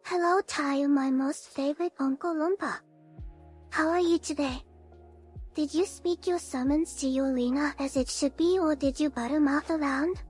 Hello, Tyurru, my most favorite Uncle Loompa. How are you today? Did you speak your summons to Yolina as it should be, or did you buttermouth around?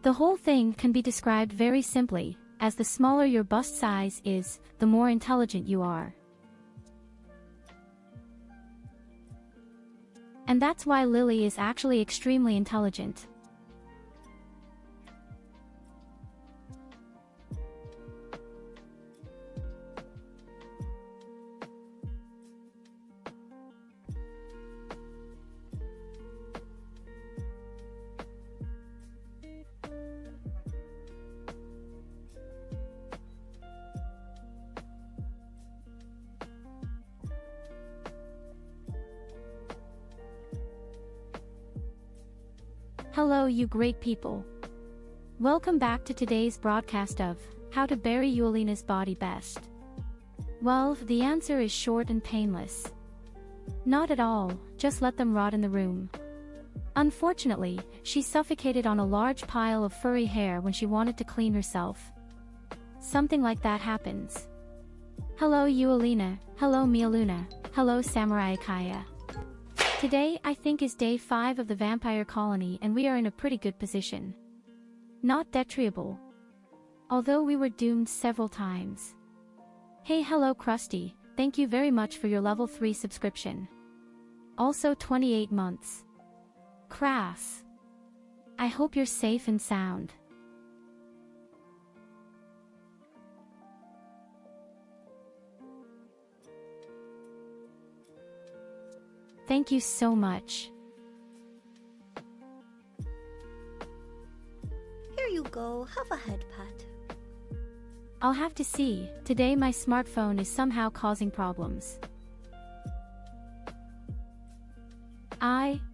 The whole thing can be described very simply, as the smaller your bust size is, the more intelligent you are. And that's why Lily is actually extremely intelligent. Hello you great people. Welcome back to today's broadcast of How to Bury Yolina's Body Best. Well, the answer is short and painless. Not at all, just let them rot in the room. Unfortunately, she suffocated on a large pile of furry hair when she wanted to clean herself. Something like that happens. Hello Yolina, hello Mialuna, hello Samurai Kaya. Today I think is day 5 of the vampire colony and we are in a pretty good position. Not detriable. Although we were doomed several times. Hey hello Krusty, thank you very much for your level 3 subscription. Also 28 months. Crass. I hope you're safe and sound. Thank you so much. Here you go, have a head pat. I'll have to see, today my smartphone is somehow causing problems.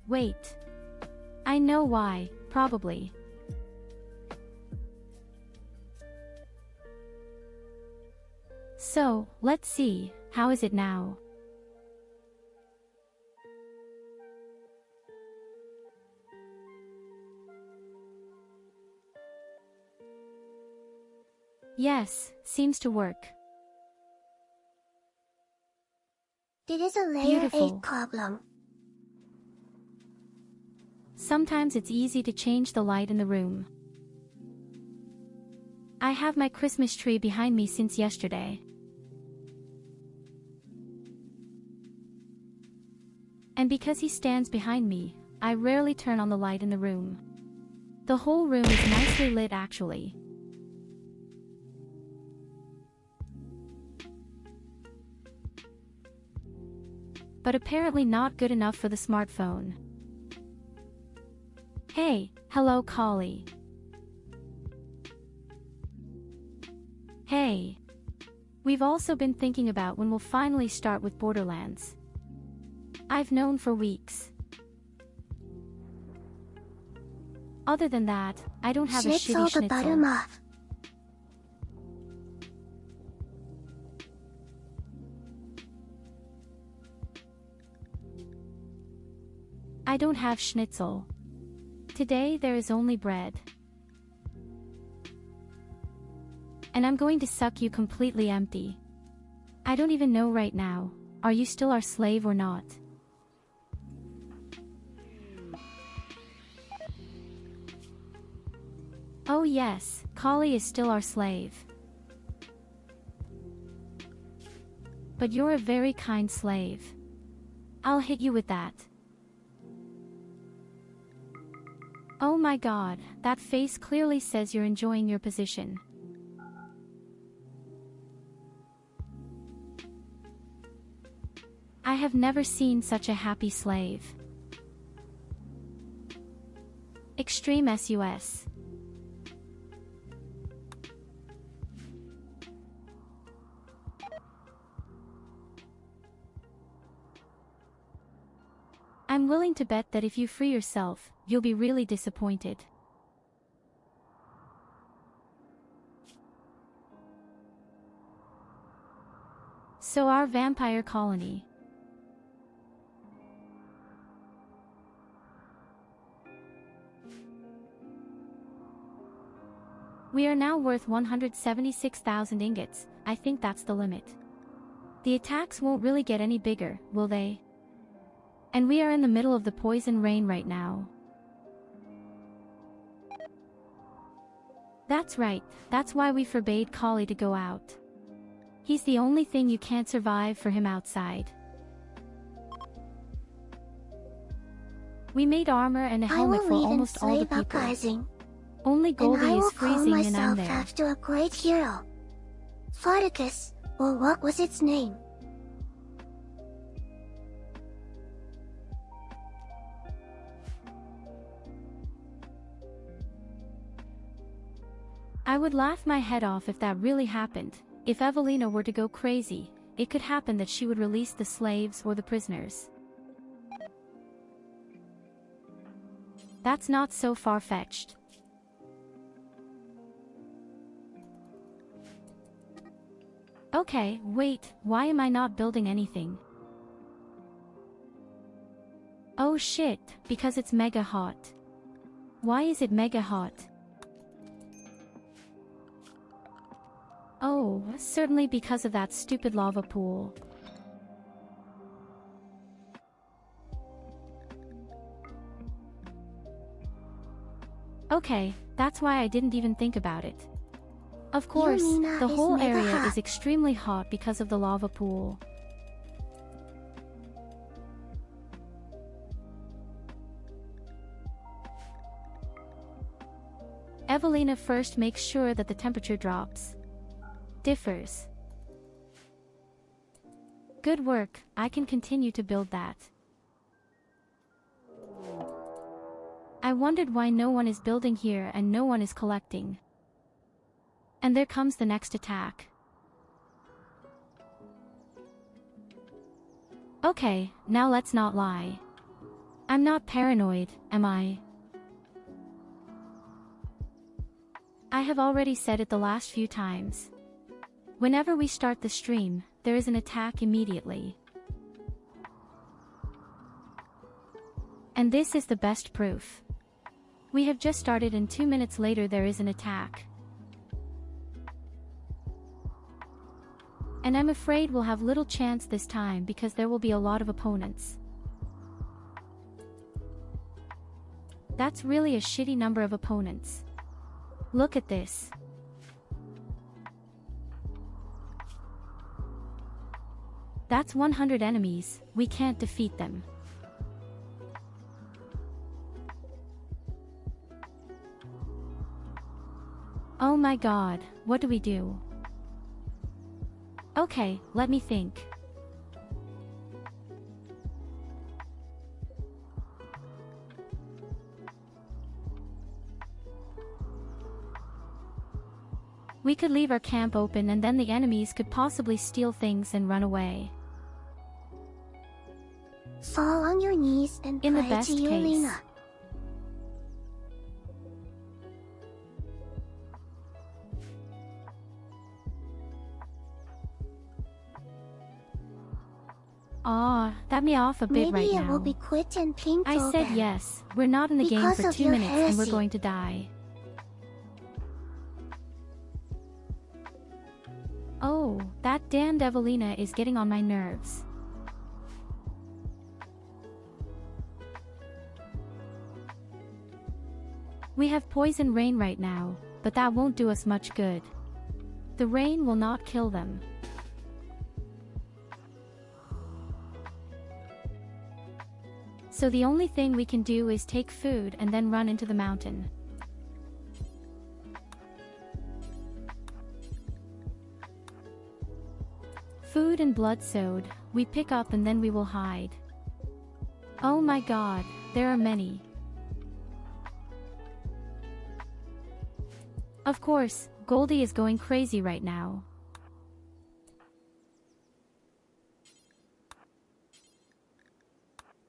Wait. I know why, probably. So, let's see, how is it now? Yes, seems to work. It is a layer Beautiful. 8 problem. Sometimes it's easy to change the light in the room. I have my Christmas tree behind me since yesterday. And because he stands behind me, I rarely turn on the light in the room. The whole room is nicely lit actually. But apparently not good enough for the smartphone. Hey, hello Collie. Hey. We've also been thinking about when we'll finally start with Borderlands. I've known for weeks. Other than that, I don't have a shitty Schnitzel the schnitzel. buttermouth. I don't have schnitzel. Today there is only bread. And I'm going to suck you completely empty. I don't even know right now. Are you still our slave or not? Oh yes, Kali is still our slave. But you're a very kind slave. I'll hit you with that. Oh my god, that face clearly says you're enjoying your position. I have never seen such a happy slave. Extreme SUS. I'm willing to bet that if you free yourself, you'll be really disappointed. So our vampire colony. We are now worth 176,000 ingots. I think that's the limit. The attacks won't really get any bigger, will they? And we are in the middle of the poison rain right now. That's right, that's why we forbade Kali to go out. He's the only thing you can't survive for him outside. We made armor and a helmet for almost all the people. Uprising. Only Goldie is freezing and I'm there. After a great hero. Spartacus, or what was its name? I would laugh my head off if that really happened. If Evelina were to go crazy, it could happen that she would release the slaves or the prisoners. That's not so far-fetched. Okay, wait, why am I not building anything? Oh shit, because it's mega hot. Why is it mega hot? Oh, certainly because of that stupid lava pool. Okay, that's why I didn't even think about it. Of course, the whole area is extremely hot because of the lava pool. Evelina first makes sure that the temperature drops. Differs. Good work, I can continue to build that. I wondered why no one is building here and no one is collecting. And there comes the next attack. Okay, now let's not lie. I'm not paranoid, am I? I have already said it the last few times. Whenever we start the stream, there is an attack immediately. And this is the best proof. We have just started and 2 minutes later there is an attack. And I'm afraid we'll have little chance this time because there will be a lot of opponents. That's really a shitty number of opponents. Look at this. That's 100 enemies, we can't defeat them. Oh my god, what do we do? Okay, let me think. We could leave our camp open and then the enemies could possibly steal things and run away. Fall on your knees and In the pray best to you, case. Lena. Aw, that me off a bit right Maybe it now. will be quit and painful I said then. yes, we're not in the game Because for of 2 your minutes and we're heresy. going to die. Oh, that That damned Evelina is getting on my nerves. We have poison rain right now, but that won't do us much good. The rain will not kill them. So the only thing we can do is take food and then run into the mountain. Food and blood sowed, we pick up and then we will hide. Oh my god, there are many. Of course, Goldie is going crazy right now.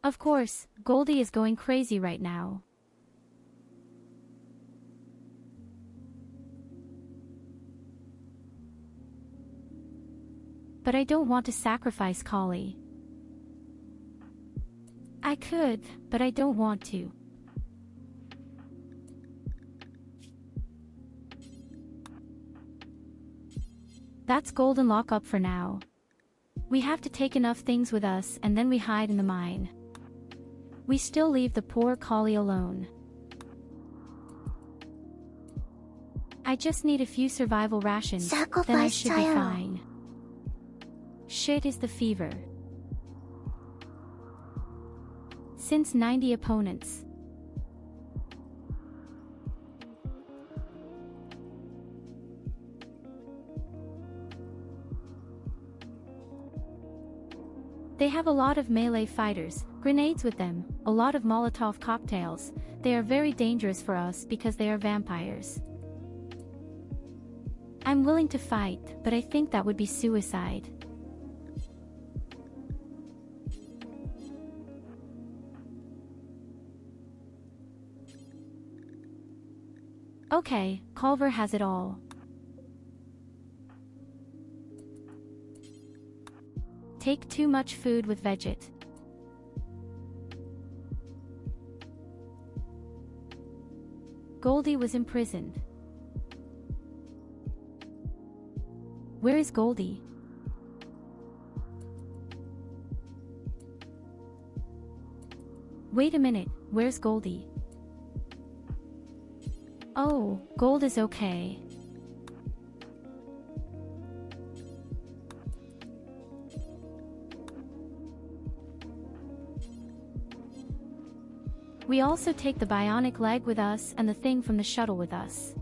Of course, Goldie is going crazy right now. But I don't want to sacrifice Collie. I could, but I don't want to. That's golden lockup for now. We have to take enough things with us and then we hide in the mine. We still leave the poor Collie alone. I just need a few survival rations, then I should be fine. Shit is the fever. Since 90 opponents. They have a lot of melee fighters, grenades with them, a lot of Molotov cocktails. They are very dangerous for us because they are vampires. I'm willing to fight, but I think that would be suicide. Okay, Culver has it all. Take too much food with Veget. Goldie was imprisoned. Where is Goldie? Wait a minute, where's Goldie? Oh, Gold is okay. We also take the bionic leg with us and the thing from the shuttle with us.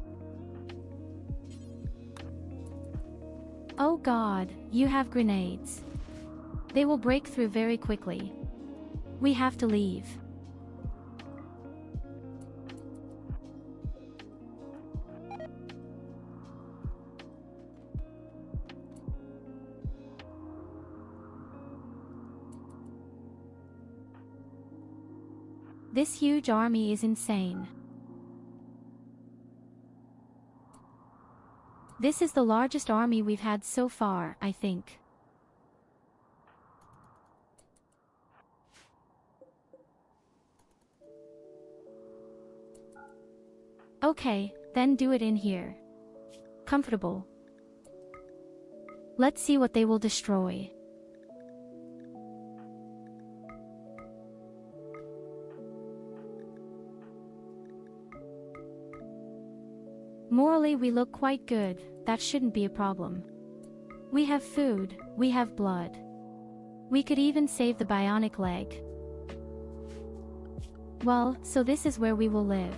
Oh god, you have grenades. They will break through very quickly. We have to leave. This huge army is insane. This is the largest army we've had so far, I think. Okay, then do it in here. Comfortable. Let's see what they will destroy. Morally we look quite good, that shouldn't be a problem. We have food, we have blood. We could even save the bionic leg. Well, so this is where we will live.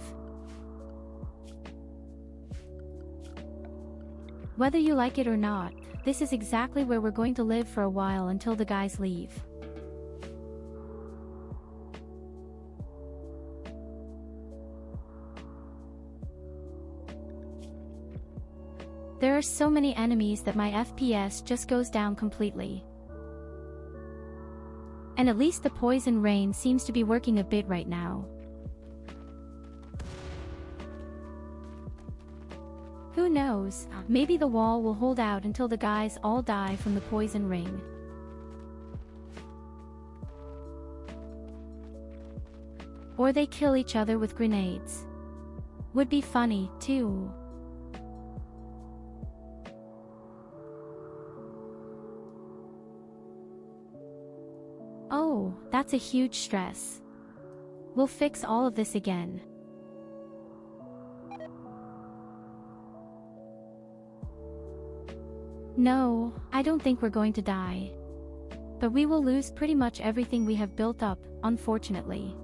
Whether you like it or not, this is exactly where we're going to live for a while until the guys leave. There are so many enemies that my FPS just goes down completely. And at least the poison rain seems to be working a bit right now. Who knows, maybe the wall will hold out until the guys all die from the poison ring. Or they kill each other with grenades. Would be funny, too. Oh, that's a huge stress. We'll fix all of this again. No, I don't think we're going to die. But we will lose pretty much everything we have built up, unfortunately.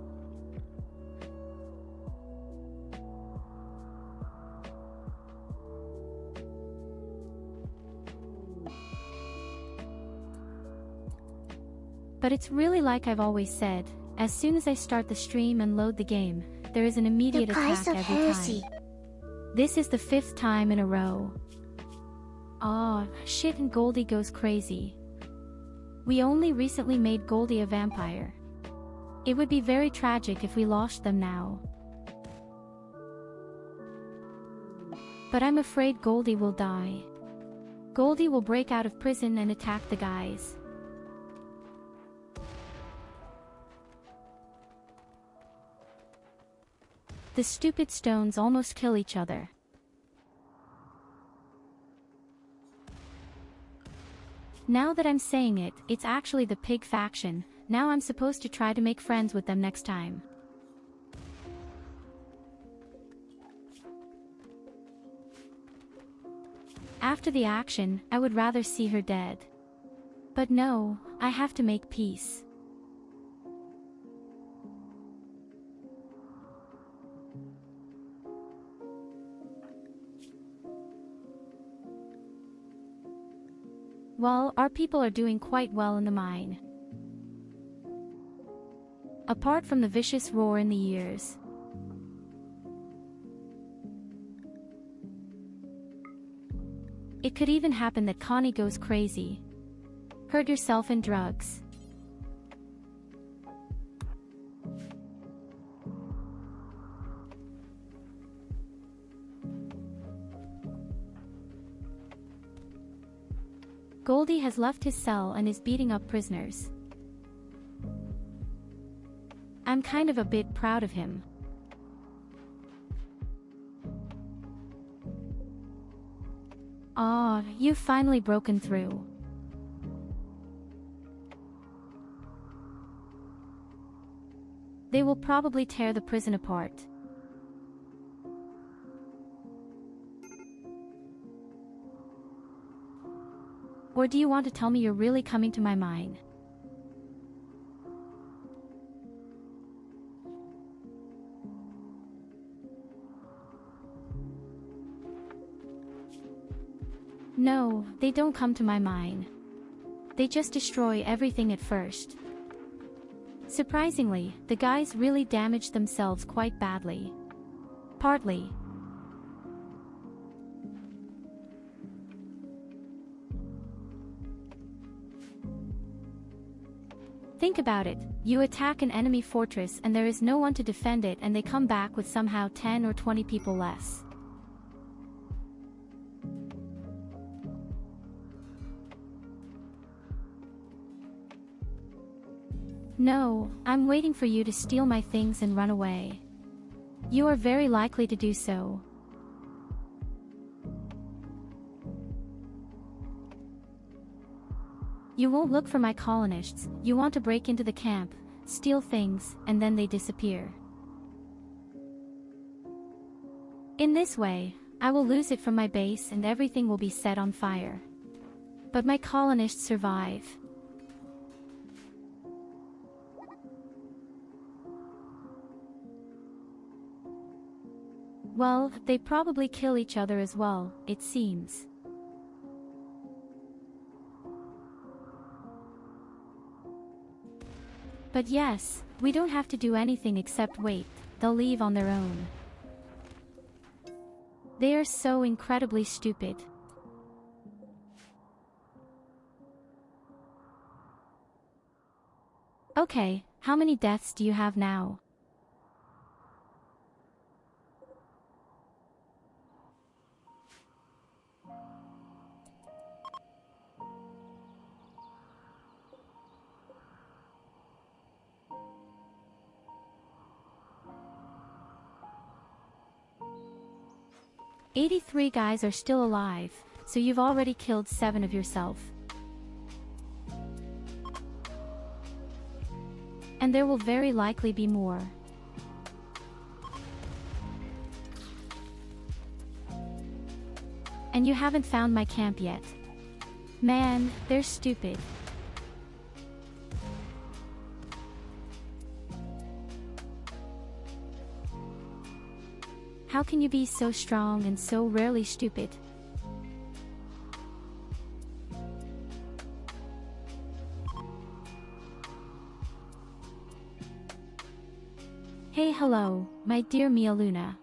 But it's really like I've always said, as soon as I start the stream and load the game, there is an immediate attack every time. This is the 5th time in a row. Aw, shit, and Goldie goes crazy. We only recently made Goldie a vampire. It would be very tragic if we lost them now. But I'm afraid Goldie will die. Goldie will break out of prison and attack the guys. The stupid stones almost kill each other. Now that I'm saying it, it's actually the pig faction. Now I'm supposed to try to make friends with them next time. After the action, I would rather see her dead. But no, I have to make peace. Well, our people are doing quite well in the mine. Apart from the vicious roar in the ears. It could even happen that Connie goes crazy. Hurt yourself in drugs. Goldie has left his cell and is beating up prisoners. I'm kind of a bit proud of him. Aw, you've finally broken through. They will probably tear the prison apart. Or do you want to tell me you're really coming to my mine? No, they don't come to my mine. They just destroy everything at first. Surprisingly, the guys really damaged themselves quite badly. Partly. Think about it, you attack an enemy fortress and there is no one to defend it and they come back with somehow 10 or 20 people less. No, I'm waiting for you to steal my things and run away. You are very likely to do so. You won't look for my colonists, you want to break into the camp, steal things, and then they disappear. In this way, I will lose it from my base and everything will be set on fire. But my colonists survive. Well, they probably kill each other as well, it seems. But yes, we don't have to do anything except wait, they'll leave on their own. They are so incredibly stupid. Okay, how many deaths do you have now? "83 guys are still alive, so you've already killed 7 of yourself. And there will very likely be more. And you haven't found my camp yet. Man, they're stupid. How can you be so strong and so rarely stupid? Hey, hello, my dear Mia Luna.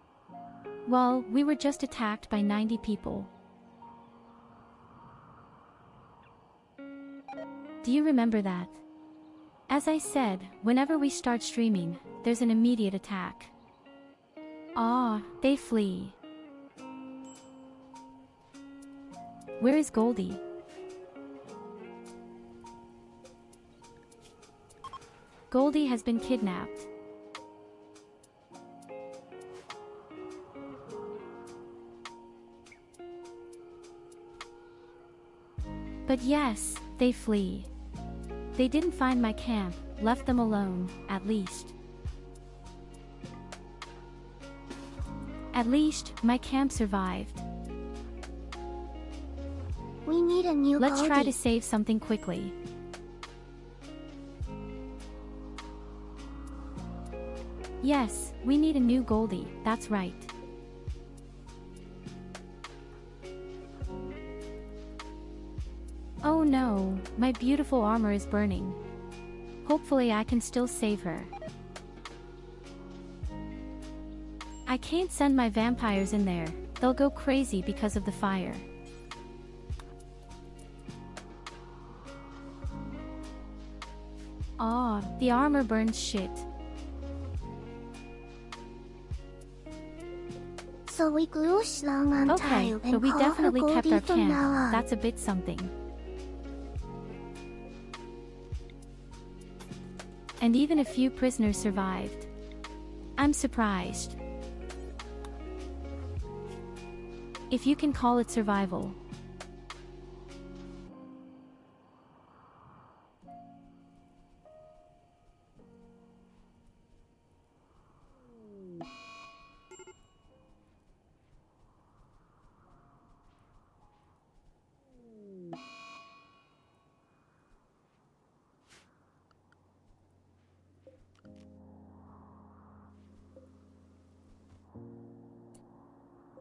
Well, we were just attacked by 90 people. Do you remember that? As I said, whenever we start streaming, there's an immediate attack. Ah, they flee. Where is Goldie? Goldie has been kidnapped. But yes, they flee. They didn't find my camp, left them alone, at least. At least, my camp survived. We need a new Let's try to Goldie. save something quickly. Yes, we need a new Goldie, that's right. Oh no, my beautiful armor is burning. Hopefully I can still save her. I can't send my vampires in there, they'll go crazy because of the fire. Aw, the armor burns shit. So we glue Shlong on Okay, Tyurru and but we call her definitely kept Goldie our from now camp, on. that's a bit something. And even a few prisoners survived. I'm surprised. If you can call it survival.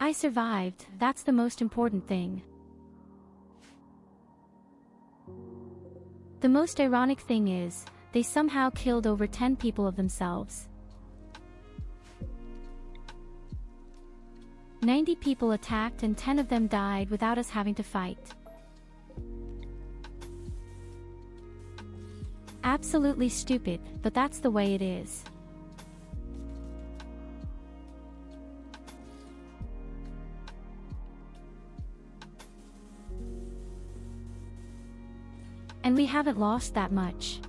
I survived, that's the most important thing. The most ironic thing is, they somehow killed over 10 people of themselves. 90 people attacked and 10 of them died without us having to fight. Absolutely stupid, but that's the way it is. And we haven't lost that much.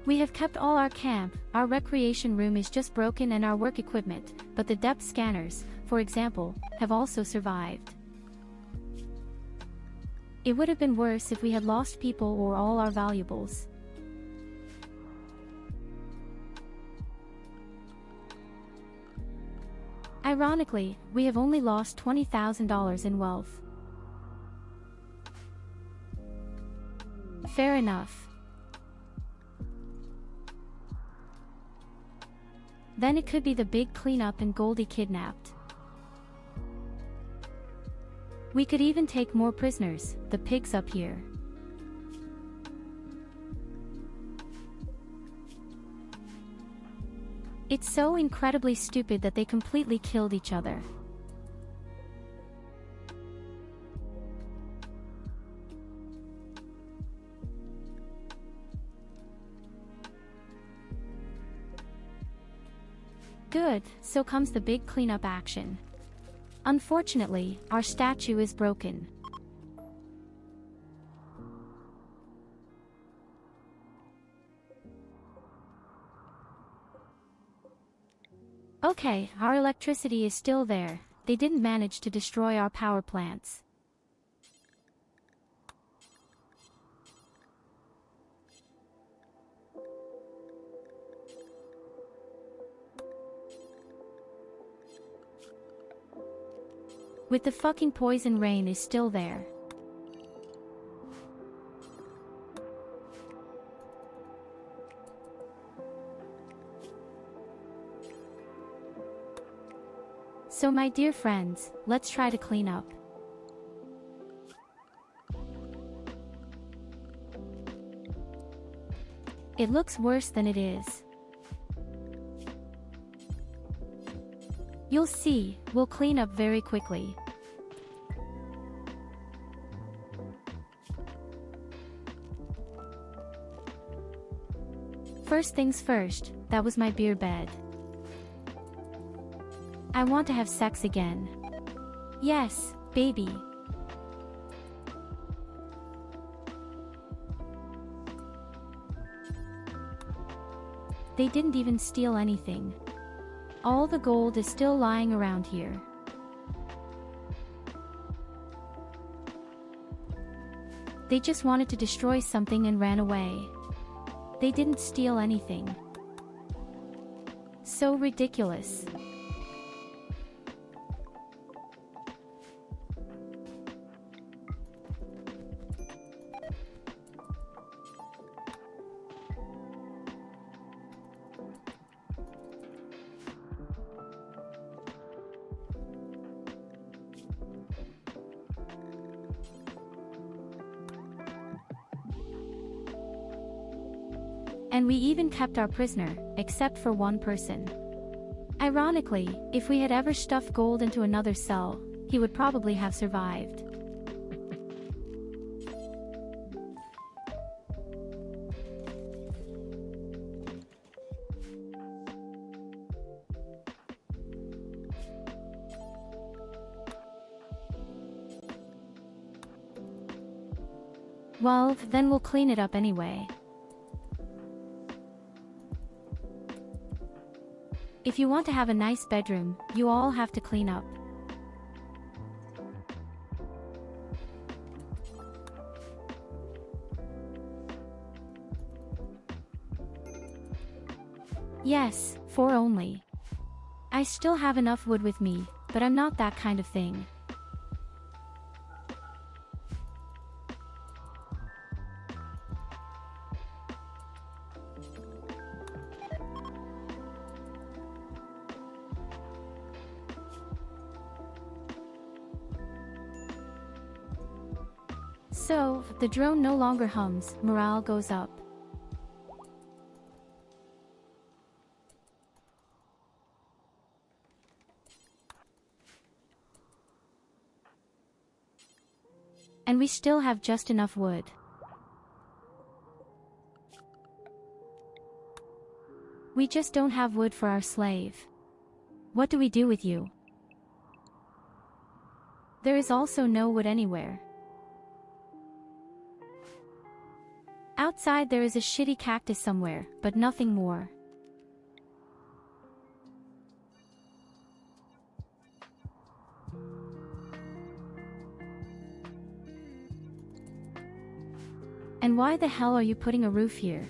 We have kept all our camp, our recreation room is just broken and our work equipment, but the depth scanners, for example, have also survived. It would have been worse if we had lost people or all our valuables. Ironically, we have only lost $20,000 in wealth. Fair enough. Then it could be the big cleanup and Goldie kidnapped. We could even take more prisoners, the pigs up here. It's so incredibly stupid that they completely killed each other. Good, so comes the big cleanup action. Unfortunately, our statue is broken. Okay, our electricity is still there. They didn't manage to destroy our power plants. With the fucking poison rain is still there. So my dear friends, let's try to clean up. It looks worse than it is. You'll see, we'll clean up very quickly. First things first, that was my beer bed. I want to have sex again. Yes, baby. They didn't even steal anything. All the gold is still lying around here. They just wanted to destroy something and ran away. They didn't steal anything. So ridiculous. And we even kept our prisoner, except for one person. Ironically, if we had ever stuffed gold into another cell, he would probably have survived. Well, then we'll clean it up anyway. If you want to have a nice bedroom, you all have to clean up. Yes, 4 only. I still have enough wood with me, but I'm not that kind of thing. So, the drone no longer hums, morale goes up. And we still have just enough wood. We just don't have wood for our slave. What do we do with you? There is also no wood anywhere. Outside there is a shitty cactus somewhere, but nothing more. And why the hell are you putting a roof here?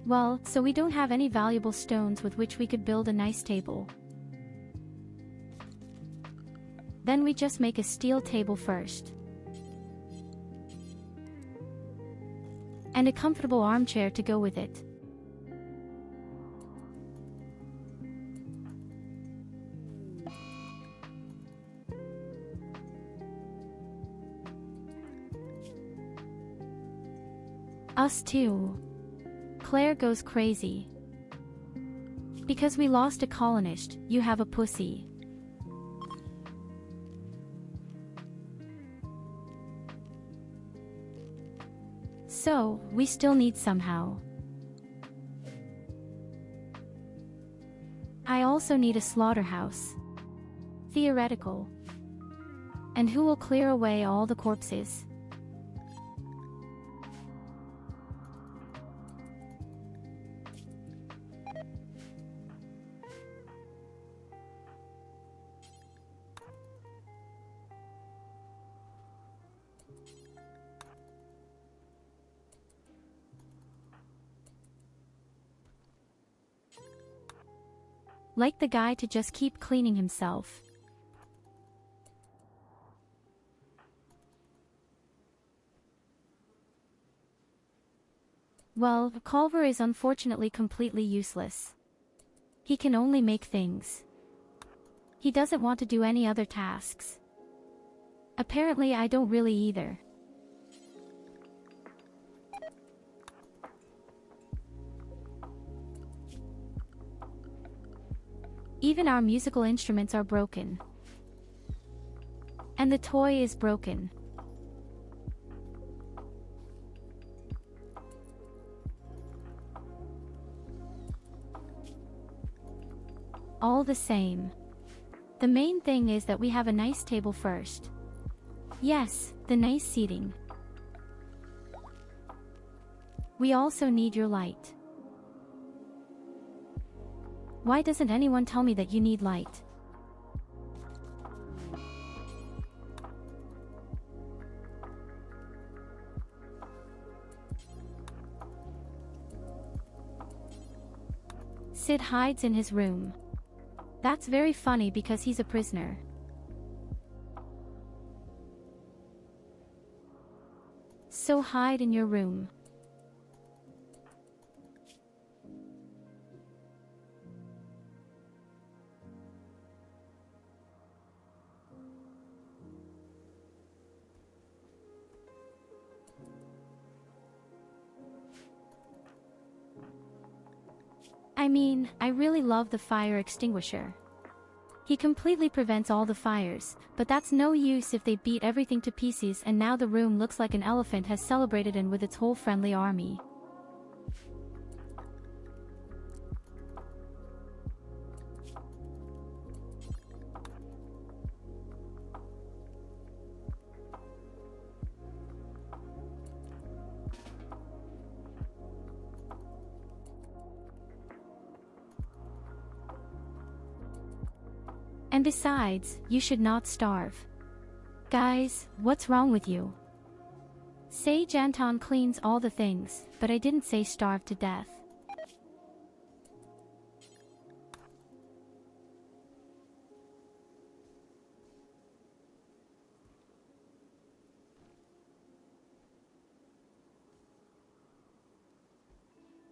Well, so we don't have any valuable stones with which we could build a nice table. Then we just make a steel table first. And a comfortable armchair to go with it. Us too. Claire goes crazy. Because we lost a colonist, you have a pussy. So, we still need somehow. I also need a slaughterhouse. Theoretical. And who will clear away all the corpses? like the guy to just keep cleaning himself. Well, Culver is unfortunately completely useless. He can only make things. He doesn't want to do any other tasks. Apparently I don't really either. Even our musical instruments are broken. And the toy is broken. All the same. The main thing is that we have a nice table first. Yes, the nice seating. We also need your light. Why doesn't anyone tell me that you need light? Sid hides in his room. That's very funny because he's a prisoner. So hide in your room. I mean, I really love the fire extinguisher. He completely prevents all the fires, but that's no use if they beat everything to pieces and now the room looks like an elephant has celebrated in with its whole friendly army. And besides, you should not starve. Guys, what's wrong with you? Say Janton cleans all the things, but I didn't say starve to death.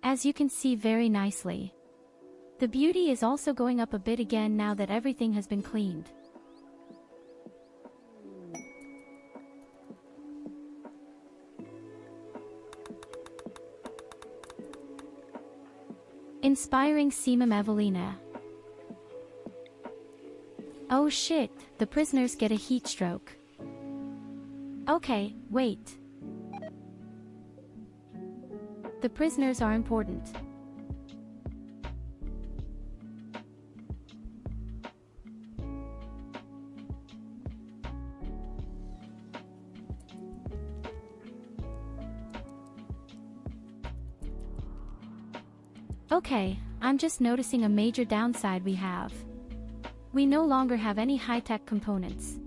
As you can see very nicely. The beauty is also going up a bit again now that everything has been cleaned. Inspiring Seamam Evelina. Oh shit, the prisoners get a heat stroke. Okay, wait. The prisoners are important. Okay, I'm just noticing a major downside we have. We no longer have any high-tech components.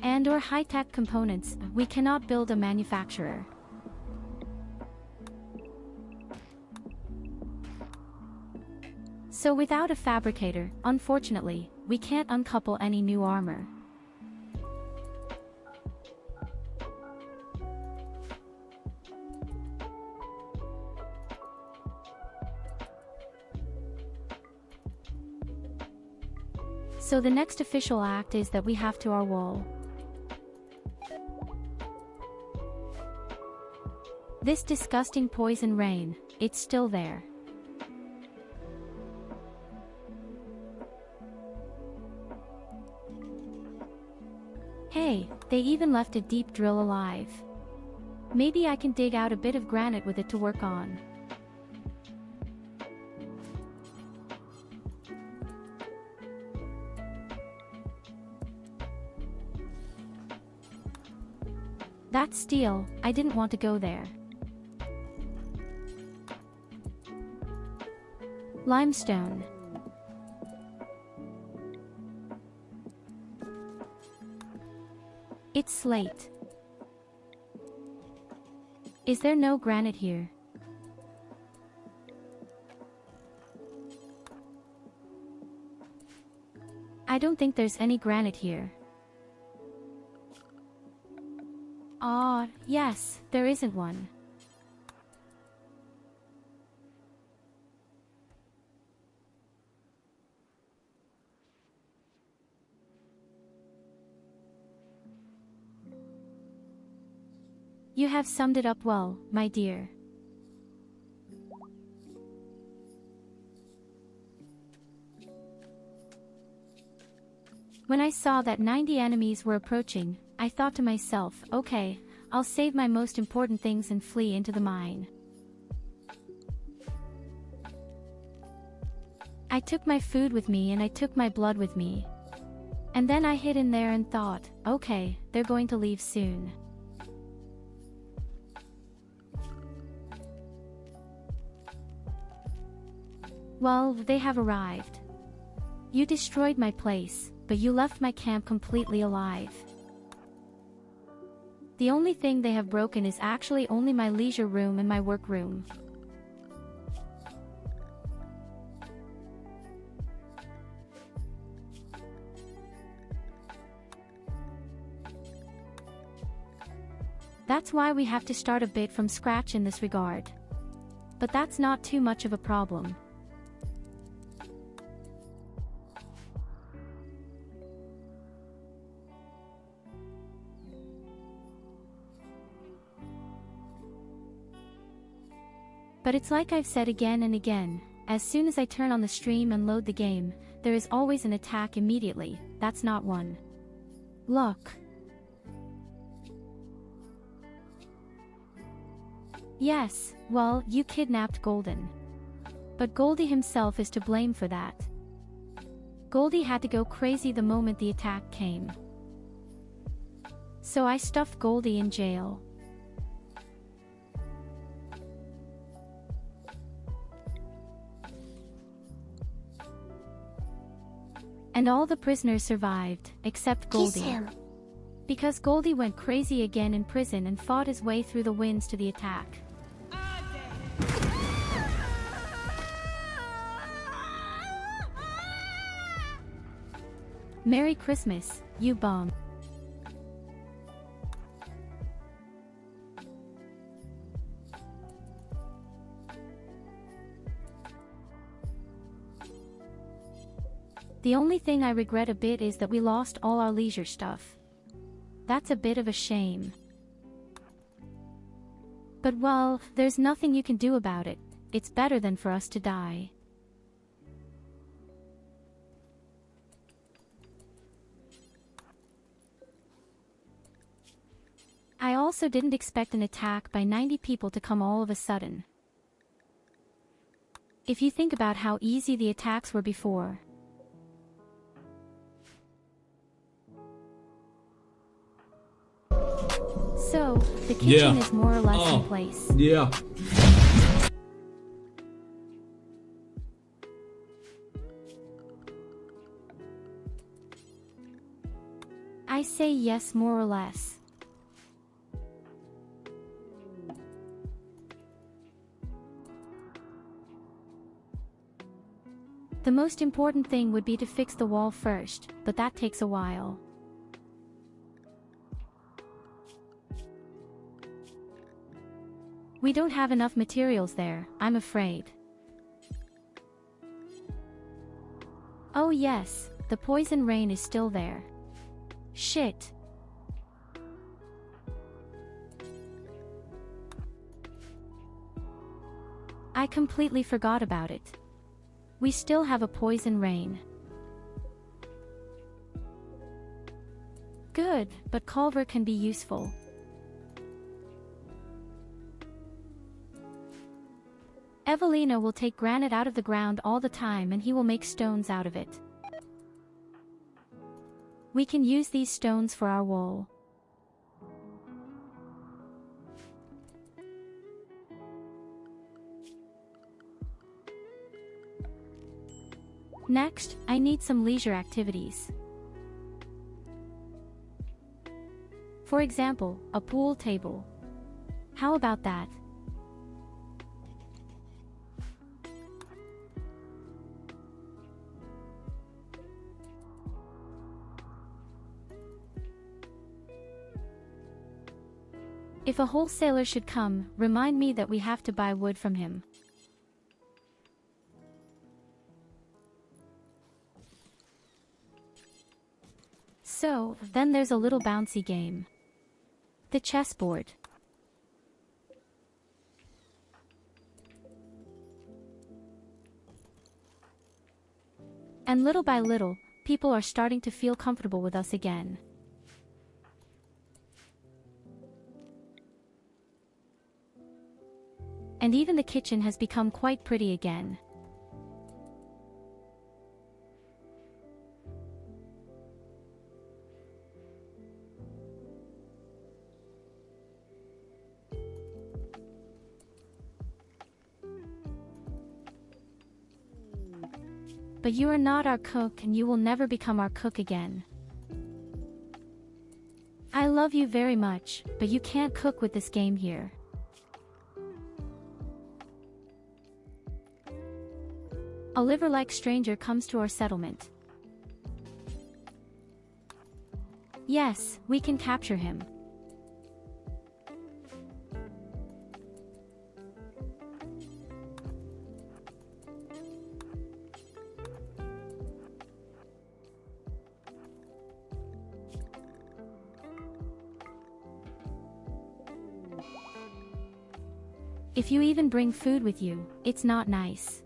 And/or high-tech components, we cannot build a manufacturer. So without a fabricator, unfortunately, we can't uncouple any new armor. So the next official act is that we have to our wall. This disgusting poison rain, it's still there. Hey, they even left a deep drill alive. Maybe I can dig out a bit of granite with it to work on. That's steel, I didn't want to go there. Limestone. It's slate. Is there no granite here? I don't think there's any granite here. Ah, yes, there isn't one. You have summed it up well, my dear. When I saw that 90 enemies were approaching, I thought to myself, okay, I'll save my most important things and flee into the mine. I took my food with me and I took my blood with me. And then I hid in there and thought, okay, they're going to leave soon. Well, they have arrived. You destroyed my place, but you left my camp completely alive. The only thing they have broken is actually only my leisure room and my work room. That's why we have to start a bit from scratch in this regard. But that's not too much of a problem. But it's like I've said again and again, as soon as I turn on the stream and load the game, there is always an attack immediately. That's not one. Look. Yes, well, you kidnapped Golden. But Goldie himself is to blame for that. Goldie had to go crazy the moment the attack came. So I stuffed Goldie in jail. And all the prisoners survived, except Goldie. Kiss him. Because Goldie went crazy again in prison and fought his way through the winds to the attack. Merry Christmas, you bum. The only thing I regret a bit is that we lost all our leisure stuff. That's a bit of a shame. But well, there's nothing you can do about it. It's better than for us to die. I also didn't expect an attack by 90 people to come all of a sudden. If you think about how easy the attacks were before. So, the kitchen is more or less in place. Yeah. I say yes, more or less. The most important thing would be to fix the wall first, but that takes a while. We don't have enough materials there, I'm afraid. Oh yes, the poison rain is still there. Shit. I completely forgot about it. We still have a poison rain. Good, but Culver can be useful. Evelina will take granite out of the ground all the time and he will make stones out of it. We can use these stones for our wall. Next, I need some leisure activities. For example, a pool table. How about that? If a wholesaler should come, remind me that we have to buy wood from him. So, then there's a little bouncy game. The chessboard. And little by little, people are starting to feel comfortable with us again. And even the kitchen has become quite pretty again. But you are not our cook and you will never become our cook again. I love you very much, but you can't cook with this game here. A liver-like stranger comes to our settlement. Yes, we can capture him. If you even bring food with you, it's not nice.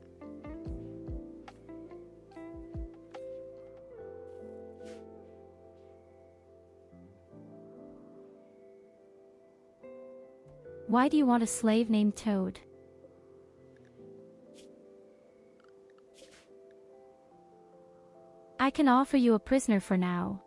Why do you want a slave named Toad? I can offer you a prisoner for now.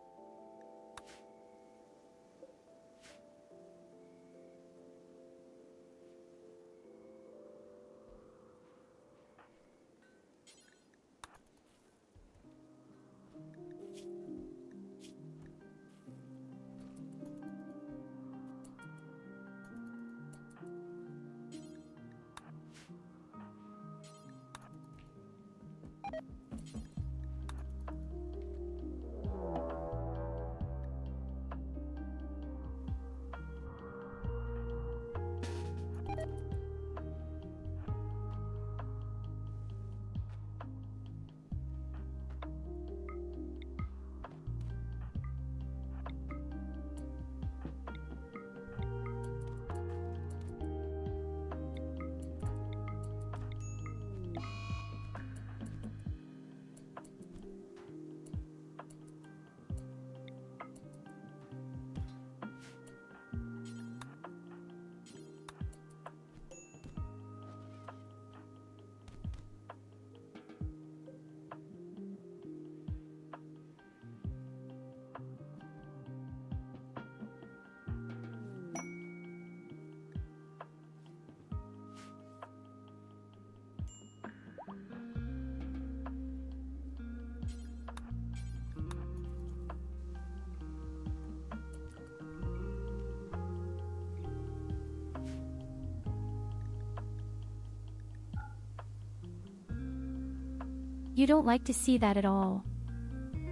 You don't like to see that at all.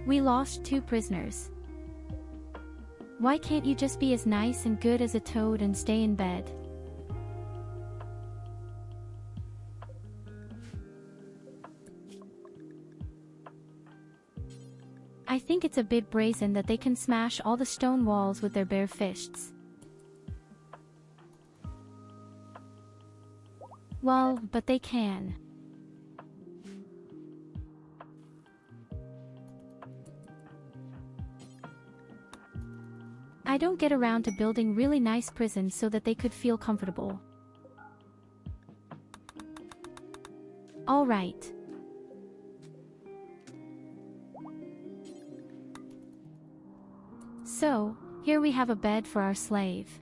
We lost 2 prisoners. Why can't you just be as nice and good as a toad and stay in bed? I think it's a bit brazen that they can smash all the stone walls with their bare fists. Well, but they can. I don't get around to building really nice prisons so that they could feel comfortable. All right. So, here we have a bed for our slave.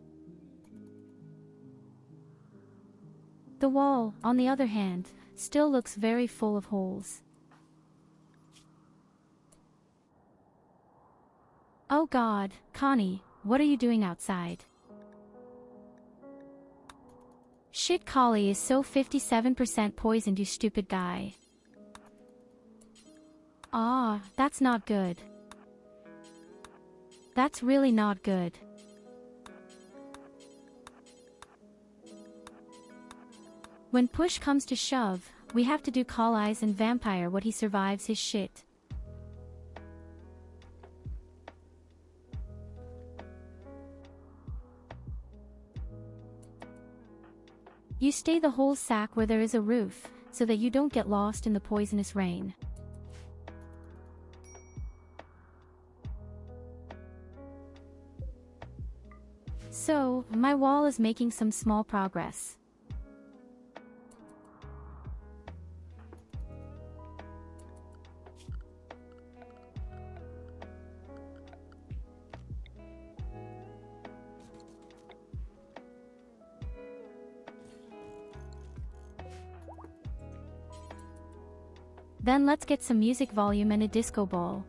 The wall, on the other hand, still looks very full of holes. Oh God, Connie, what are you doing outside? Shit, Collie is so 57% poisoned, you stupid guy. Ah, that's not good. That's really not good. When push comes to shove, we have to do Call Eyes and Vampire what he survives his shit. You stay the whole sack where there is a roof, so that you don't get lost in the poisonous rain. So, my wall is making some small progress. Then let's get some music volume and a disco ball.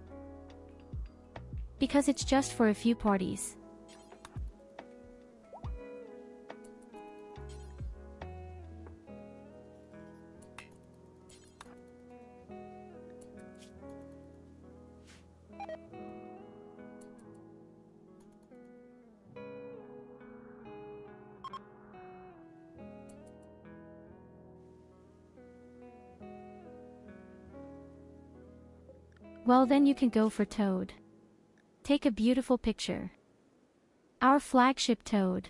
Because it's just for a few parties. Well, then you can go for Toad. Take a beautiful picture. Our flagship Toad.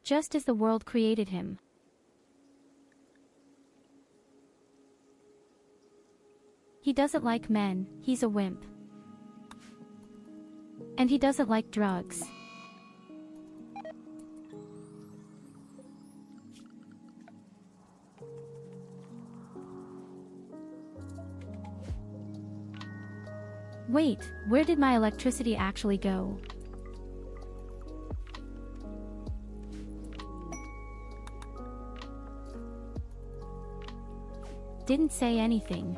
Just as the world created him. He doesn't like men, he's a wimp. And he doesn't like drugs. Wait, where did my electricity actually go? Didn't say anything.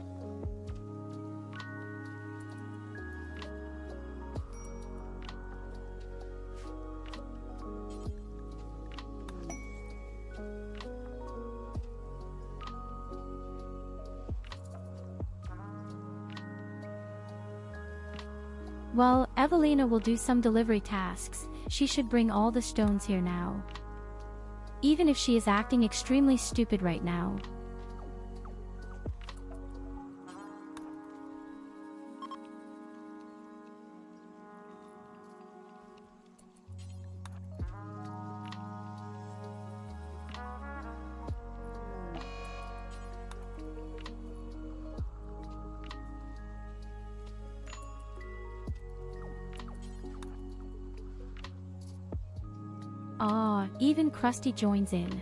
Well, Evelina will do some delivery tasks. She should bring all the stones here now. Even if she is acting extremely stupid right now. Ah, even Krusty joins in.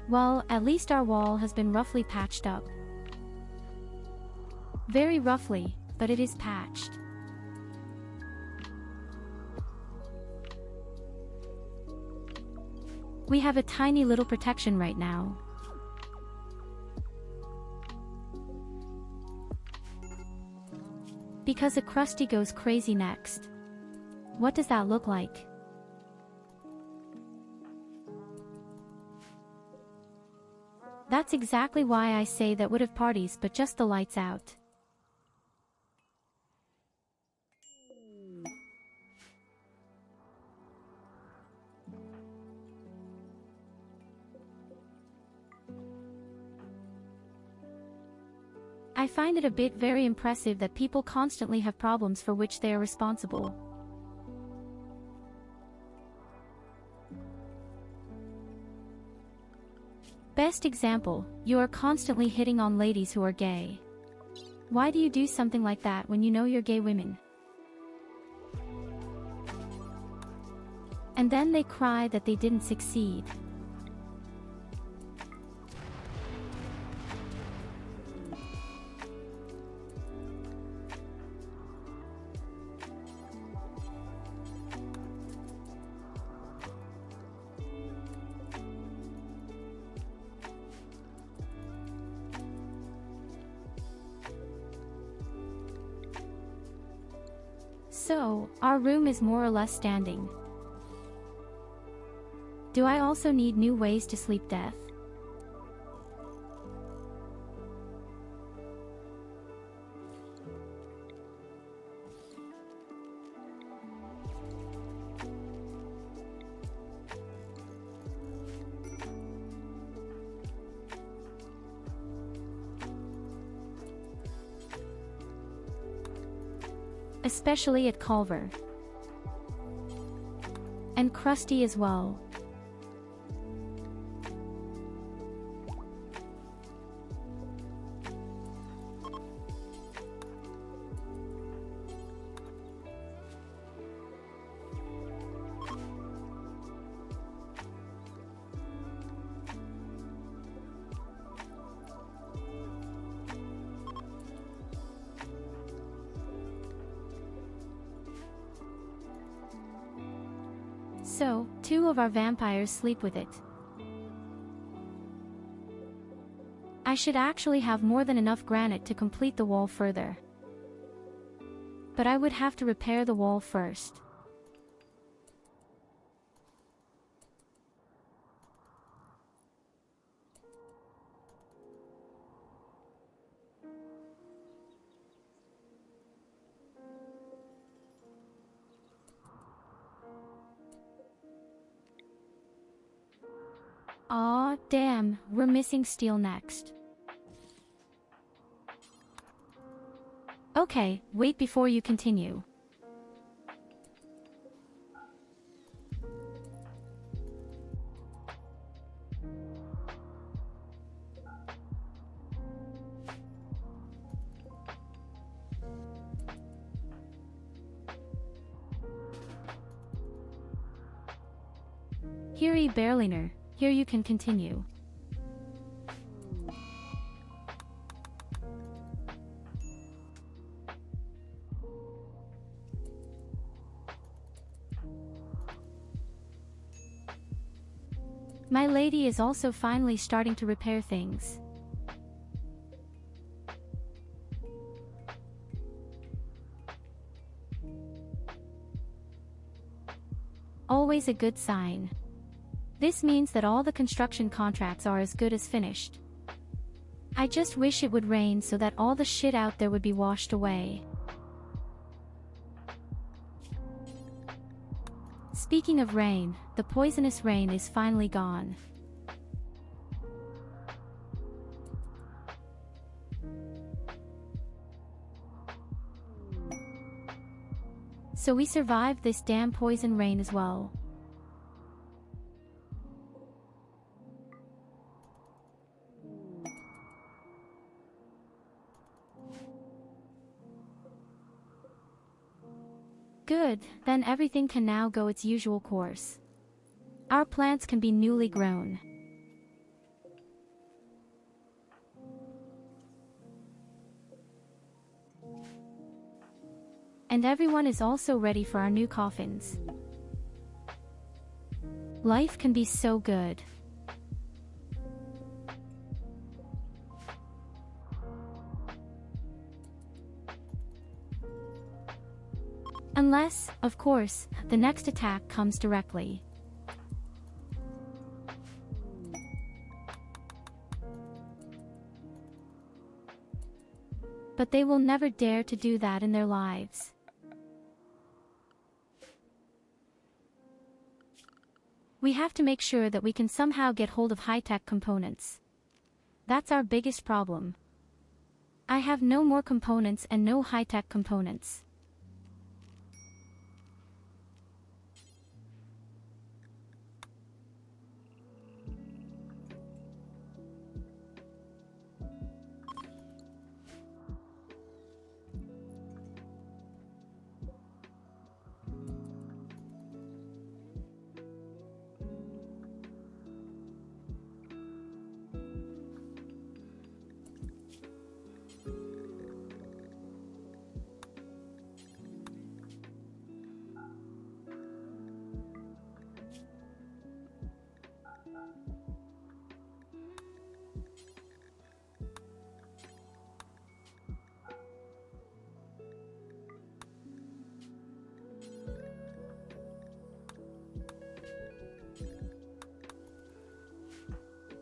Well, at least our wall has been roughly patched up. Very roughly, but it is patched. We have a tiny little protection right now. Because a Krusty goes crazy next. What does that look like? That's exactly why I say that would have parties but just the lights out. I find it a bit very impressive that people constantly have problems for which they are responsible. Best example, you are constantly hitting on ladies who are gay. Why do you do something like that when you know you're gay women? And then they cry that they didn't succeed. So, our room is more or less standing. Do I also need new ways to sleep death? especially at Culver. And crusty as well. So, 2 of our vampires sleep with it. I should actually have more than enough granite to complete the wall further. But I would have to repair the wall first. Aw, damn, we're missing steel next. Okay, wait before you continue. Here, Berliner. Here you can continue. My lady is also finally starting to repair things. Always a good sign. This means that all the construction contracts are as good as finished. I just wish it would rain so that all the shit out there would be washed away. Speaking of rain, the poisonous rain is finally gone. So we survived this damn poison rain as well. Good, then everything can now go its usual course. Our plants can be newly grown. And everyone is also ready for our new coffins. Life can be so good. Unless, of course, the next attack comes directly. But they will never dare to do that in their lives. We have to make sure that we can somehow get hold of high-tech components. That's our biggest problem. I have no more components and no high-tech components.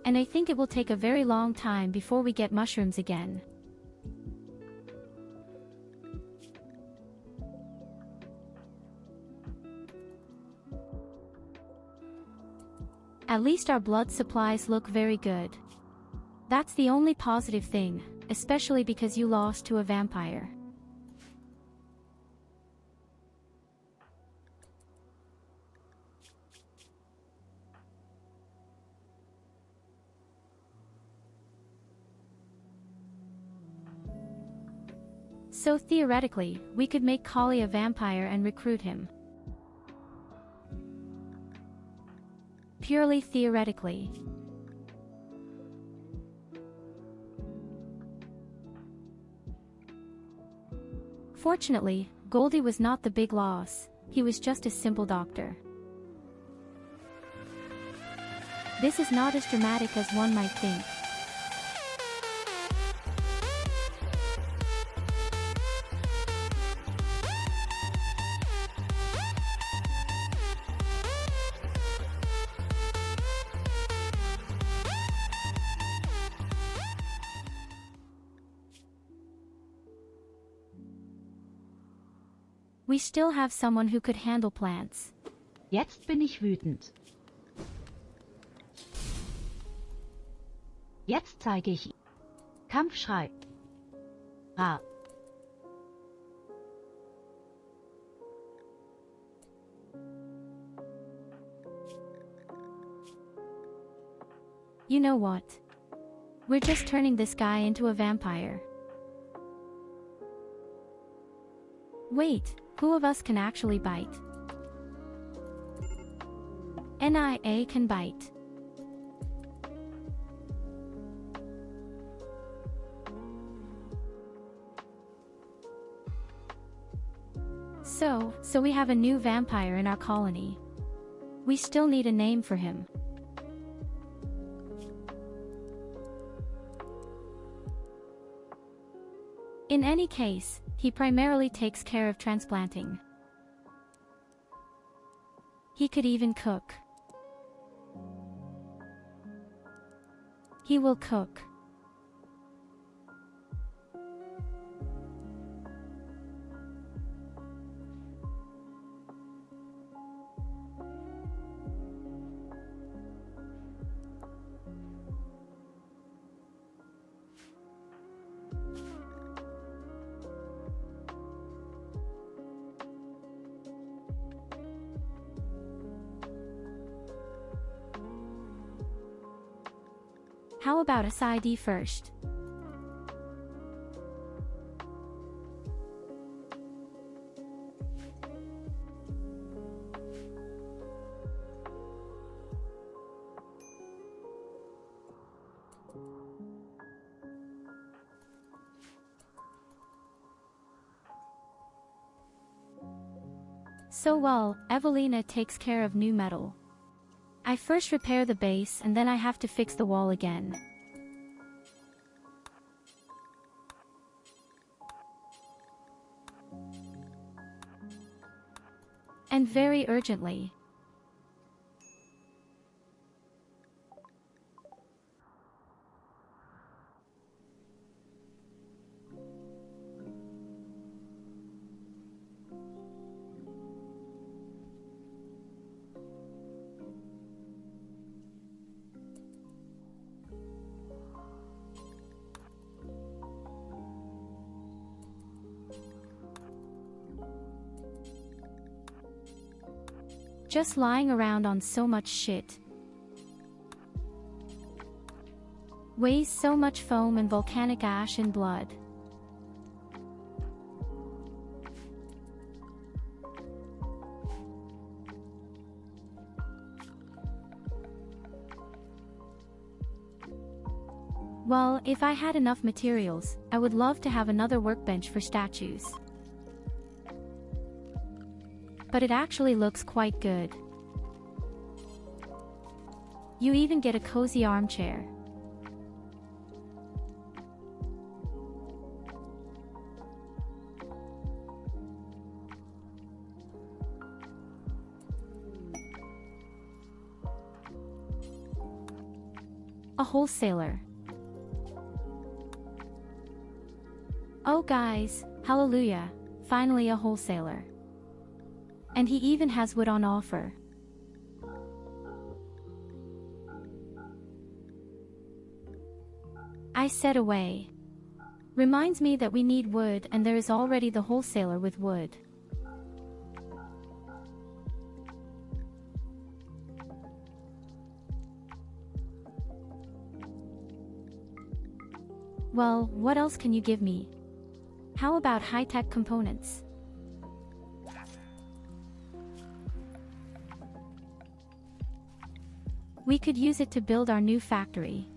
And I think it will take a very long time before we get mushrooms again. At least our blood supplies look very good. That's the only positive thing, especially because you lost to a vampire. So theoretically, we could make Kali a vampire and recruit him. Purely theoretically. Fortunately, Goldie was not the big loss, he was just a simple doctor. This is not as dramatic as one might think. We still have someone who could handle plants. Jetzt bin ich wütend. Jetzt zeige ich Kampfschrei. Ra. You know what? We're just turning this guy into a vampire. Wait, who of us can actually bite? NIA can bite. So we have a new vampire in our colony. We still need a name for him. In any case, he primarily takes care of transplanting. He could even cook. He will cook. How about a side first? So well, Evelina takes care of new metal. I first repair the base and then I have to fix the wall again. And very urgently. Just lying around on so much shit. Weighs so much foam and volcanic ash and blood. Well, if I had enough materials, I would love to have another workbench for statues. But it actually looks quite good. You even get a cozy armchair. A wholesaler. Oh guys, hallelujah, finally a wholesaler. And he even has wood on offer. I said away. Reminds me that we need wood and there is already the wholesaler with wood. Well, what else can you give me? How about high-tech components? We could use it to build our new factory.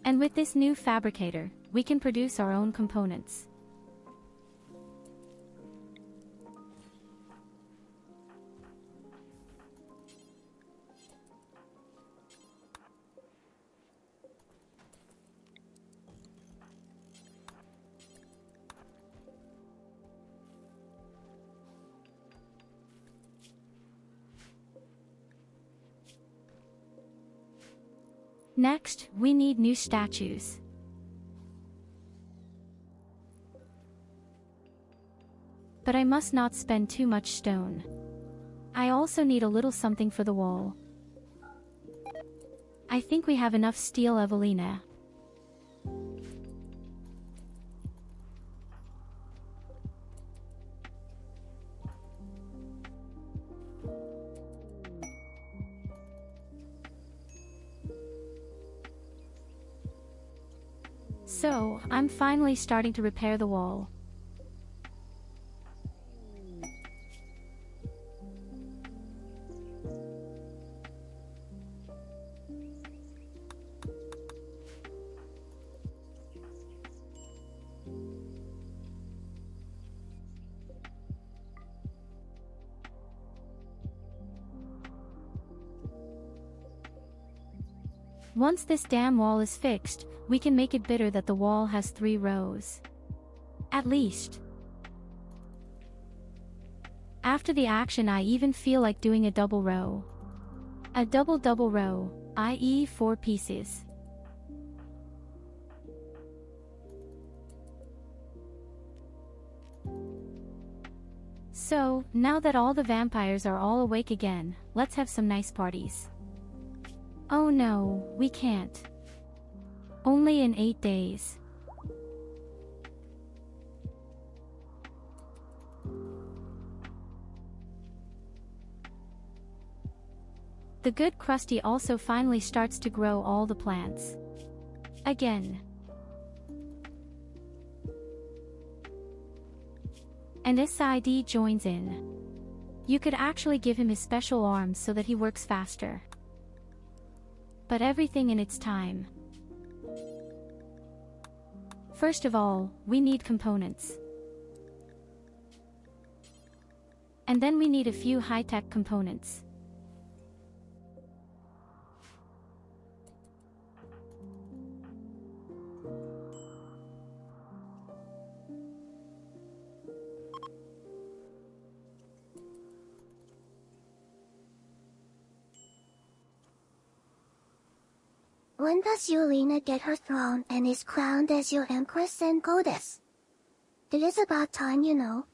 And with this new fabricator, we can produce our own components. Next, we need new statues. But I must not spend too much stone. I also need a little something for the wall. I think we have enough steel, Evelina. So, I'm finally starting to repair the wall. Once this damn wall is fixed, we can make it better that the wall has 3 rows. At least. After the action, I even feel like doing a double row. A double row, i.e. 4 pieces. So, now that all the vampires are all awake again, let's have some nice parties. Oh no, we can't. Only in 8 days. The good Krusty also finally starts to grow all the plants. Again. And SID joins in. You could actually give him his special arms so that he works faster. But everything in its time. First of all, we need components. And then we need a few high-tech components. When does Yulina get her throne and is crowned as your Empress and Goddess? It is about time, you know.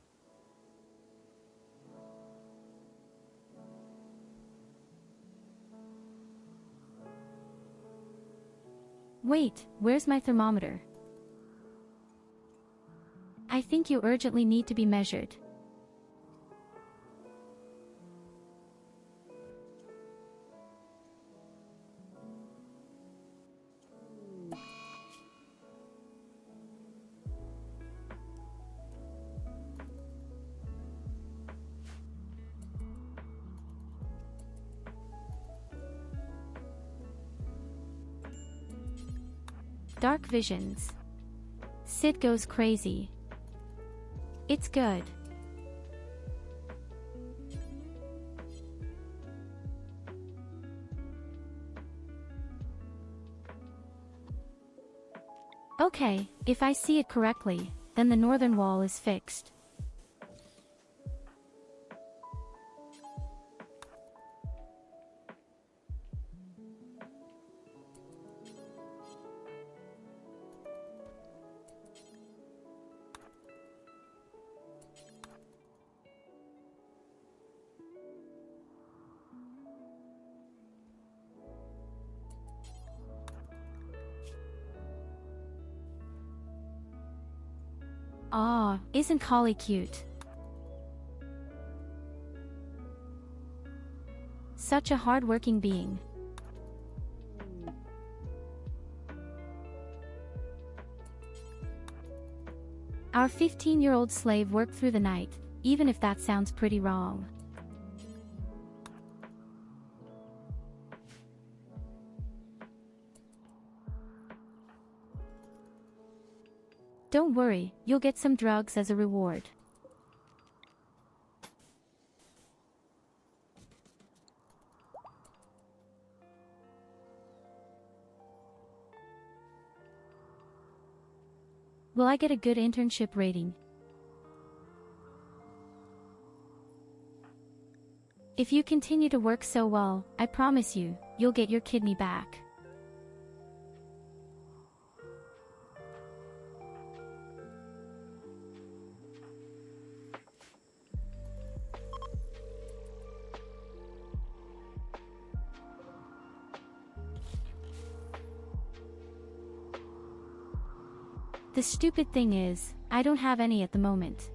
Wait, where's my thermometer? I think you urgently need to be measured. Dark visions. Sid goes crazy. It's good. Okay, if I see it correctly, then the northern wall is fixed. Aw, isn't Collie cute? Such a hard-working being. Our 15-year-old slave worked through the night, even if that sounds pretty wrong. Don't worry, you'll get some drugs as a reward. Will I get a good internship rating? If you continue to work so well, I promise you, you'll get your kidney back. The stupid thing is, I don't have any at the moment.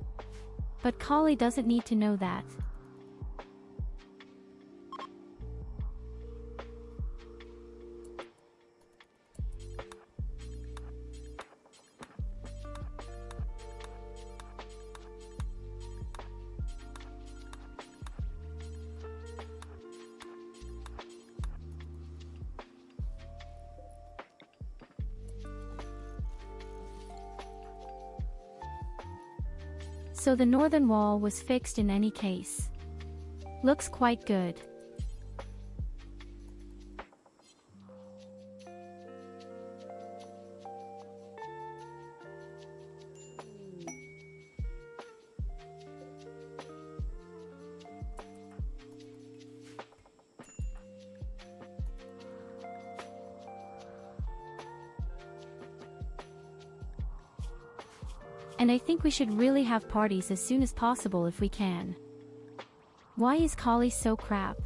But Collie doesn't need to know that. So the northern wall was fixed in any case. Looks quite good. And I think we should really have parties as soon as possible if we can. Why is Collie so crap?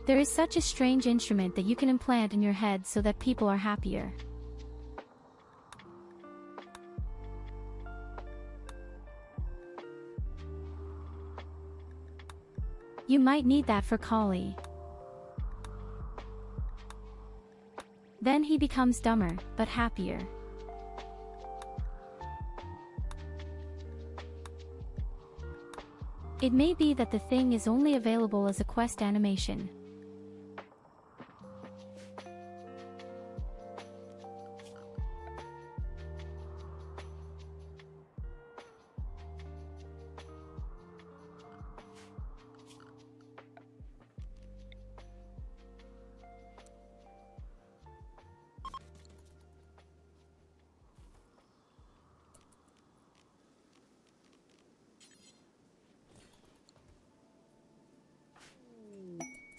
There is such a strange instrument that you can implant in your head so that people are happier. You might need that for Collie. Then he becomes dumber, but happier. It may be that the thing is only available as a quest animation.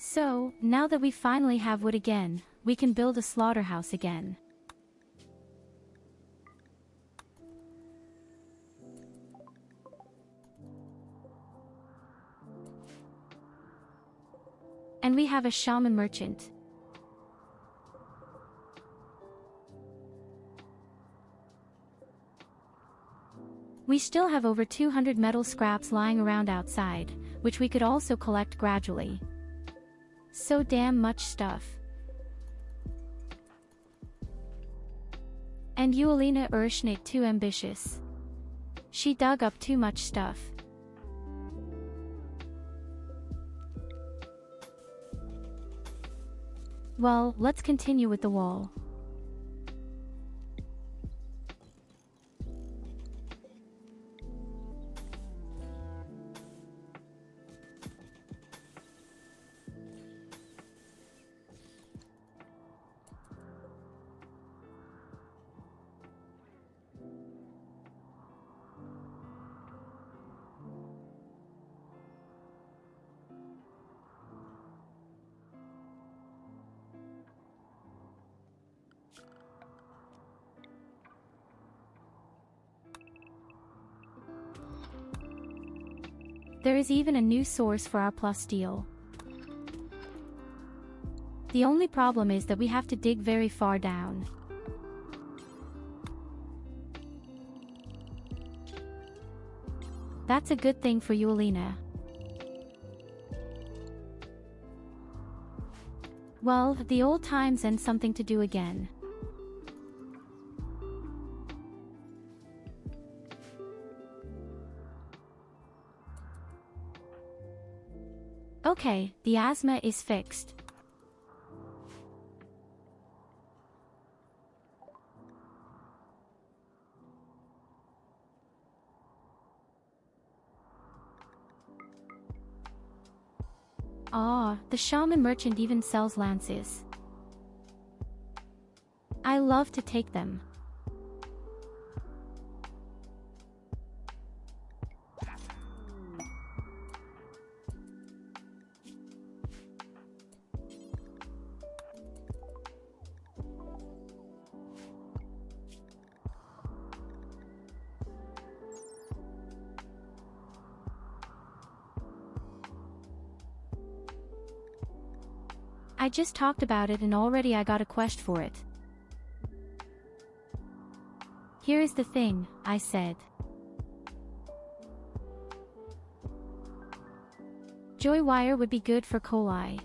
So, now that we finally have wood again, we can build a slaughterhouse again. And we have a shaman merchant. We still have over 200 metal scraps lying around outside, which we could also collect gradually. So damn much stuff. And Eulina Urschnit too ambitious. She dug up too much stuff. Well, let's continue with the wall. There is even a new source for our plus steel. The only problem is that we have to dig very far down. That's a good thing for Yulina. Well, the old times and something to do again. Okay, the asthma is fixed. Ah, the shaman merchant even sells lances. I love to take them. I just talked about it and already I got a quest for it. Here is the thing, I said. Joy wire would be good for coli.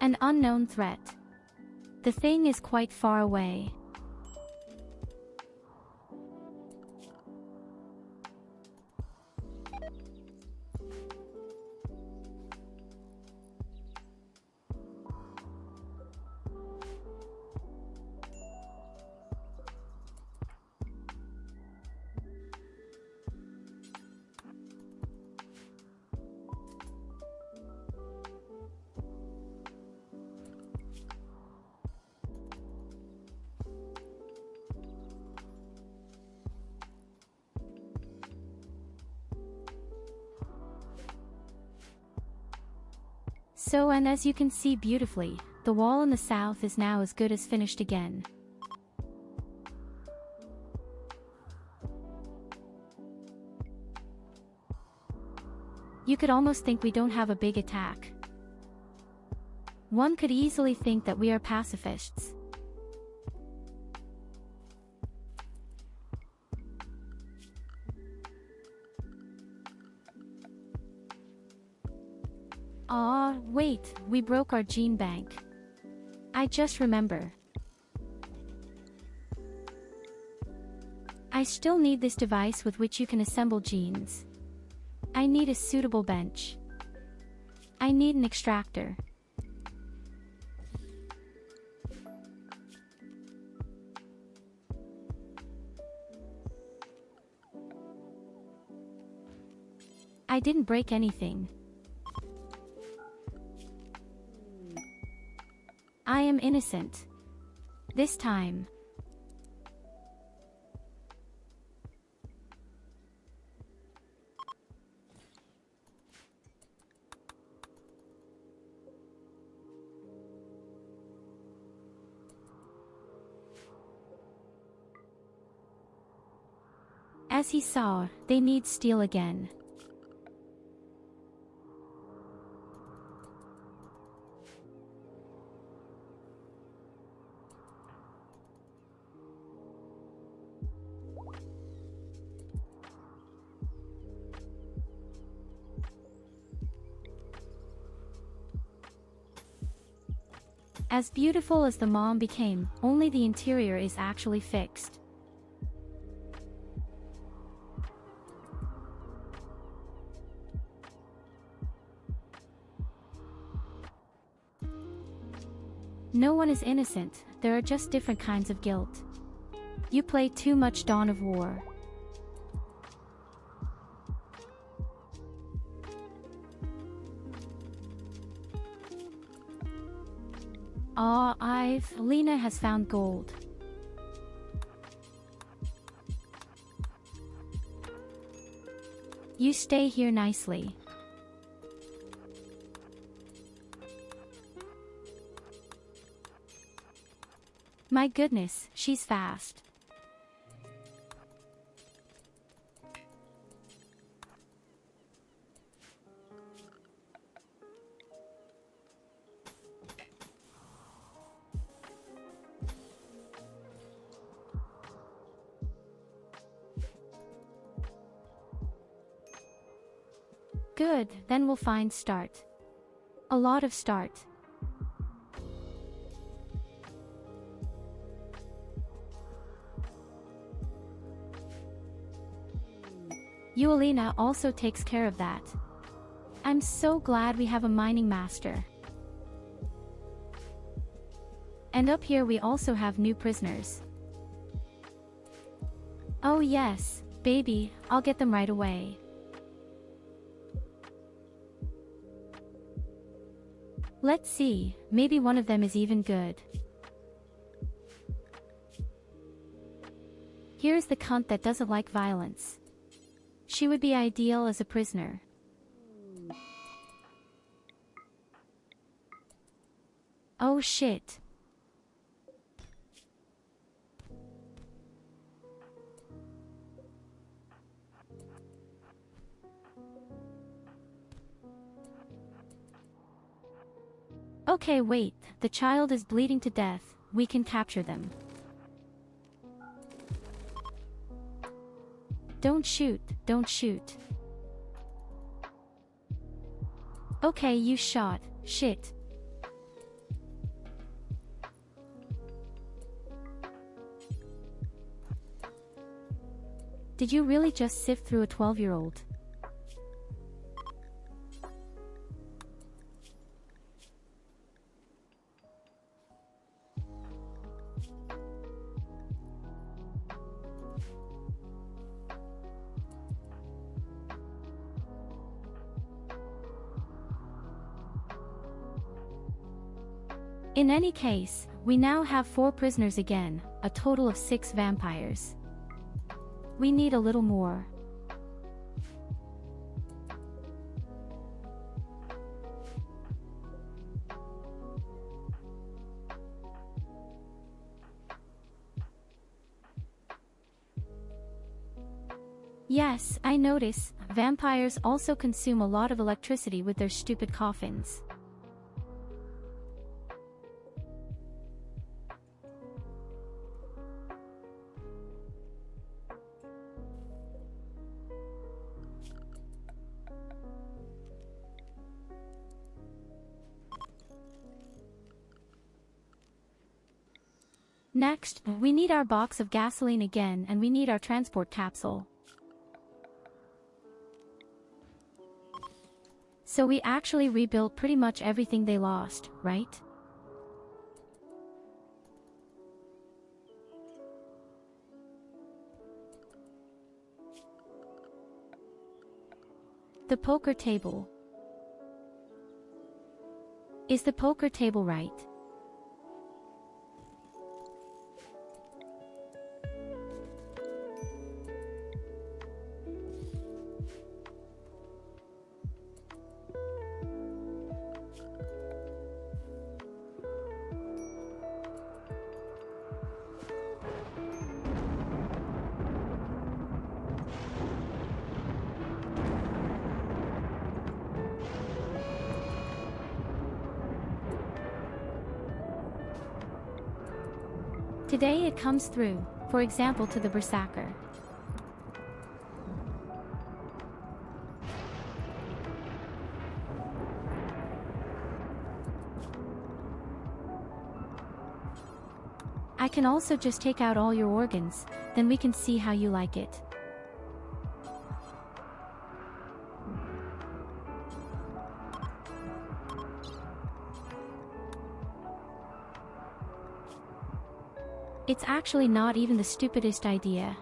An unknown threat. The thing is quite far away. So, and as you can see beautifully, the wall in the south is now as good as finished again. You could almost think we don't have a big attack. One could easily think that we are pacifists. Aw, wait, we broke our gene bank. I just remember. I still need this device with which you can assemble genes. I need a suitable bench. I need an extractor. I didn't break anything. I am innocent. This time. As he saw, they need steel again. As beautiful as the mom became, only the interior is actually fixed. No one is innocent, there are just different kinds of guilt. You play too much Dawn of War. Lena has found gold. You stay here nicely. My goodness, she's fast. Good, then we'll find start. A lot of start. Yulina also takes care of that. I'm so glad we have a mining master. And up here we also have new prisoners. Oh yes, baby, I'll get them right away. Let's see, maybe one of them is even good. Here's the cunt that doesn't like violence. She would be ideal as a prisoner. Oh shit. Okay, wait, the child is bleeding to death, we can capture them. Don't shoot, don't shoot. Okay, you shot, shit. Did you really just sift through a 12-year-old? In any case, we now have 4 prisoners again, a total of 6 vampires. We need a little more. Yes, I notice, vampires also consume a lot of electricity with their stupid coffins. Next, we need our box of gasoline again and we need our transport capsule. So we actually rebuilt pretty much everything they lost, right? The poker table. Is the poker table right? Today it comes through, for example to the Berserker. I can also just take out all your organs, then we can see how you like it. It's actually not even the stupidest idea.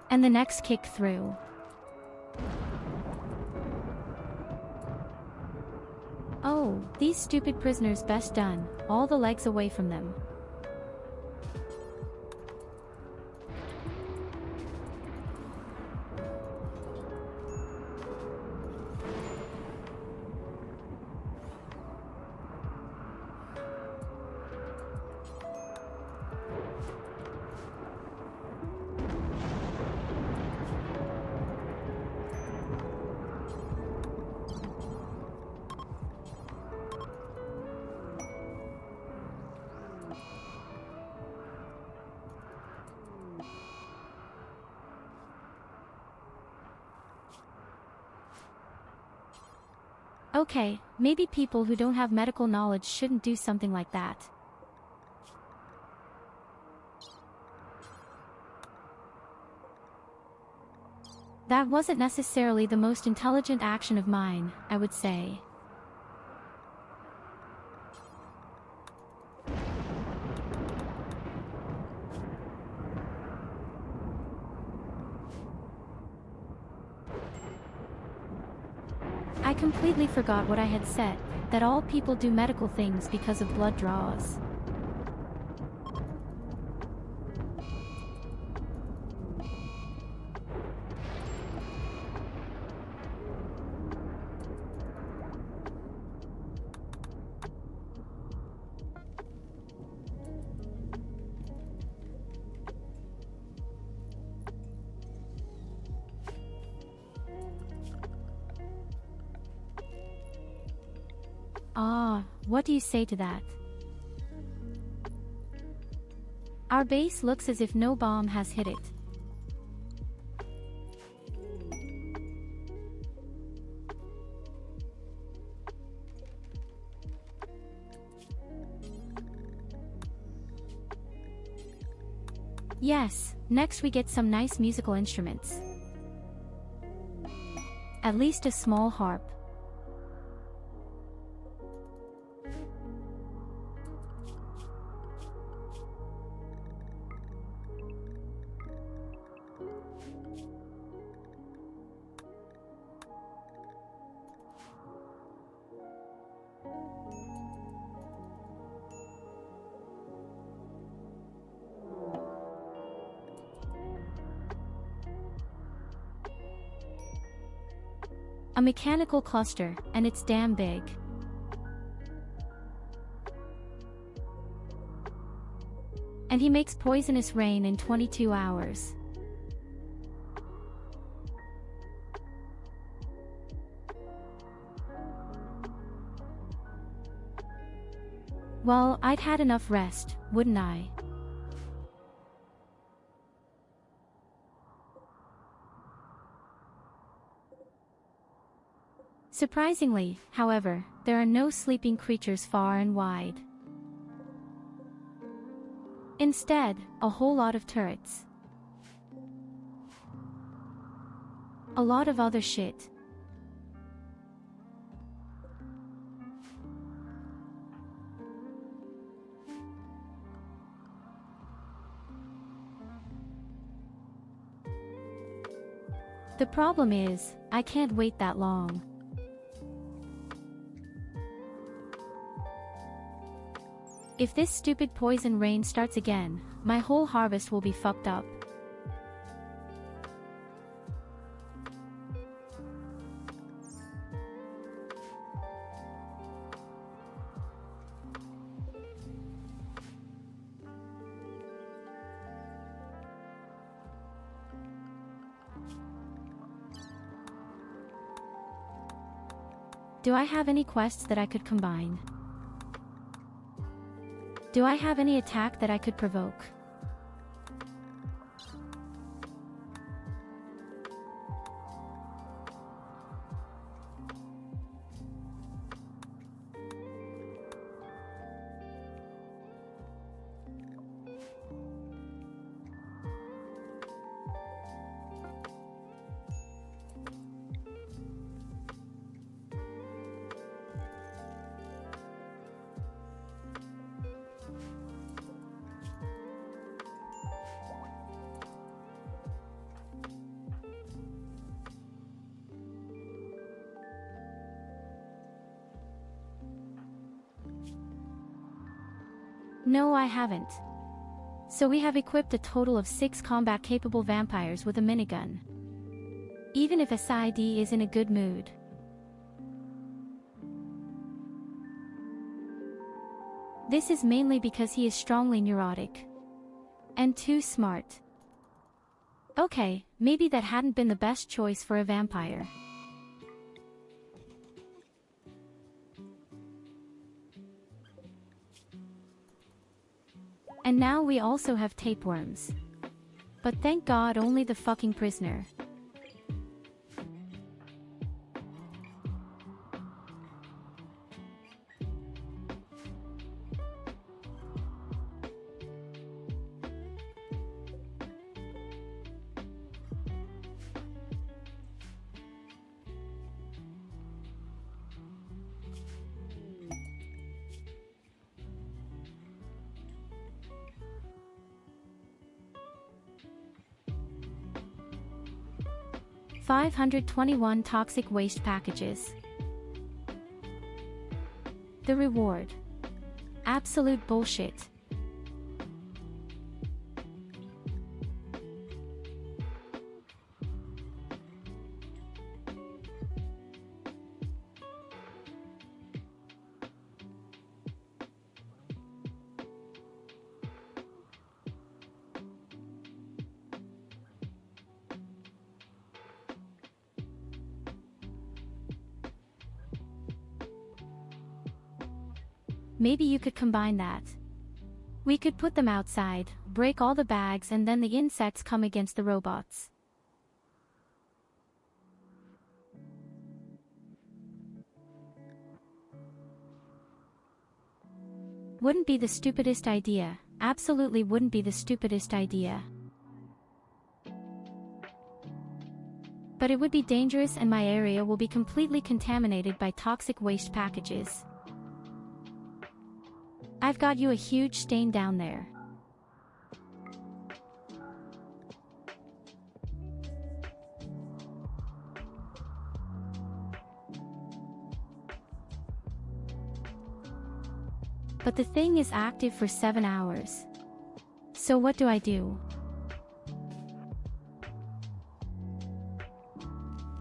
And the next kick through. Oh, these stupid prisoners best done, all the legs away from them. Okay, maybe people who don't have medical knowledge shouldn't do something like that. That wasn't necessarily the most intelligent action of mine, I would say. I completely forgot what I had said, that all people do medical things because of blood draws. Ah, what do you say to that? Our base looks as if no bomb has hit it. Yes, next we get some nice musical instruments. At least a small harp. A mechanical cluster, and it's damn big. And he makes poisonous rain in 22 hours. Well, I'd had enough rest, wouldn't I? Surprisingly, however, there are no sleeping creatures far and wide. Instead, a whole lot of turrets. A lot of other shit. The problem is, I can't wait that long. If this stupid poison rain starts again, my whole harvest will be fucked up. Do I have any quests that I could combine? Do I have any attack that I could provoke? No, I haven't. So we have equipped a total of 6 combat-capable vampires with a minigun. Even if SID is in a good mood. This is mainly because he is strongly neurotic. And too smart. Okay, maybe that hadn't been the best choice for a vampire. And now we also have tapeworms. But thank God only the fucking prisoner. 521 toxic waste packages. The reward. Absolute bullshit. Maybe you could combine that. We could put them outside, break all the bags, and then the insects come against the robots. Wouldn't be the stupidest idea. Absolutely wouldn't be the stupidest idea. But it would be dangerous, and my area will be completely contaminated by toxic waste packages. I've got you a huge stain down there. But the thing is active for 7 hours. So what do I do?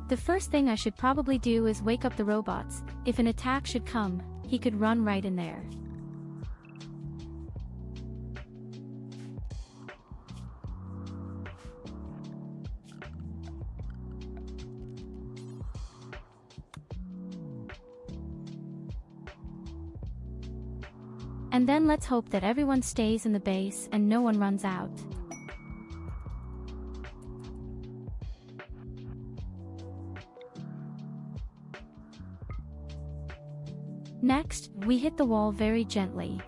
The first thing I should probably do is wake up the robots. If an attack should come, he could run right in there. And then let's hope that everyone stays in the base and no one runs out. Next, we hit the wall very gently.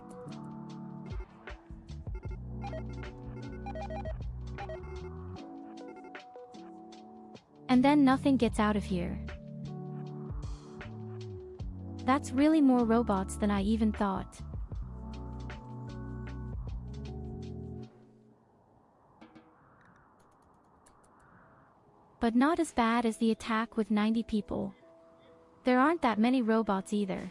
And then nothing gets out of here. That's really more robots than I even thought. But not as bad as the attack with 90 people. There aren't that many robots either.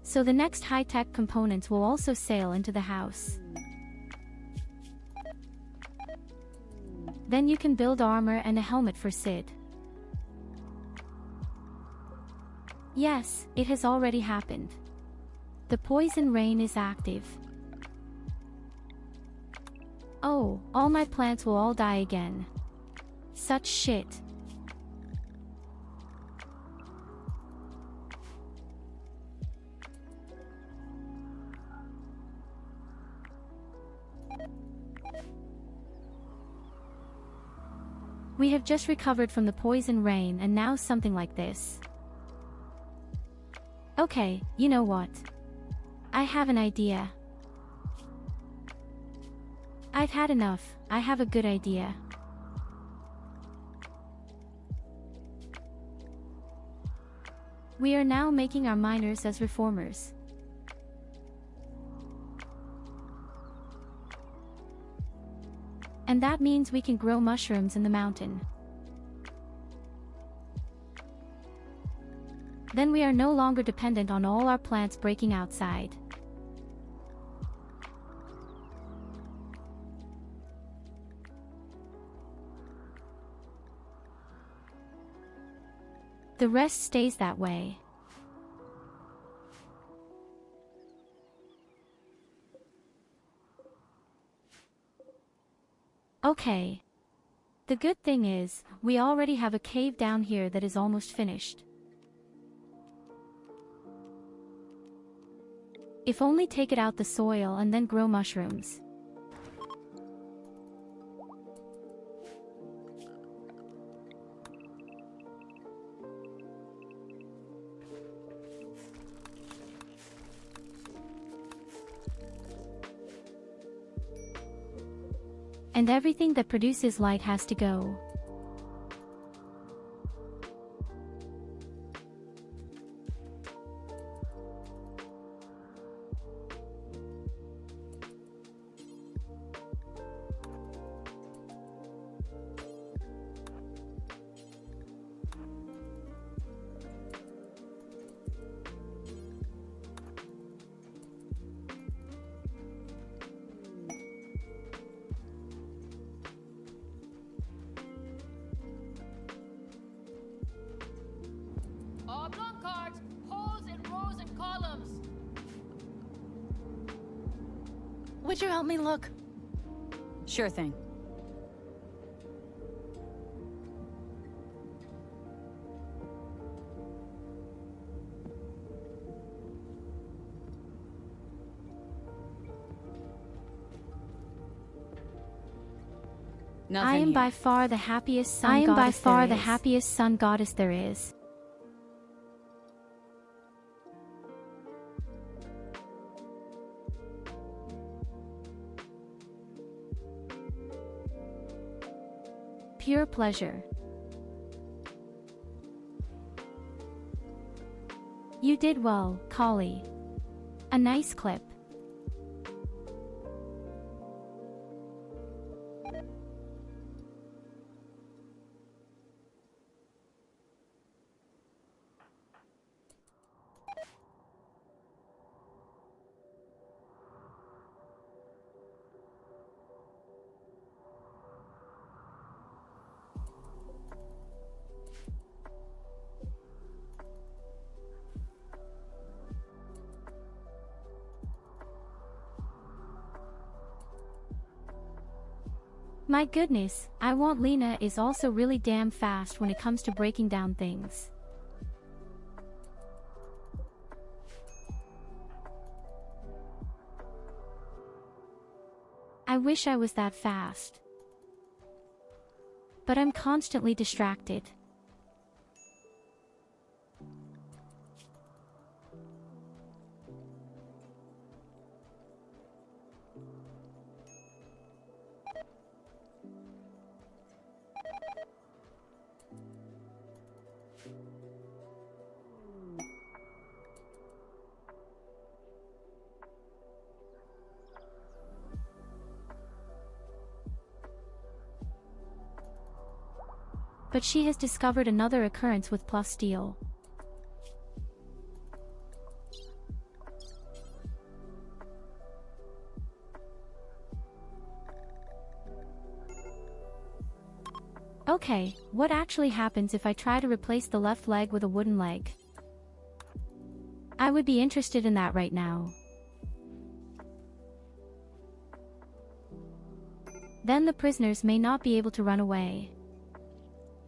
So the next high-tech components will also sail into the house. Then you can build armor and a helmet for Sid. Yes, it has already happened. The poison rain is active. Oh, all my plants will all die again. Such shit. We have just recovered from the poison rain and now something like this. Okay, you know what? I have an idea. I've had enough. I have a good idea. We are now making our miners as reformers. And that means we can grow mushrooms in the mountain. Then we are no longer dependent on all our plants breaking outside. The rest stays that way. Okay. The good thing is, we already have a cave down here that is almost finished. If only take it out the soil and then grow mushrooms. And everything that produces light has to go. Oblong cards, holes in rows and columns. Would you help me look? Sure thing. I am by far the happiest sun goddess there is. Pure pleasure. You did well, Collie. A nice clip. My goodness, I want Lena is also really damn fast when it comes to breaking down things. I wish I was that fast. But I'm constantly distracted. But she has discovered another occurrence with plus steel. Okay, what actually happens if I try to replace the left leg with a wooden leg? I would be interested in that right now. Then the prisoners may not be able to run away.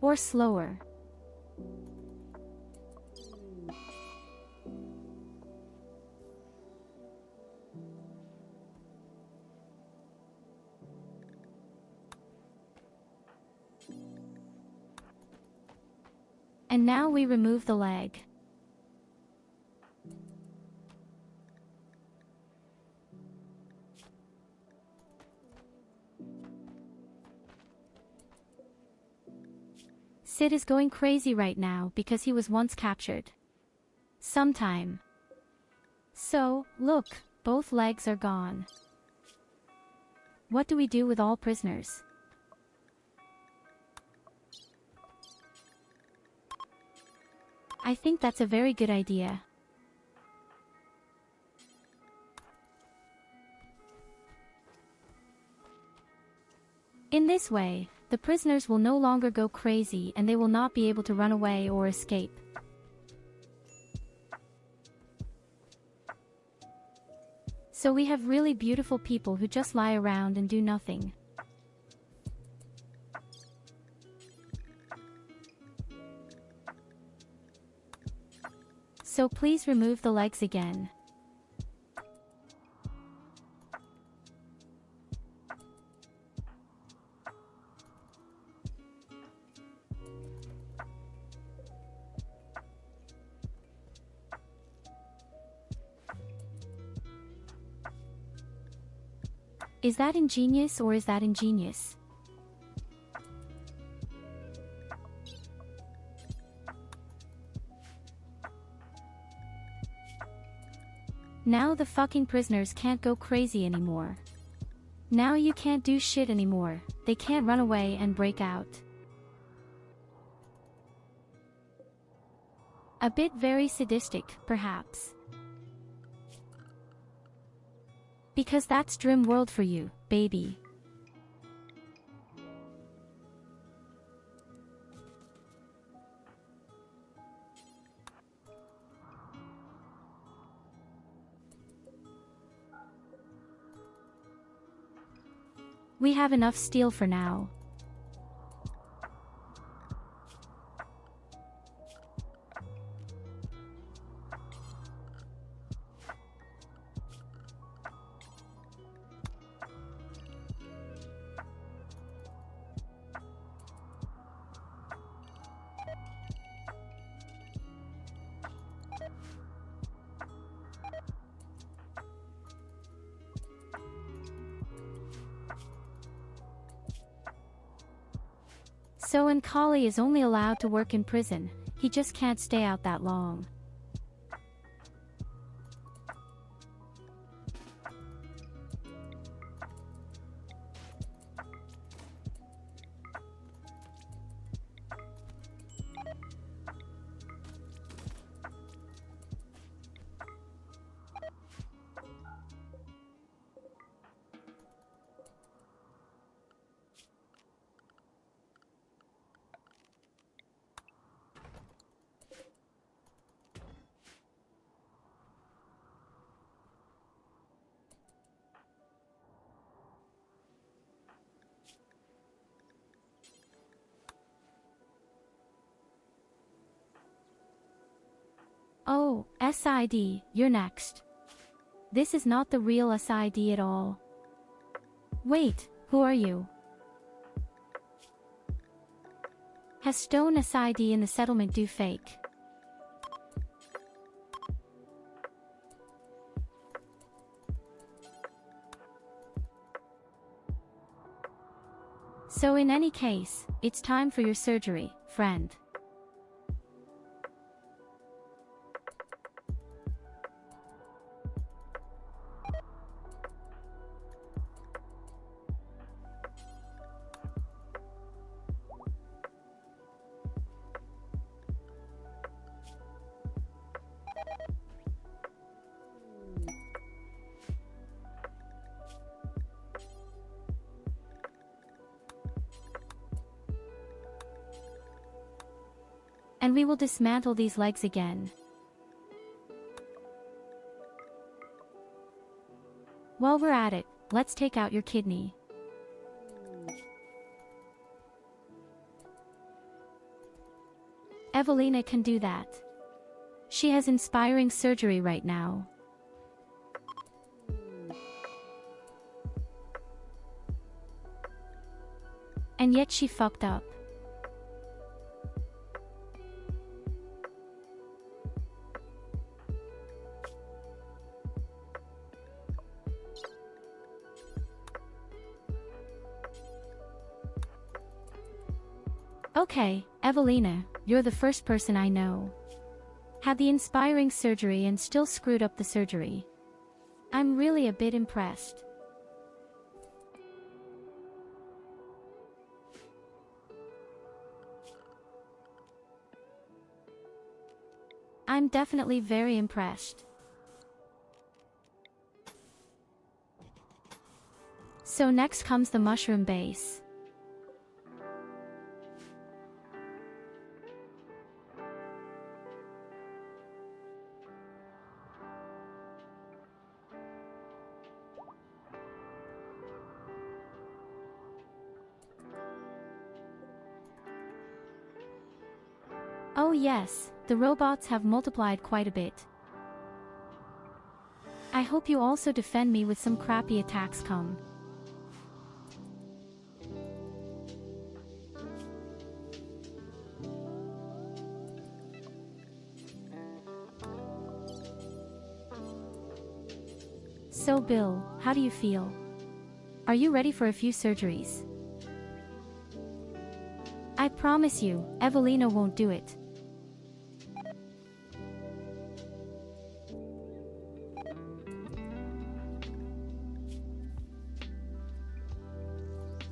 Or slower. And now we remove the leg. Sid is going crazy right now because he was once captured. Sometime. So, look, both legs are gone. What do we do with all prisoners? I think that's a very good idea. In this way, the prisoners will no longer go crazy and they will not be able to run away or escape. So we have really beautiful people who just lie around and do nothing. So please remove the legs again. Is that ingenious or is that ingenious? Now the fucking prisoners can't go crazy anymore. Now you can't do shit anymore, they can't run away and break out. A bit very sadistic, perhaps. Because that's Rimworld for you, baby. We have enough steel for now. So Nkali is only allowed to work in prison, he just can't stay out that long. Oh, SID, you're next. This is not the real SID at all. Wait, who are you? Has Stone SID in the settlement do fake? So in any case, it's time for your surgery, friend. And we will dismantle these legs again. While we're at it, let's take out your kidney. Evelina can do that. She has inspiring surgery right now. And yet she fucked up. Okay, Evelina, you're the first person I know. Had the inspiring surgery and still screwed up the surgery. I'm really a bit impressed. I'm definitely very impressed. So next comes the mushroom base. Oh yes, the robots have multiplied quite a bit. I hope you also defend me with some crappy attacks come. So Bill, how do you feel? Are you ready for a few surgeries? I promise you, Evelina won't do it.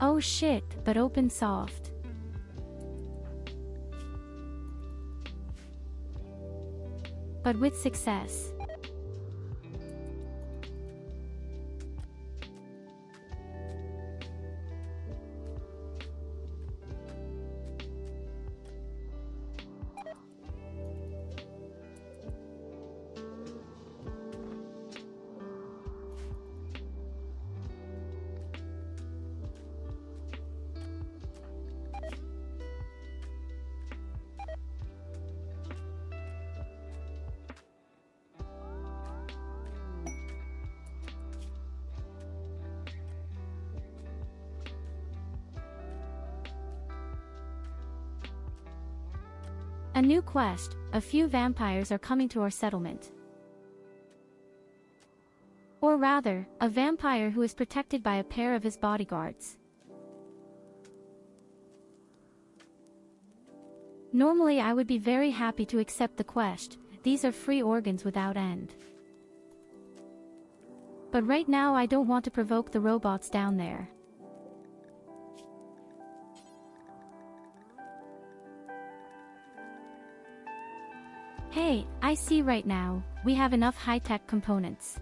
Oh shit, but open soft. But with success. A new quest, a few vampires are coming to our settlement. Or rather, a vampire who is protected by a pair of his bodyguards. Normally I would be very happy to accept the quest, these are free organs without end. But right now I don't want to provoke the robots down there. Hey, I see right now, we have enough high-tech components.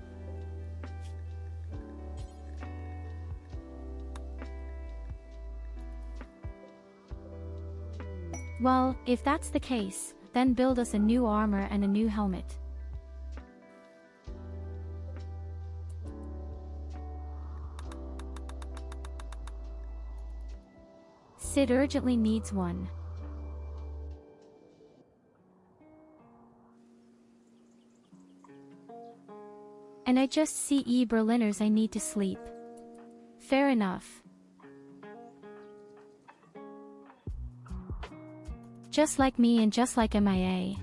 Well, if that's the case, then build us a new armor and a new helmet. Sid urgently needs one. And I just see Berliners I need to sleep. Fair enough. Just like me and just like MIA.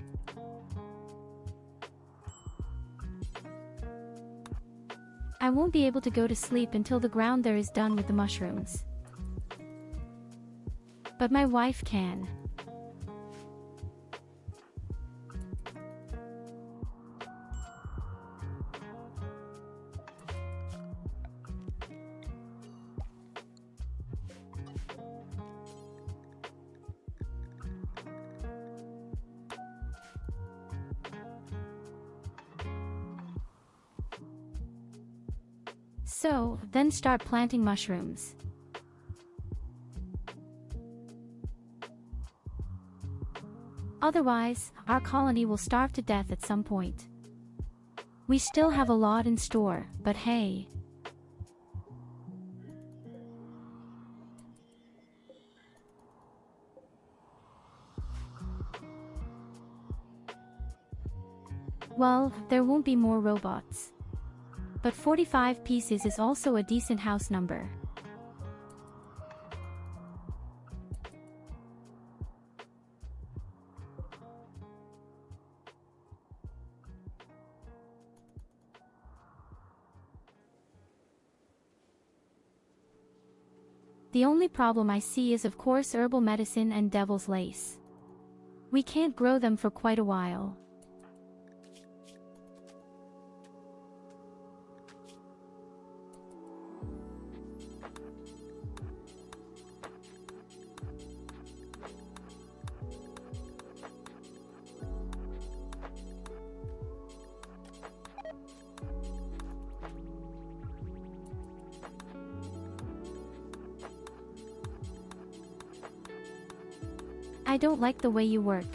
I won't be able to go to sleep until the ground there is done with the mushrooms. But my wife can. So, then start planting mushrooms. Otherwise, our colony will starve to death at some point. We still have a lot in store, but hey. Well, there won't be more robots. But 45 pieces is also a decent house number. The only problem I see is of course herbal medicine and devil's lace. We can't grow them for quite a while. I don't like the way you work.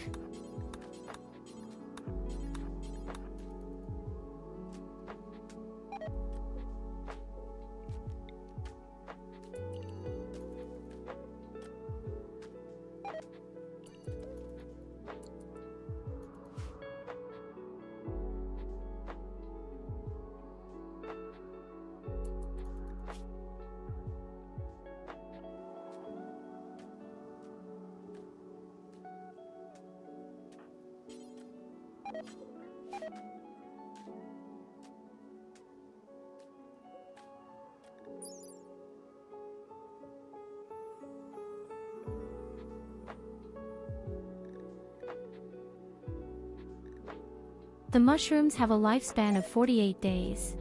The mushrooms have a lifespan of 48 days.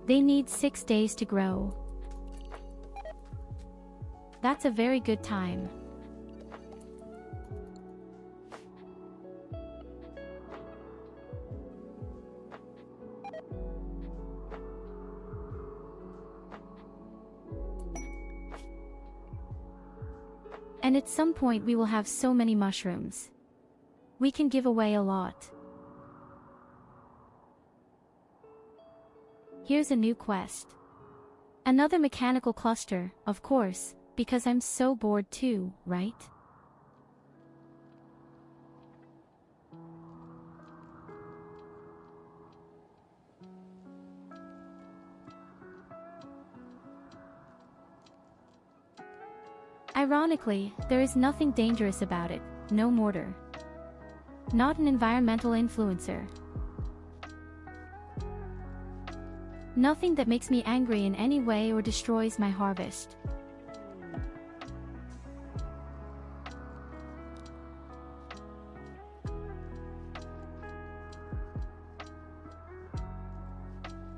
They need 6 days to grow. That's a very good time. And at some point we will have so many mushrooms. We can give away a lot. Here's a new quest. Another mechanical cluster, of course, because I'm so bored too, right? Ironically, there is nothing dangerous about it, no mortar. Not an environmental influencer. Nothing that makes me angry in any way or destroys my harvest.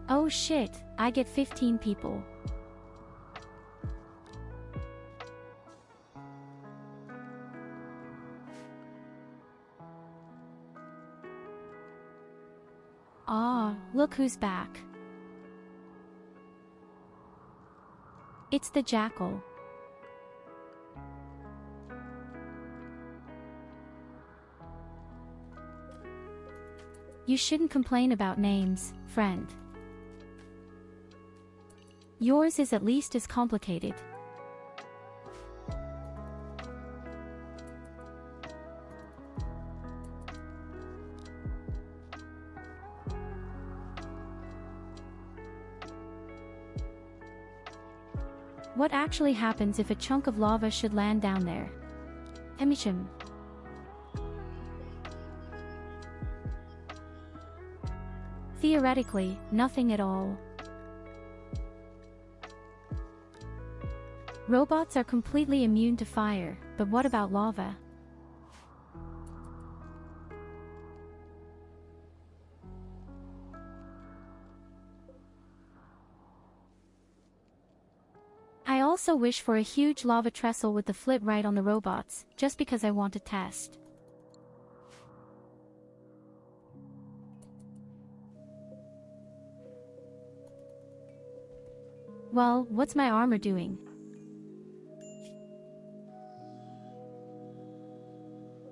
Oh shit, I get 15 people. Ah, look who's back. It's the jackal. You shouldn't complain about names, friend. Yours is at least as complicated. What actually happens if a chunk of lava should land down there? VoD. Theoretically, nothing at all. Robots are completely immune to fire, but what about lava? I also wish for a huge lava trestle with the flip right on the robots, just because I want to test. Well, what's my armor doing?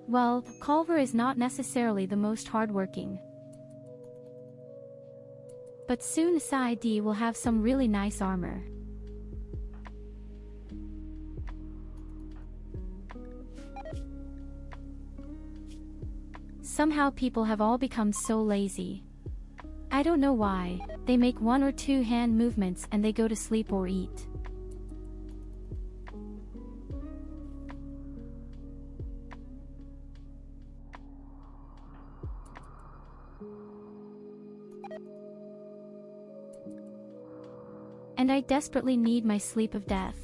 Well, Culver is not necessarily the most hardworking. But soon Side will have some really nice armor. Somehow people have all become so lazy. I don't know why, they make 1 or 2 hand movements and they go to sleep or eat. And I desperately need my sleep of death.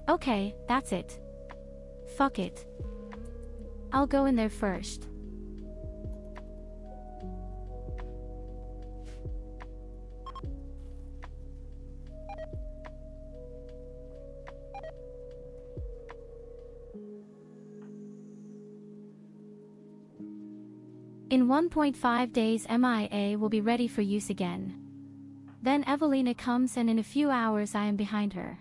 Okay, that's it. Fuck it. I'll go in there first. In 1.5 days MIA will be ready for use again. Then Evelina comes and in a few hours I am behind her.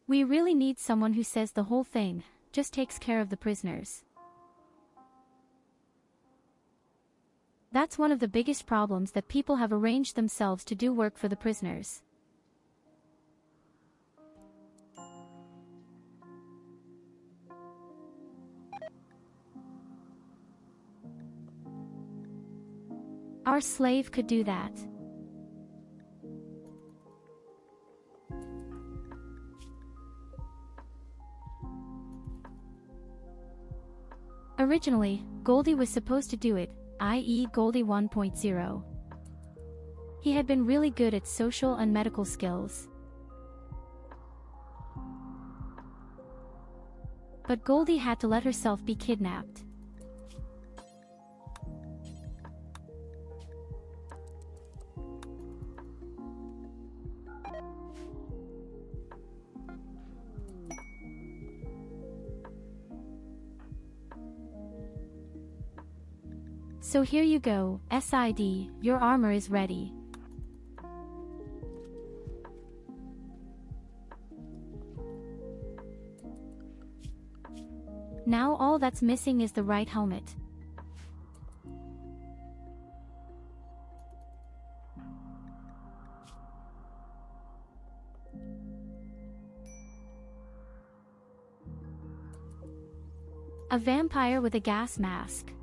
We really need someone who says the whole thing, just takes care of the prisoners. That's one of the biggest problems, that people have arranged themselves to do work for the prisoners. Our slave could do that. Originally, Goldie was supposed to do it, i.e. Goldie 1.0. He had been really good at social and medical skills. But Goldie had to let herself be kidnapped. So here you go, SID, your armor is ready. Now all that's missing is the right helmet. A vampire with a gas mask.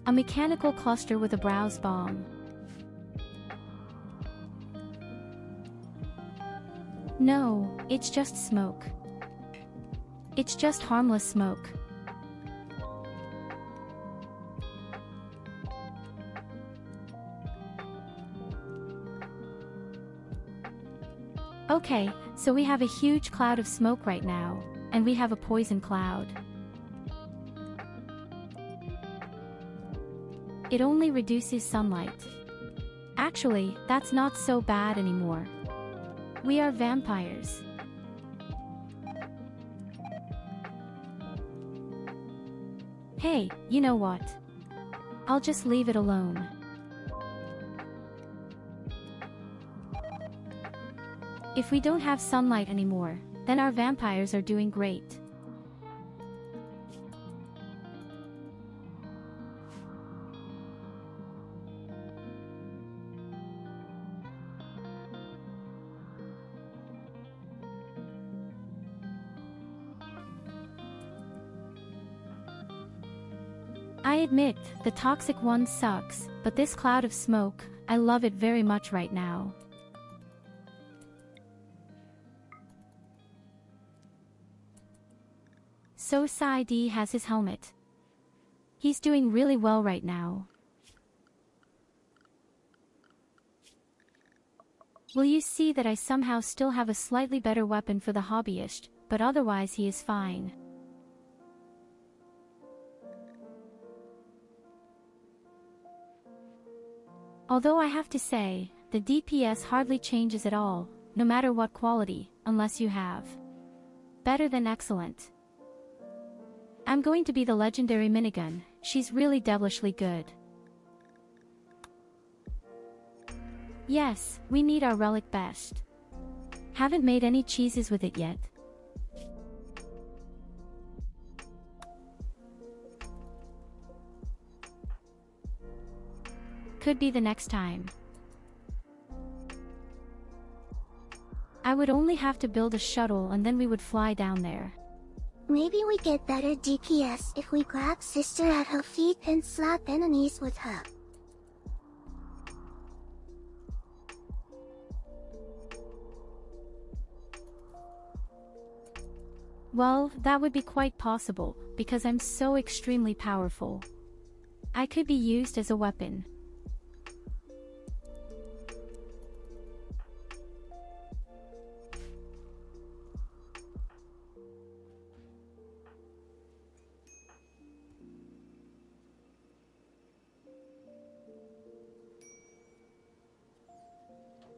A mechanical cluster with a browse bomb. No, it's just smoke. It's just harmless smoke. Okay, so we have a huge cloud of smoke right now, and we have a poison cloud. It only reduces sunlight. Actually, that's not so bad anymore. We are vampires. Hey, you know what? I'll just leave it alone. If we don't have sunlight anymore, then our vampires are doing great. I admit, the toxic one sucks, but this cloud of smoke, I love it very much right now. So Saidi has his helmet. He's doing really well right now. Will you see that I somehow still have a slightly better weapon for the hobbyist, but otherwise he is fine. Although I have to say, the DPS hardly changes at all, no matter what quality, unless you have better than excellent. I'm going to be the legendary Minigun, she's really devilishly good. Yes, we need our relic best. Haven't made any cheeses with it yet. Could be the next time. I would only have to build a shuttle and then we would fly down there. Maybe we get better DPS if we grab sister at her feet and slap enemies with her. Well, that would be quite possible, because I'm so extremely powerful. I could be used as a weapon.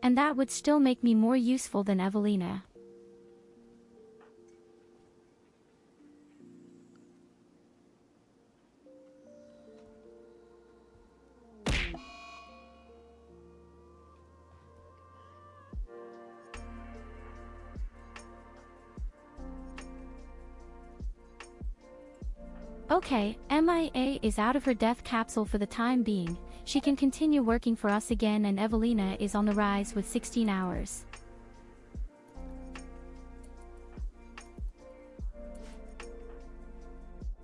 And that would still make me more useful than Evelina. Okay, MIA is out of her death capsule for the time being. She can continue working for us again, and Evelina is on the rise with 16 hours.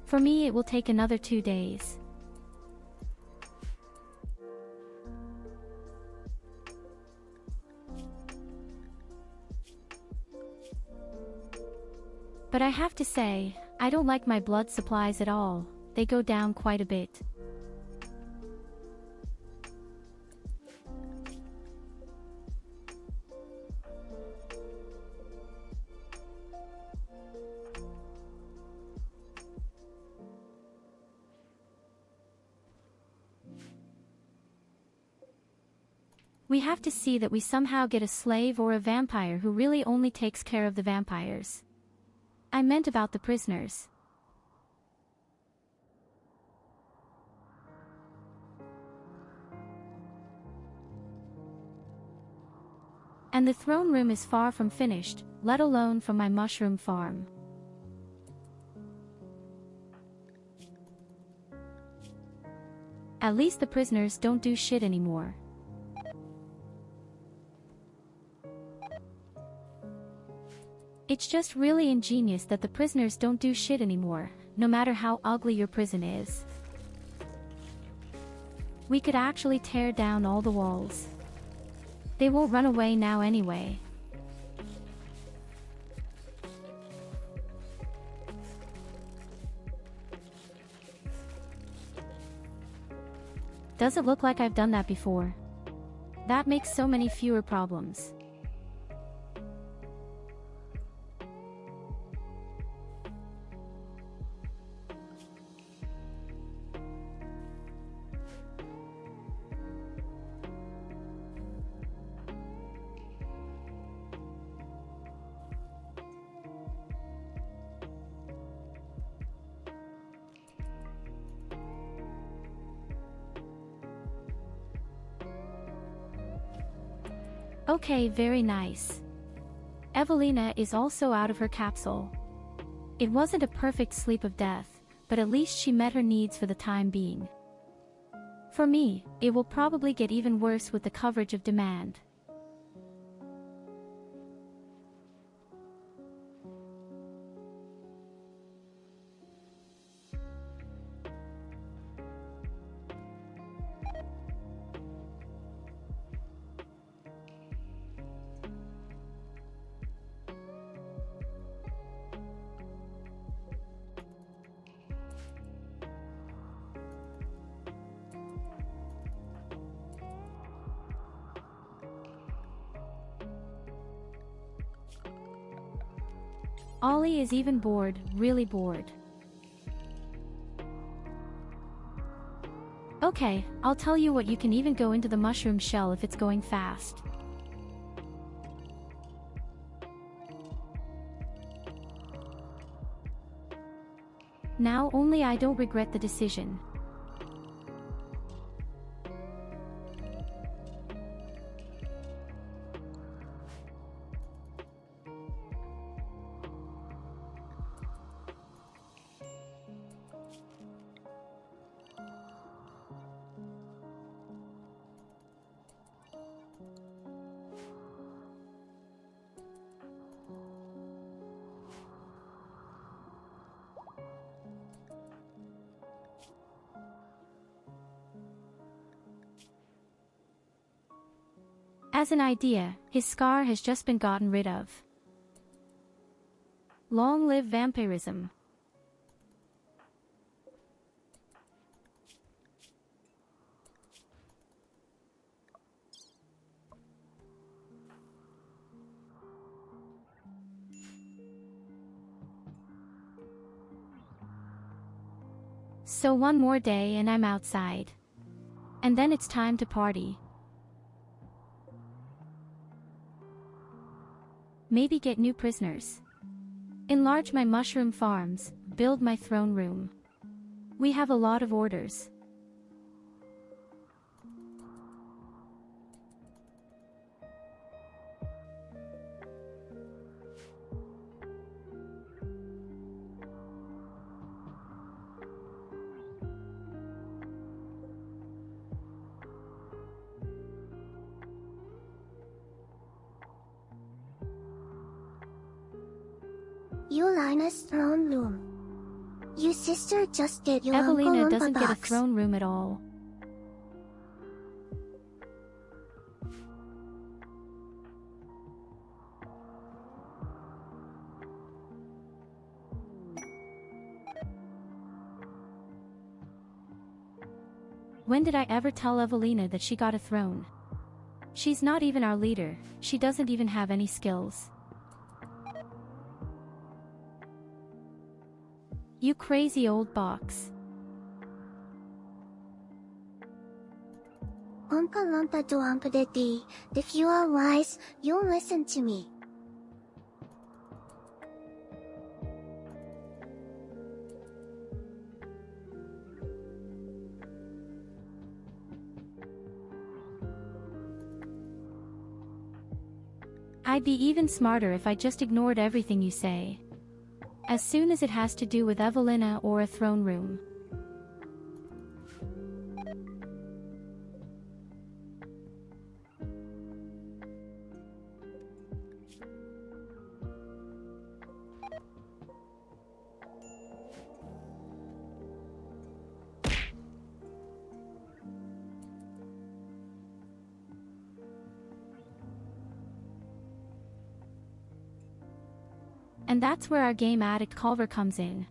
For me, it will take another 2 days. But I have to say, I don't like my blood supplies at all. They go down quite a bit. We have to see that we somehow get a slave or a vampire who really only takes care of the vampires. I meant about the prisoners. And the throne room is far from finished, let alone from my mushroom farm. At least the prisoners don't do shit anymore. It's just really ingenious that the prisoners don't do shit anymore, no matter how ugly your prison is. We could actually tear down all the walls. They won't run away now anyway. Does it look like I've done that before? That makes so many fewer problems. Okay, very nice. Evelina is also out of her capsule. It wasn't a perfect sleep of death, but at least she met her needs for the time being. For me, it will probably get even worse with the coverage of demand. Ollie is even bored, really bored. Okay, I'll tell you what, you can even go into the mushroom shell if it's going fast. Now only I don't regret the decision. As an idea, his scar has just been gotten rid of. Long live vampirism. So one more day and I'm outside. And then it's time to party. Maybe get new prisoners. Enlarge my mushroom farms, build my throne room. We have a lot of orders. Eulina's throne room. Your sister just did your Evelina Uncle doesn't Oompa get a box. throne room at all. When did I ever tell Evelina that she got a throne? She's not even our leader, she doesn't even have any skills. You crazy old box. Oompa Loompa Doompa Dee. If you are wise, you'll listen to me. I'd be even smarter if I just ignored everything you say. As soon as it has to do with Evelina or a throne room. And that's where our game addict Culver comes in.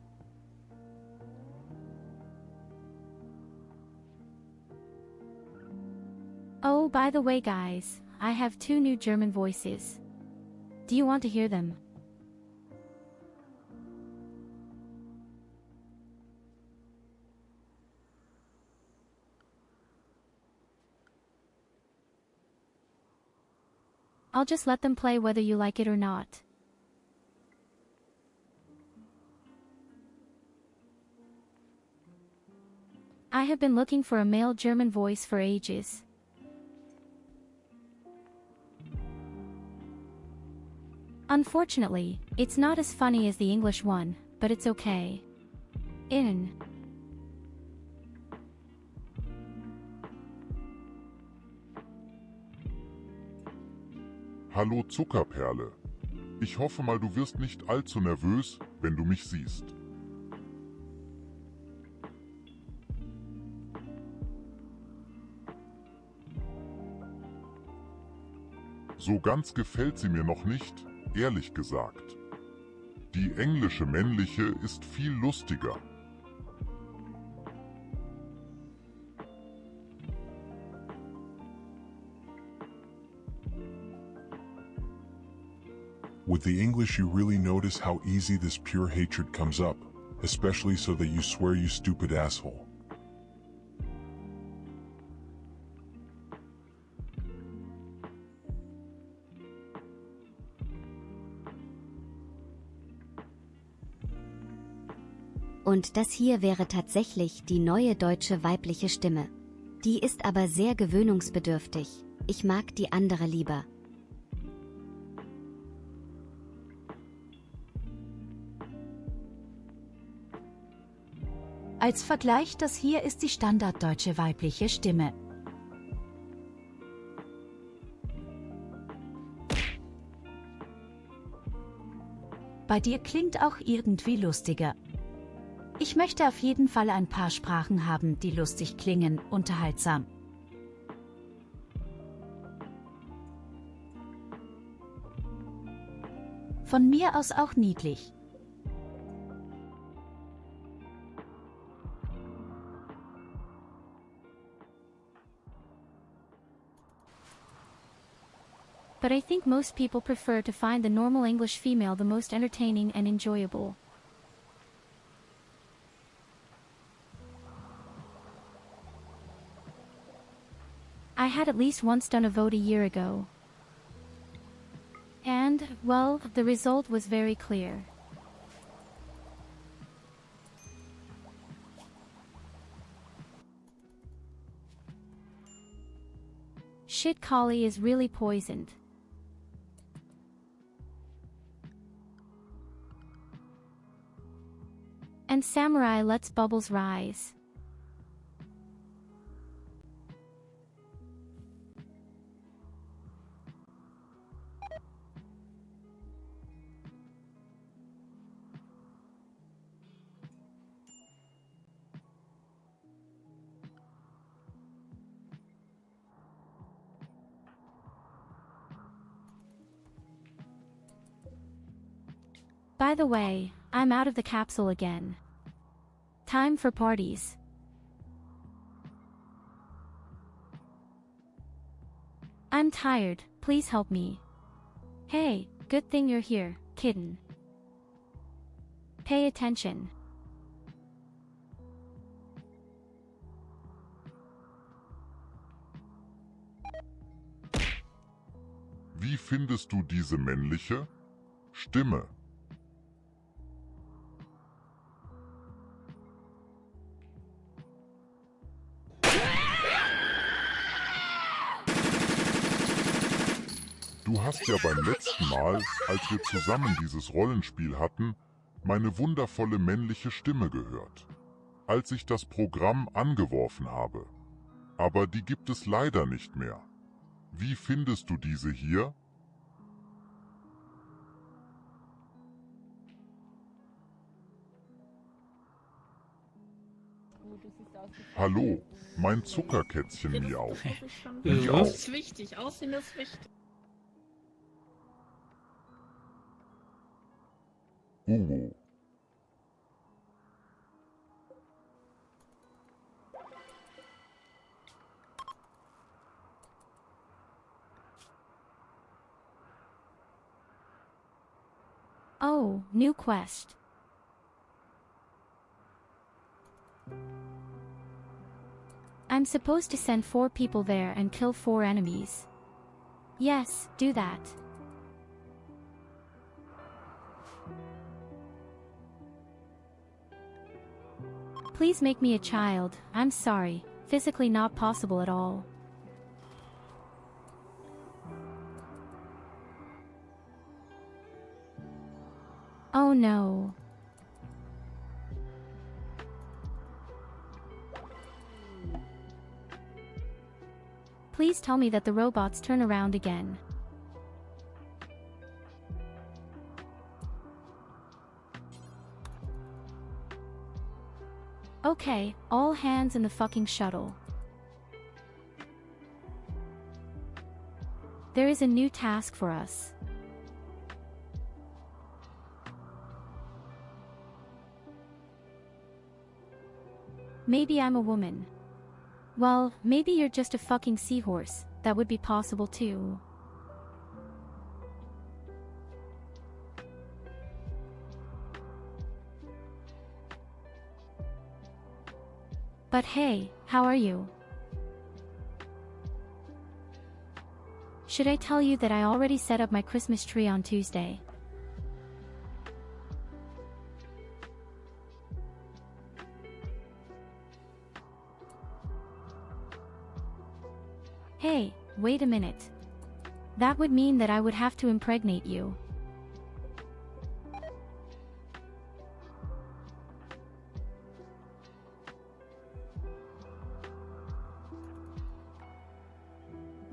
Oh, by the way guys, I have 2 new German voices. Do you want to hear them? I'll just let them play whether you like it or not. I have been looking for a male German voice for ages. Unfortunately, it's not as funny as the English one, but it's okay. Hallo Zuckerperle. Ich hoffe mal, du wirst nicht allzu nervös, wenn du mich siehst. So ganz gefällt sie mir noch nicht, ehrlich gesagt. Die englische männliche ist viel lustiger. With the English you really notice how easy this pure hatred comes up, especially so that you swear you stupid asshole. Und das hier wäre tatsächlich die neue deutsche weibliche Stimme. Die ist aber sehr gewöhnungsbedürftig. Ich mag die andere lieber. Als Vergleich, das hier ist die standarddeutsche weibliche Stimme. Bei dir klingt auch irgendwie lustiger. Ich möchte auf jeden Fall ein paar Sprachen haben, die lustig klingen, unterhaltsam. Von mir aus auch niedlich. but I think most people prefer to find the normal English female the most entertaining and enjoyable. I had at least once done a vote a year ago. And, well, the result was very clear. Shit, Collie is really poisoned. And Samurai lets bubbles rise. By the way, I'm out of the capsule again. Time for parties. I'm tired, please help me. Hey, good thing you're here, kitten. Pay attention. Wie findest du diese männliche Stimme? Du hast ja beim letzten Mal, als wir zusammen dieses Rollenspiel hatten, meine wundervolle männliche Stimme gehört, als ich das Programm angeworfen habe. Aber die gibt es leider nicht mehr. Wie findest du diese hier? Hallo, mein Zuckerkätzchen Miau. Ich auch. Das ist wichtig, Aussehen ist wichtig. Uhu. Oh, new quest. I'm supposed to send 4 people there and kill 4 enemies. Yes, do that. Please make me a child, I'm sorry, physically not possible at all. Oh no. Please tell me that the robots turn around again. Okay, all hands in the fucking shuttle. There is a new task for us. Maybe I'm a woman. Well, maybe you're just a fucking seahorse, that would be possible too. But hey, how are you? Should I tell you that I already set up my Christmas tree on Tuesday? Hey, wait a minute. That would mean that I would have to impregnate you.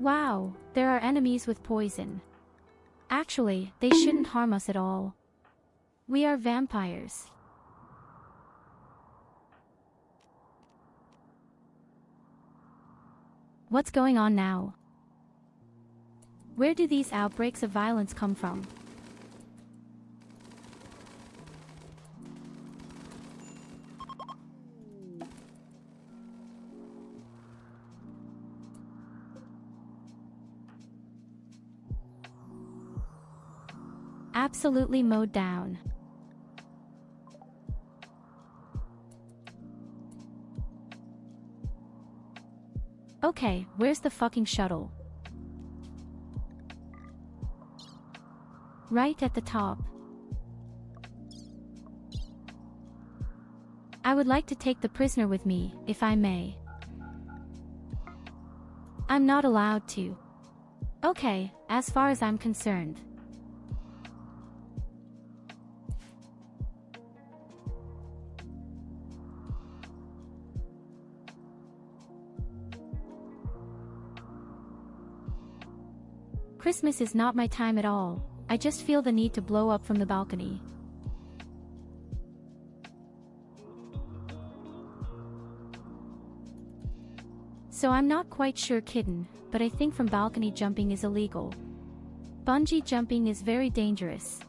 Wow, there are enemies with poison. Actually, they shouldn't harm us at all. We are vampires. What's going on now? Where do these outbreaks of violence come from? Absolutely mowed down. Okay, where's the fucking shuttle? Right at the top. I would like to take the prisoner with me, if I may. I'm not allowed to. Okay, as far as I'm concerned. Christmas is not my time at all. I just feel the need to blow up from the balcony. So I'm not quite sure, kitten, but I think from balcony jumping is illegal. Bungee jumping is very dangerous.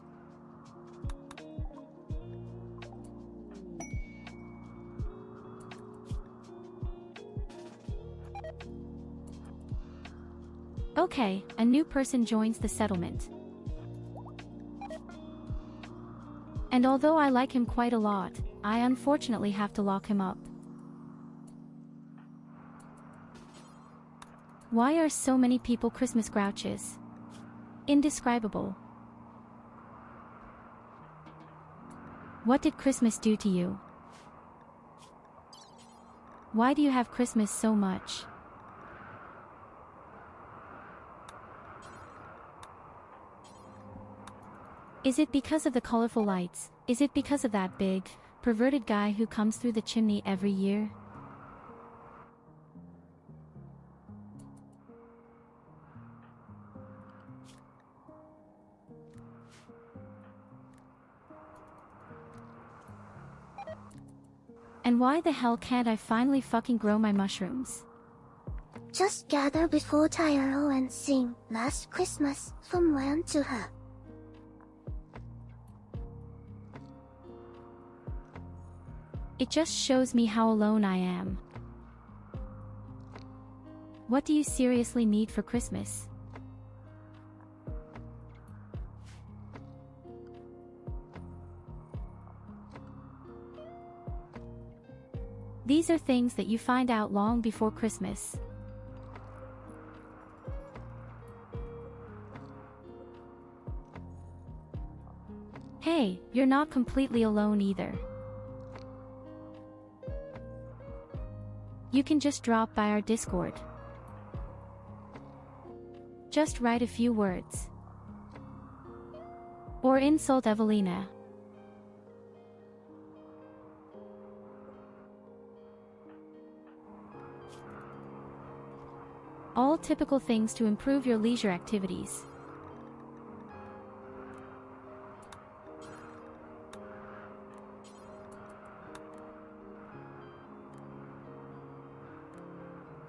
Okay, a new person joins the settlement. And although I like him quite a lot, I unfortunately have to lock him up. Why are so many people Christmas grouches? Indescribable. What did Christmas do to you? Why do you have Christmas so much? Is it because of the colorful lights? Is it because of that big, perverted guy who comes through the chimney every year? And why the hell can't I finally fucking grow my mushrooms? Just gather before Tyurru and sing Last Christmas from land to her. It just shows me how alone I am. What do you seriously need for Christmas? These are things that you find out long before Christmas. Hey, you're not completely alone either. You can just drop by our Discord. Just write a few words. Or insult Evelina. All typical things to improve your leisure activities.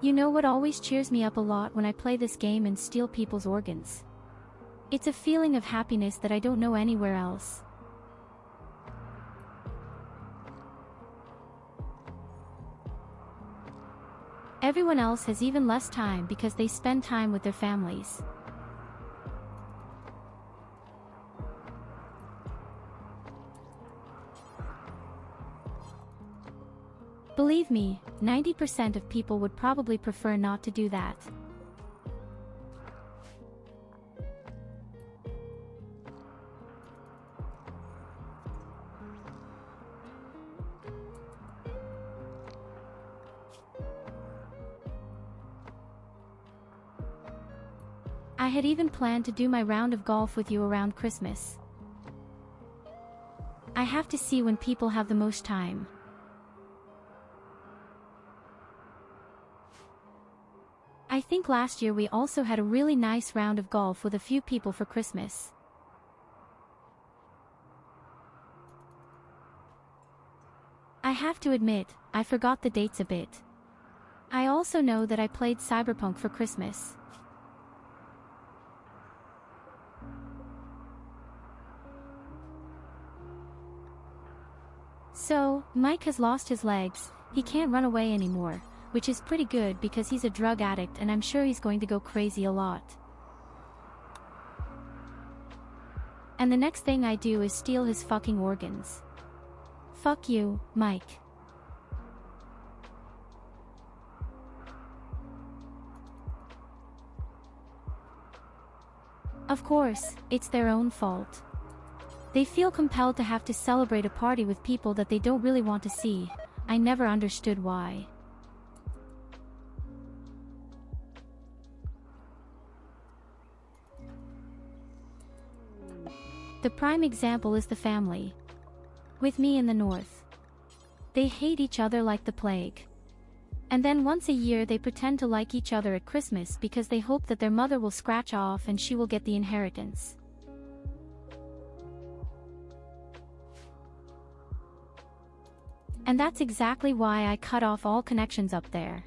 You know what always cheers me up a lot when I play this game and steal people's organs? It's a feeling of happiness that I don't know anywhere else. Everyone else has even less time because they spend time with their families. Believe me, 90% of people would probably prefer not to do that. I had even planned to do my round of golf with you around Christmas. I have to see when people have the most time. I think last year we also had a really nice round of golf with a few people for Christmas. I have to admit, I forgot the dates a bit. I also know that I played Cyberpunk for Christmas. So, Mike has lost his legs, he can't run away anymore, which is pretty good because he's a drug addict and I'm sure he's going to go crazy a lot. And the next thing I do is steal his fucking organs. Fuck you, Mike. Of course, it's their own fault. They feel compelled to have to celebrate a party with people that they don't really want to see. I never understood why. The prime example is the family. With me in the north. They hate each other like the plague. And then once a year they pretend to like each other at Christmas because they hope that their mother will scratch off and she will get the inheritance. And that's exactly why I cut off all connections up there.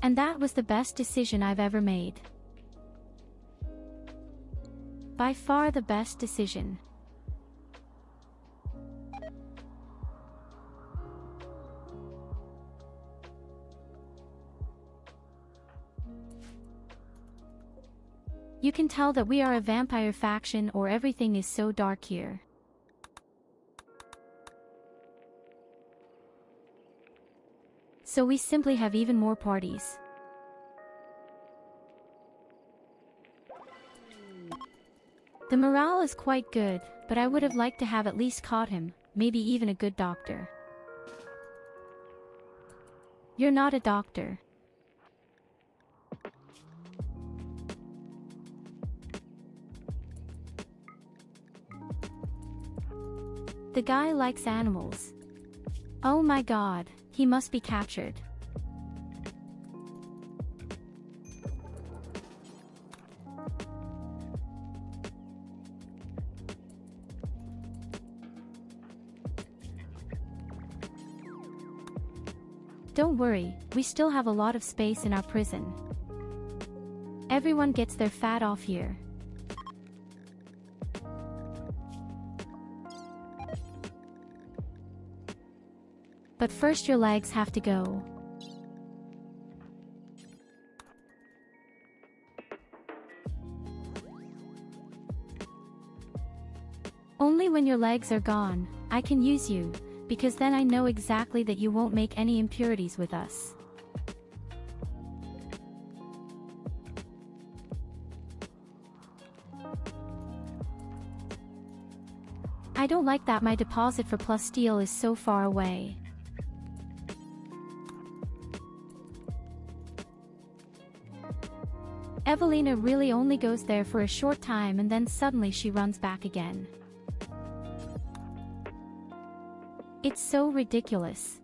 And that was the best decision I've ever made. By far the best decision. You can tell that we are a vampire faction or everything is so dark here. So we simply have even more parties. The morale is quite good, but I would have liked to have at least caught him, maybe even a good doctor. You're not a doctor. The guy likes animals. Oh my god, he must be captured. Don't worry, we still have a lot of space in our prison. Everyone gets their fat off here. But first your legs have to go. Only when your legs are gone, I can use you, because then I know exactly that you won't make any impurities with us. I don't like that my deposit for plus steel is so far away. Evelina really only goes there for a short time and then suddenly she runs back again. It's so ridiculous.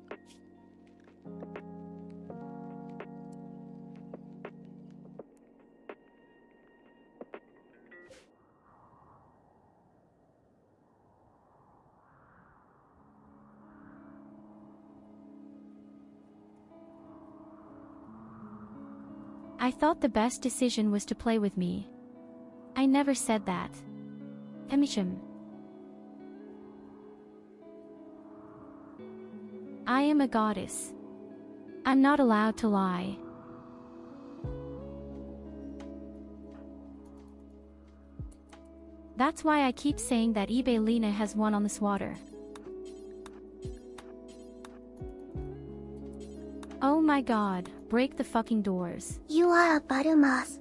I thought the best decision was to play with me. I never said that. VoD. I am a goddess. I'm not allowed to lie. That's why I keep saying that eBay Lena has won on this water. Oh my god, break the fucking doors. You are a buttermouse.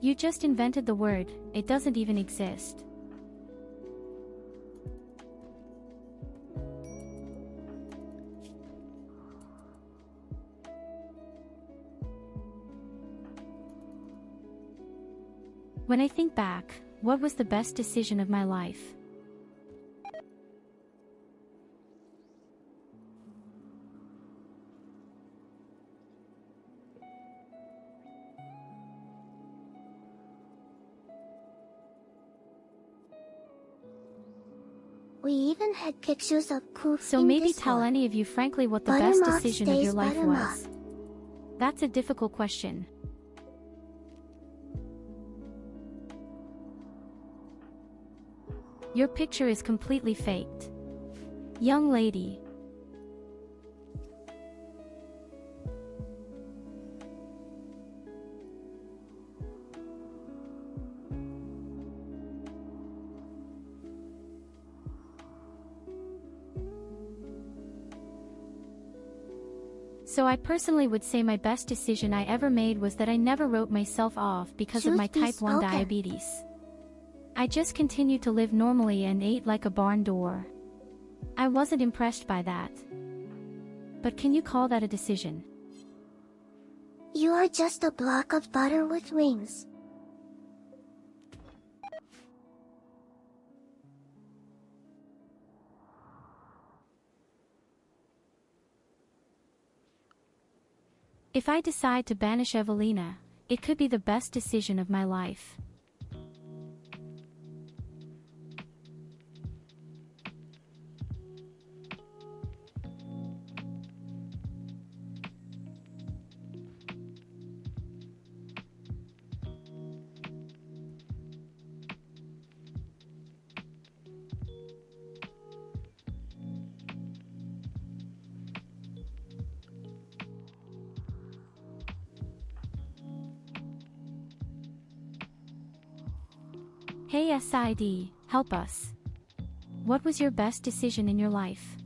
You just invented the word, it doesn't even exist. When I think back, what was the best decision of my life? We even had pictures of Koof So in maybe this tell one. any of you frankly what the best Buttermouth decision of your stays life buttermouth. was. That's a difficult question. Your picture is completely faked. Young lady. So I personally would say my best decision I ever made was that I never wrote myself off because of my type 1 diabetes. I just continued to live normally and ate like a barn door. I wasn't impressed by that. But can you call that a decision? You are just a block of butter with wings. If I decide to banish Evelina, it could be the best decision of my life. Hey SID, help us. What was your best decision in your life?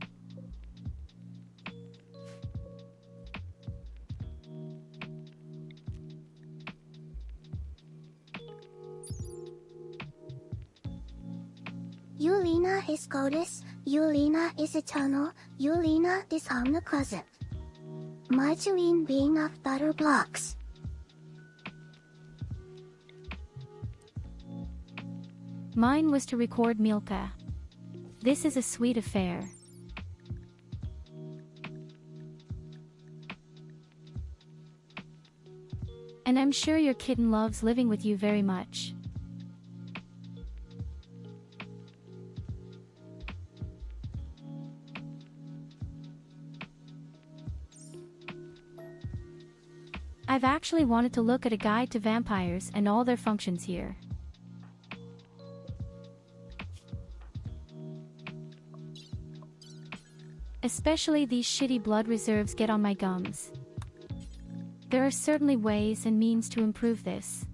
Eulina is goddess, Eulina is eternal, Eulina is omnipresent. Margarine being of butter blocks. Mine was to record Milka. This is a sweet affair. And I'm sure your kitten loves living with you very much. I've actually wanted to look at a guide to vampires and all their functions here. Especially these shitty blood reserves get on my gums. There are certainly ways and means to improve this.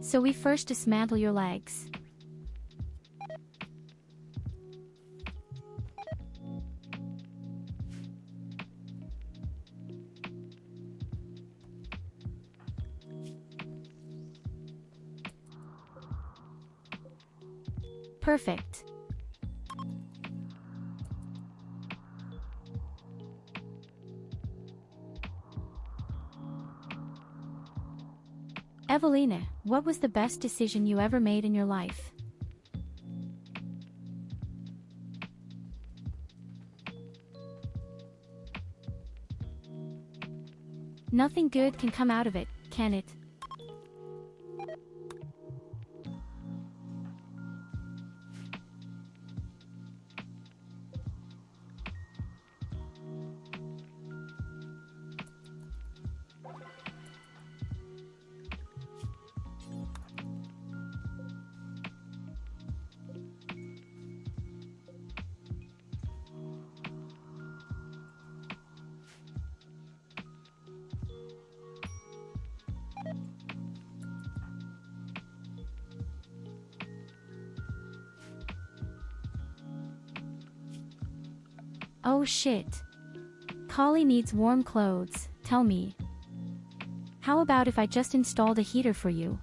So we first dismantle your legs. Perfect. Evelina, what was the best decision you ever made in your life? Nothing good can come out of it, can it? Oh shit. Collie needs warm clothes, tell me. How about if I just installed a heater for you?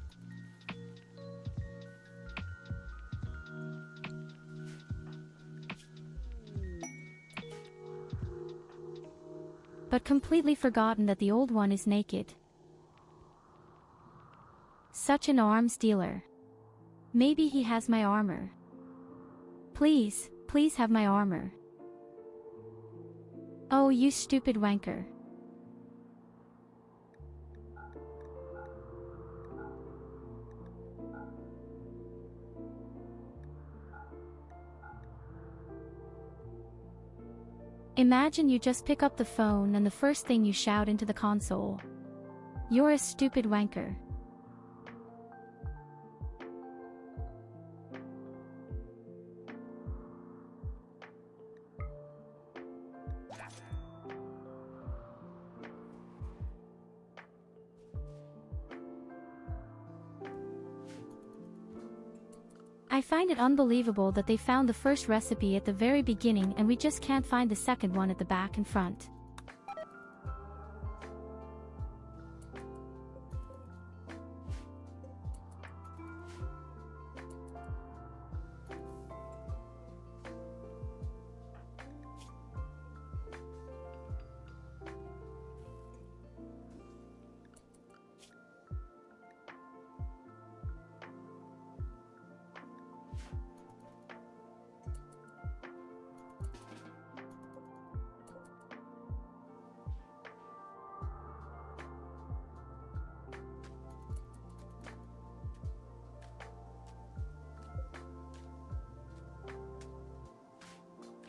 But completely forgotten that the old one is naked. Such an arms dealer. Maybe he has my armor. Please, please have my armor. Oh, you stupid wanker. Imagine you just pick up the phone and the first thing you shout into the console. You're a stupid wanker. I find it unbelievable that they found the first recipe at the very beginning and we just can't find the second one at the back and front.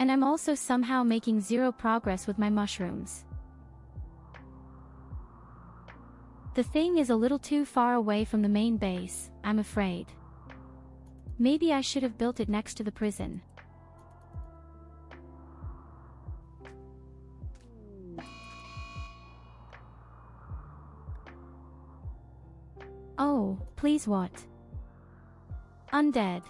And I'm also somehow making zero progress with my mushrooms. The thing is a little too far away from the main base, I'm afraid. Maybe I should have built it next to the prison. Oh, please what? Undead.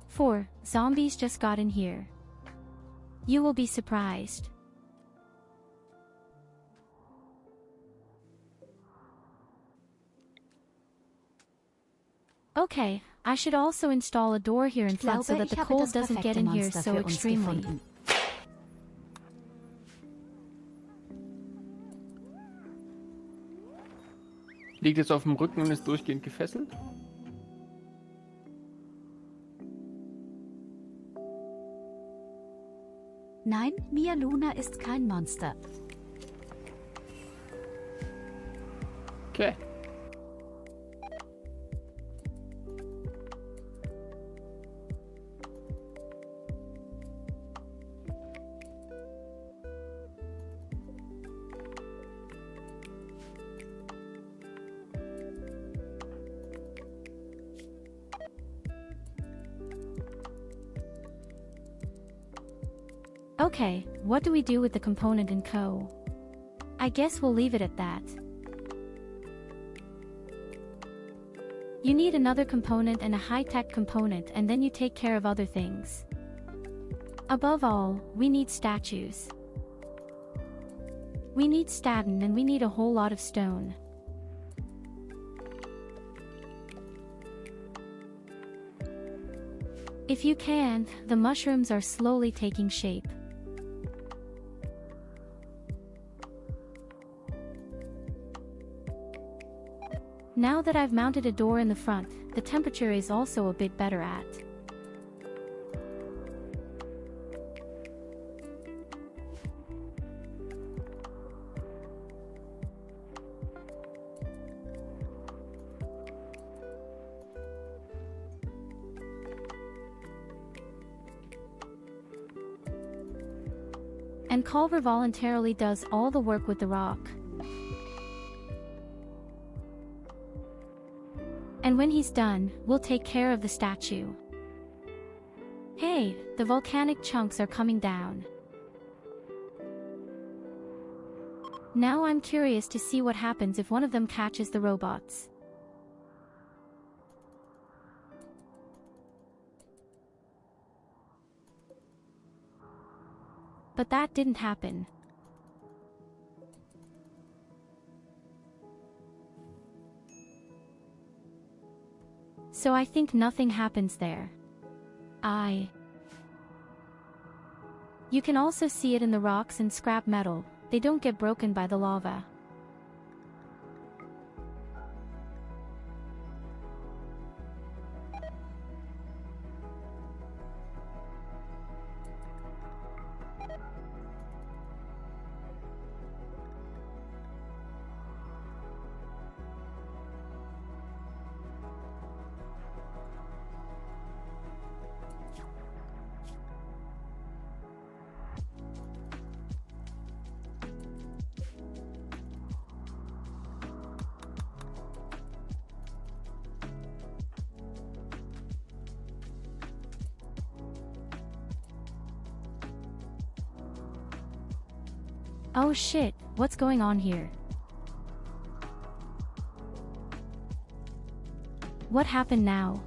Four zombies just got in here. You will be surprised. Okay, I should also install a door here in front so that the cold doesn't get in here so extremely. Liegt jetzt auf dem Rücken und ist durchgehend gefesselt? Nein, Mia Luna ist kein Monster. Okay. Okay, what do we do with the component in Co? I guess we'll leave it at that. You need another component and a high-tech component and then you take care of other things. Above all, we need statues. We need statin and we need a whole lot of stone. If you can, the mushrooms are slowly taking shape. Now that I've mounted a door in the front, the temperature is also a bit better at. And Culver voluntarily does all the work with the rock. And when he's done, we'll take care of the statue. Hey, the volcanic chunks are coming down. Now I'm curious to see what happens if one of them catches the robots. But that didn't happen. So I think nothing happens there. You can also see it in the rocks and scrap metal, they don't get broken by the lava. Oh shit, what's going on here? What happened now?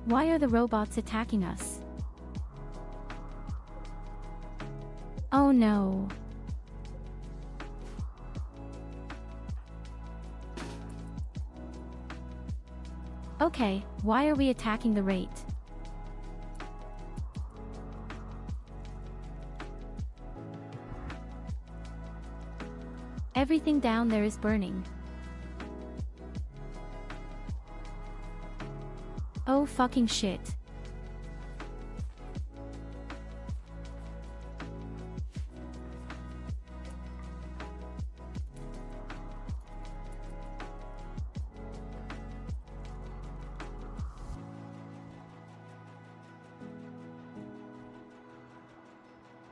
Why are the robots attacking us? Oh no. Okay, why are we attacking the raid? Everything down there is burning. Oh fucking shit.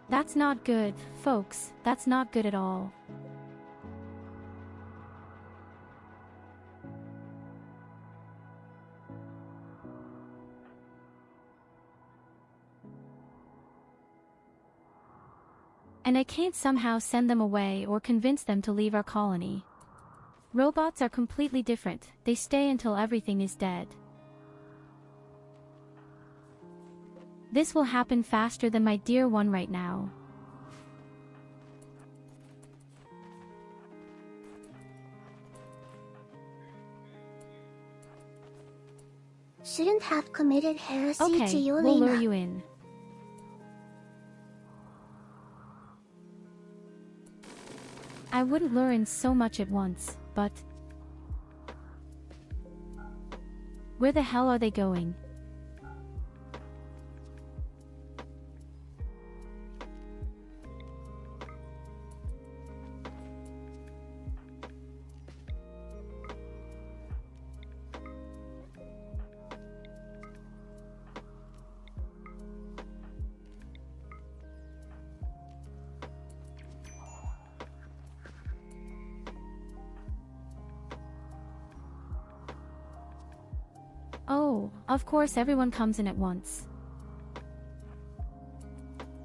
That's not good, folks, that's not good at all. And I can't somehow send them away or convince them to leave our colony. Robots are completely different, they stay until everything is dead. This will happen faster than my dear one right now. Shouldn't have committed heresy to Okay, you, we'll lure Lena. you in. I wouldn't lure in so much at once, but... Where the hell are they going? Oh, of course everyone comes in at once.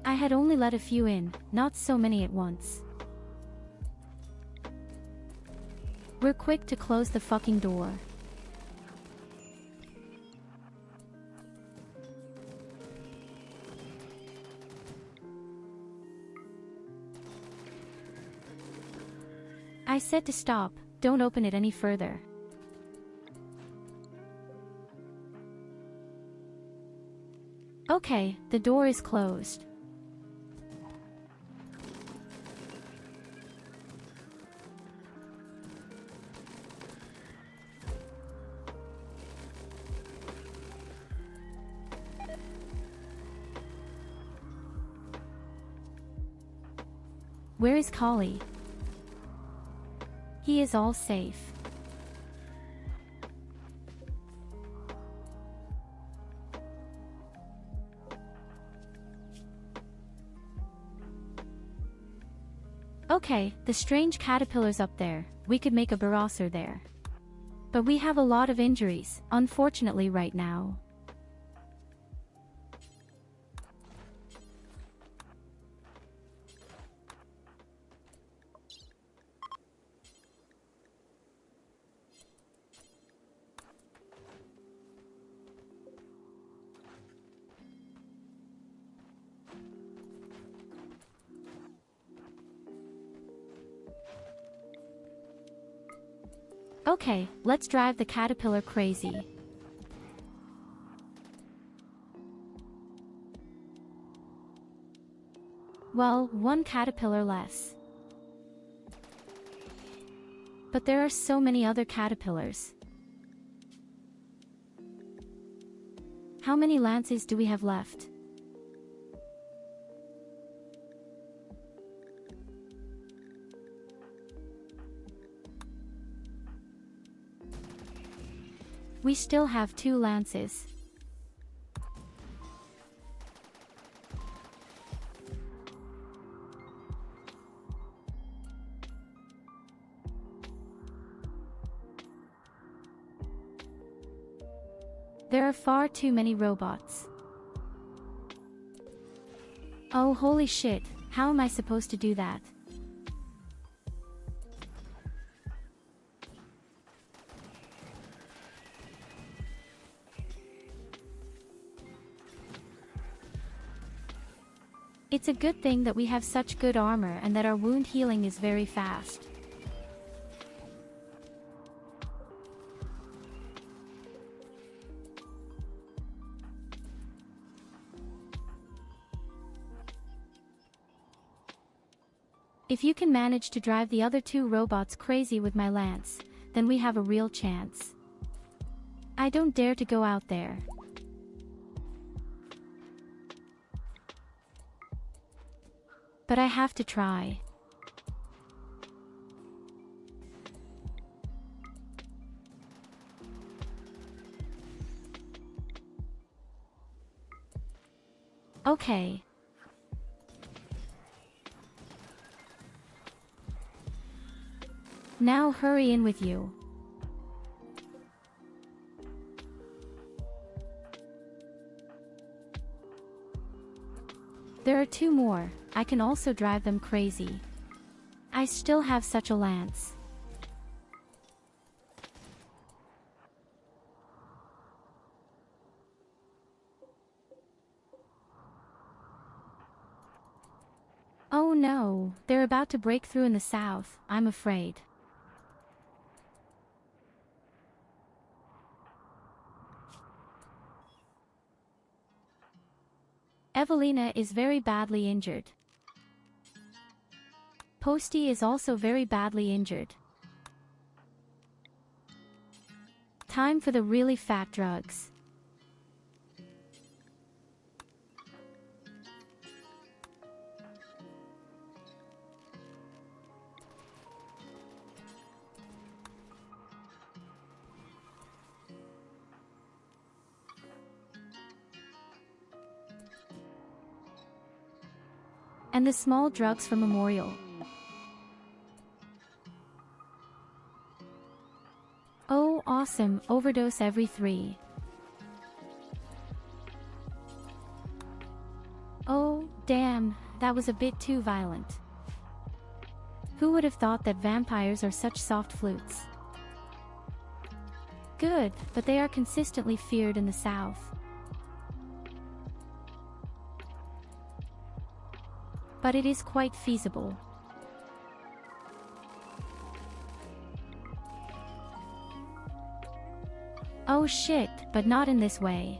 I had only let a few in, not so many at once. We're quick to close the fucking door. I said to stop, don't open it any further. Okay, the door is closed. Where is Kali? He is all safe. Okay, the strange caterpillar's up there, we could make a barosser there. But we have a lot of injuries, unfortunately right now. Okay, let's drive the caterpillar crazy. Well, one caterpillar less. But there are so many other caterpillars. How many lances do we have left? We still have 2 lances. There are far too many robots. Oh holy shit, how am I supposed to do that? It's a good thing that we have such good armor and that our wound healing is very fast. If you can manage to drive the other 2 robots crazy with my lance, then we have a real chance. I don't dare to go out there. But I have to try. Okay. Now hurry in with you. There are 2 more. I can also drive them crazy. I still have such a lance. Oh no, they're about to break through in the south, I'm afraid. Evelina is very badly injured. Posty is also very badly injured. Time for the really fat drugs. And the small drugs for Memorial. Oh, awesome, overdose every 3. Oh, damn, that was a bit too violent. Who would have thought that vampires are such soft flutes? Good, but they are consistently feared in the south. But it is quite feasible. Oh shit, but not in this way.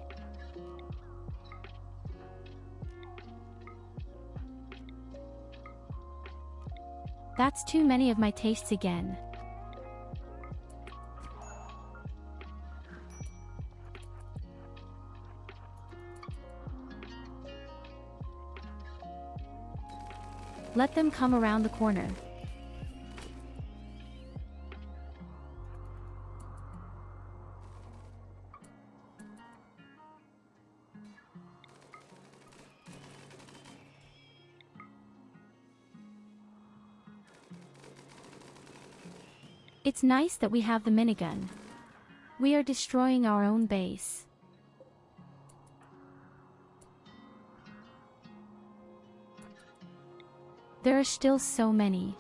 That's too many of my tastes again. Let them come around the corner. It's nice that we have the minigun. We are destroying our own base. There are still so many.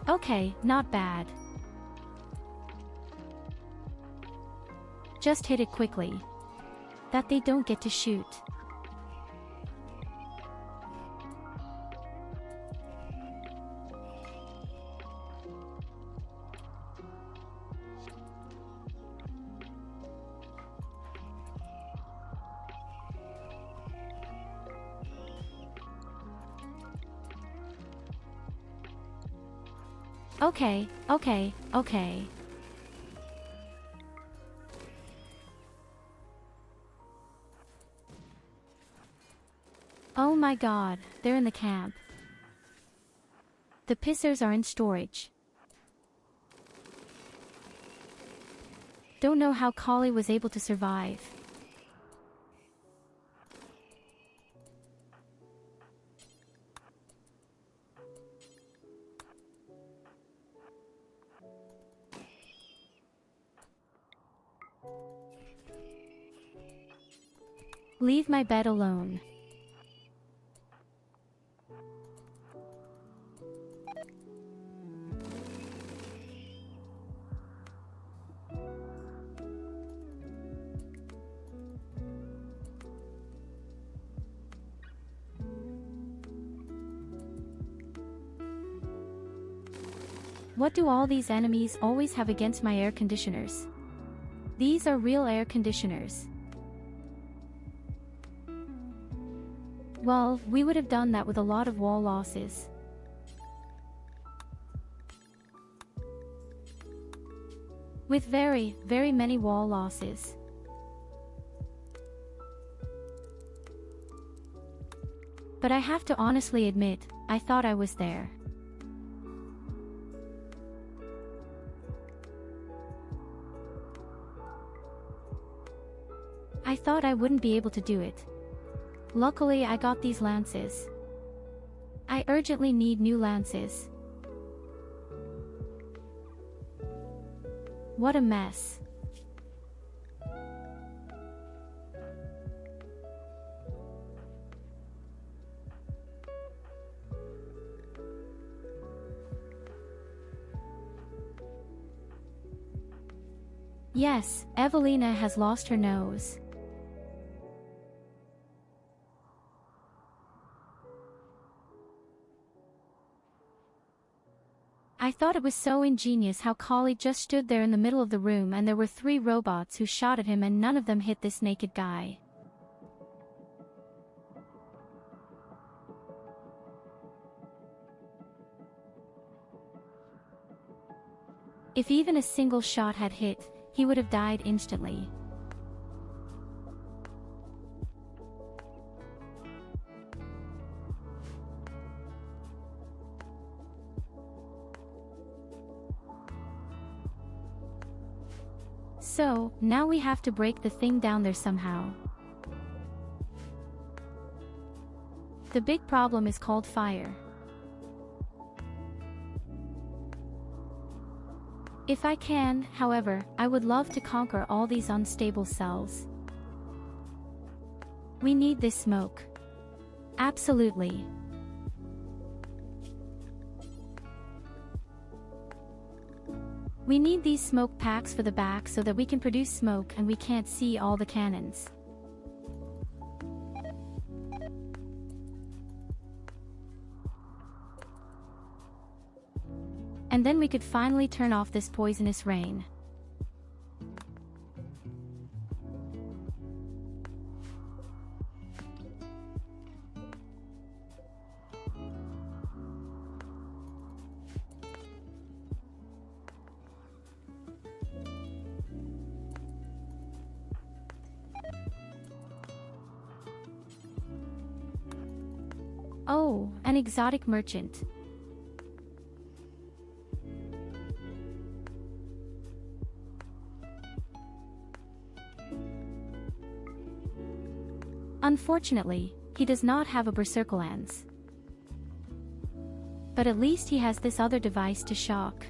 Okay, not bad. Just hit it quickly. That they don't get to shoot. Okay. Oh my god, they're in the camp. The pissers are in storage. Don't know how Kali was able to survive. Leave my bed alone. What do all these enemies always have against my air conditioners? These are real air conditioners. Well, we would have done that with a lot of wall losses. With very, very many wall losses. But I have to honestly admit, I thought I was there. I thought I wouldn't be able to do it. Luckily I got these lances. I urgently need new lances. What a mess. Yes, Evelina has lost her nose. I thought it was so ingenious how Kali just stood there in the middle of the room and there were 3 robots who shot at him and none of them hit this naked guy. If even a single shot had hit, he would have died instantly. So, now we have to break the thing down there somehow. The big problem is called fire. If I can, however, I would love to conquer all these unstable cells. We need this smoke. Absolutely. We need these smoke packs for the back so that we can produce smoke and we can't see all the cannons. And then we could finally turn off this poisonous rain. Oh, an exotic merchant. Unfortunately, he does not have a berserker lance. But at least he has this other device to shock.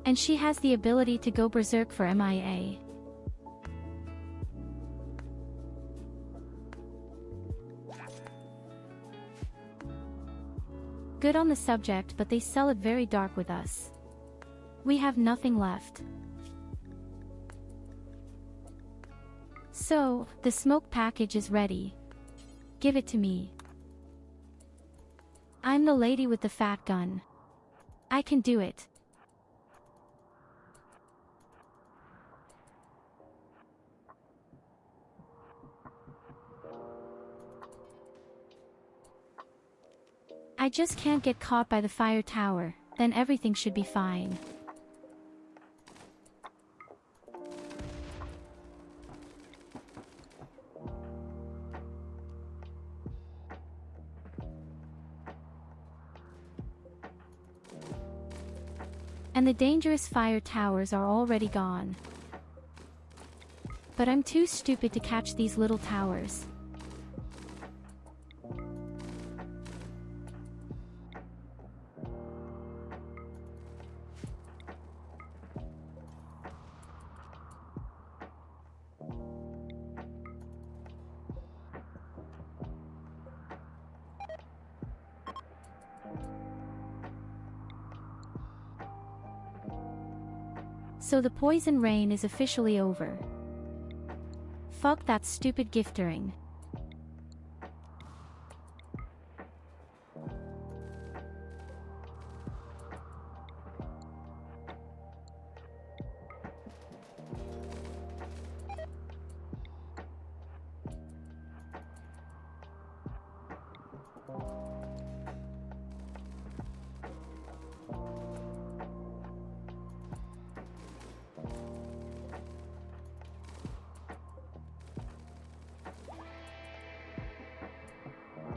And she has the ability to go berserk for MIA. Good on the subject, but they sell it very dark with us. We have nothing left. So, the smoke package is ready. Give it to me. I'm the lady with the fat gun. I can do it. I just can't get caught by the fire tower, then everything should be fine. And the dangerous fire towers are already gone. But I'm too stupid to catch these little towers. So the poison rain is officially over. Fuck that stupid giftering.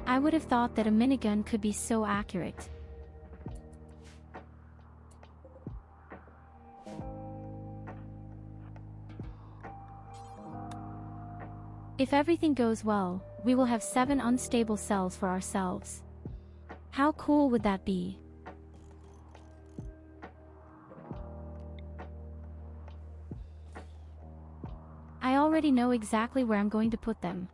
I would have thought that a minigun could be so accurate. If everything goes well, we will have 7 unstable cells for ourselves. How cool would that be? I already know exactly where I'm going to put them.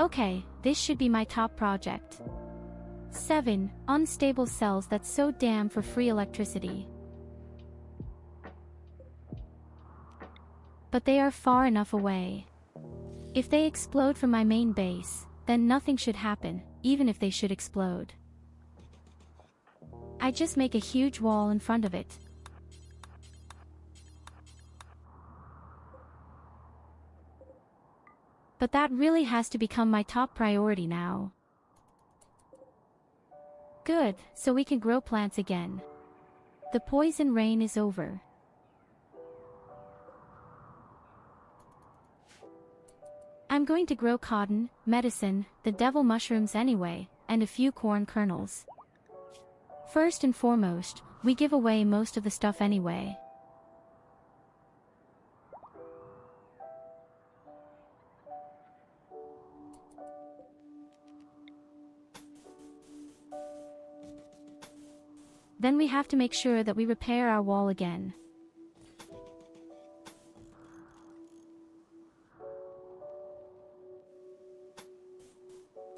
Okay, this should be my top project. 7 unstable cells that's so damn for free electricity. But they are far enough away. If they explode from my main base, then nothing should happen, even if they should explode. I just make a huge wall in front of it. But that really has to become my top priority now. Good, so we can grow plants again. The poison rain is over. I'm going to grow cotton, medicine, the devil mushrooms anyway, and a few corn kernels. First and foremost, we give away most of the stuff anyway. Then we have to make sure that we repair our wall again.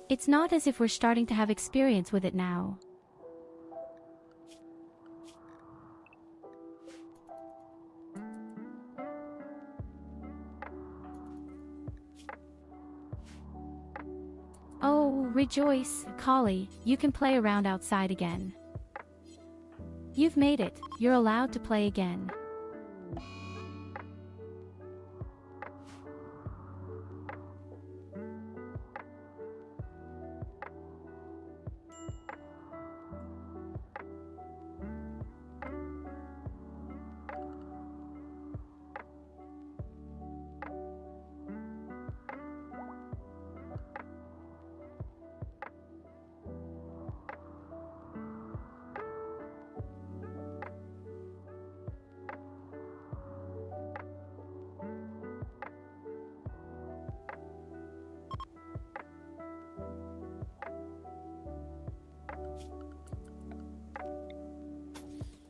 It's not as if we're starting to have experience with it now. Oh, rejoice, Collie, you can play around outside again. You've made it, you're allowed to play again.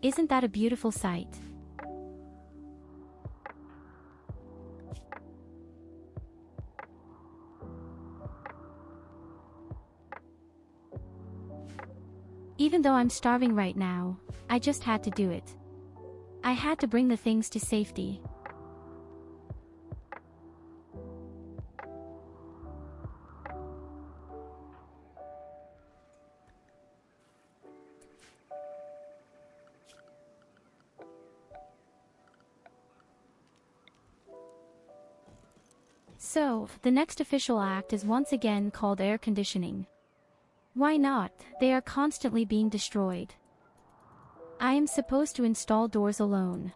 Isn't that a beautiful sight? Even though I'm starving right now, I just had to do it. I had to bring the things to safety. So, the next official act is once again called air conditioning. Why not? They are constantly being destroyed. I am supposed to install doors alone.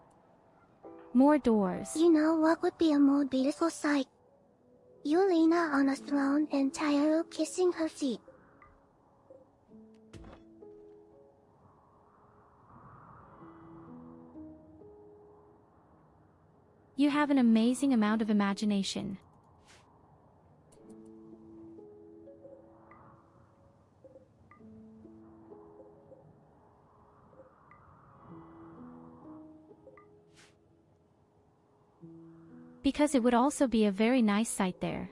More doors. You know what would be a more beautiful sight? Yulina on a throne and Tyurru kissing her feet. You have an amazing amount of imagination. Because it would also be a very nice sight there.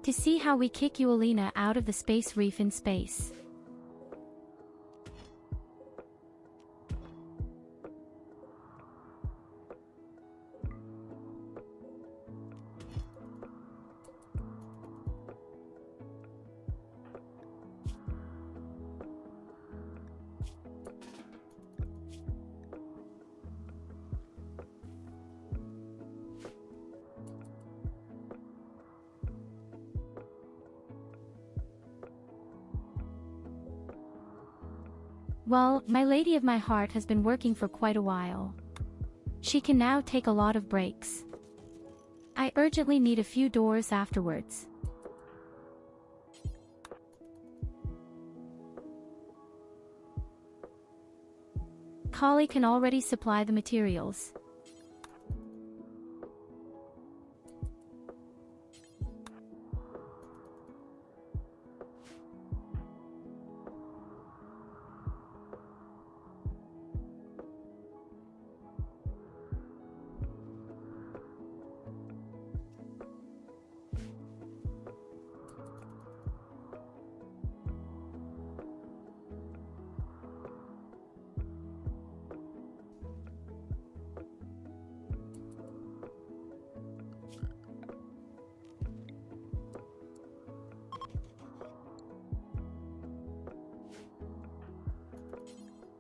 To see how we kick Yulina out of the space reef in space. Well, my lady of my heart has been working for quite a while. She can now take a lot of breaks. I urgently need a few doors afterwards. Kali can already supply the materials.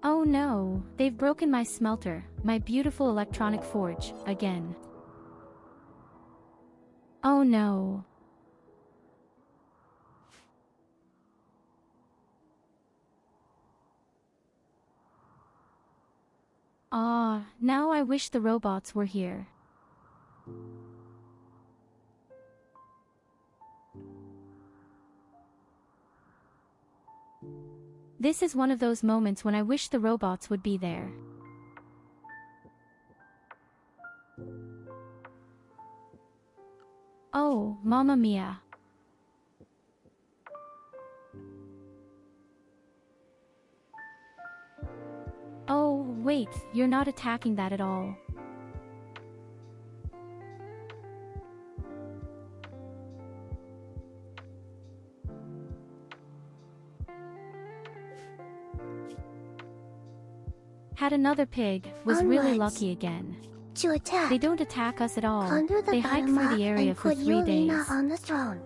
Oh no, they've broken my smelter, my beautiful electronic forge, again. Oh no. Ah, now I wish the robots were here. This is one of those moments when I wish the robots would be there. Oh, Mamma Mia. Oh, wait, you're not attacking that at all. Had another pig, was really lucky again. To attack. They don't attack us at all. Under the They hike through the area for 3 days. Yulina on the throne.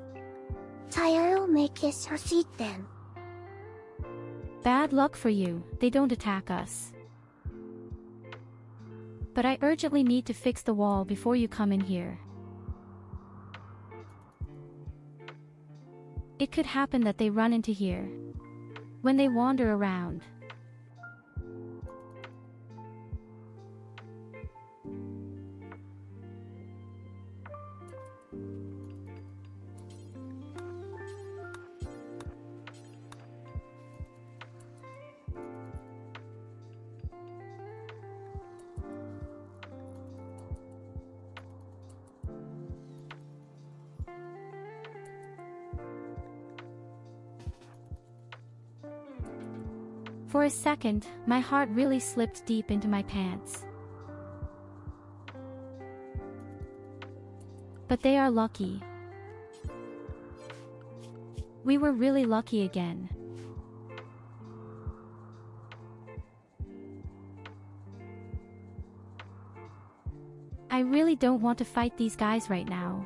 Tyurru may kiss her feet then. Bad luck for you, they don't attack us. But I urgently need to fix the wall before you come in here. It could happen that they run into here. When they wander around. For a second, my heart really slipped deep into my pants. But they are lucky. We were really lucky again. I really don't want to fight these guys right now.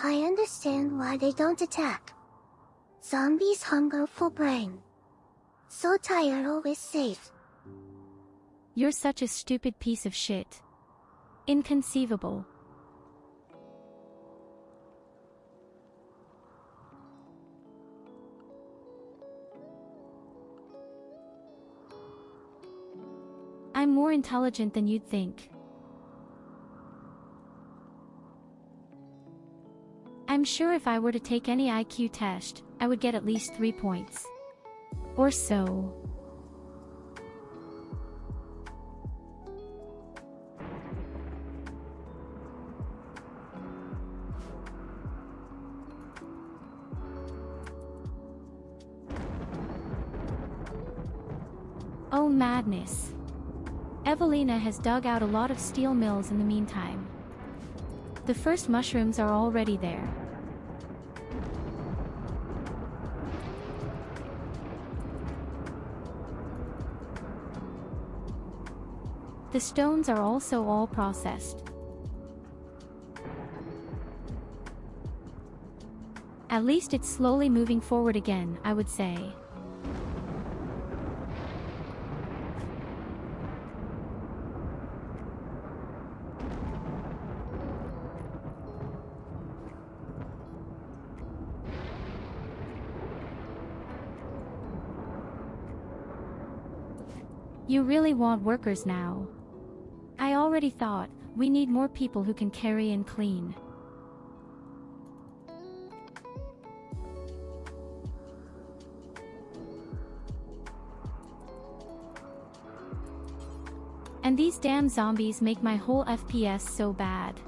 I understand why they don't attack. Zombies hunger for brain. So Tyurru is safe. You're such a stupid piece of shit. Inconceivable. I'm more intelligent than you'd think. I'm sure if I were to take any IQ test, I would get at least 3 points. Or so. Oh madness. Evelina has dug out a lot of steel mills in the meantime. The first mushrooms are already there. The stones are also all processed. At least it's slowly moving forward again, I would say. You really want workers now? I already thought, we need more people who can carry and clean. And these damn zombies make my whole FPS so bad.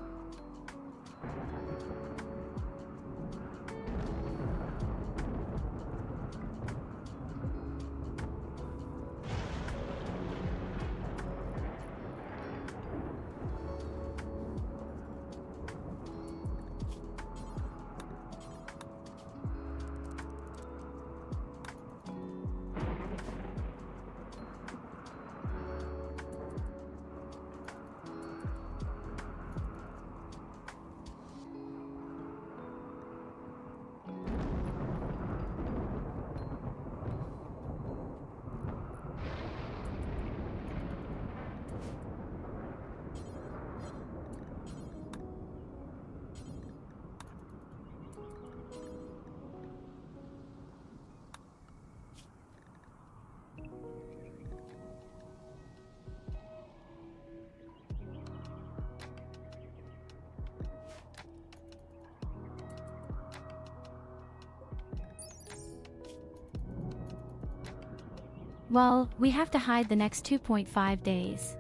Well, we have to hide the next 2.5 days.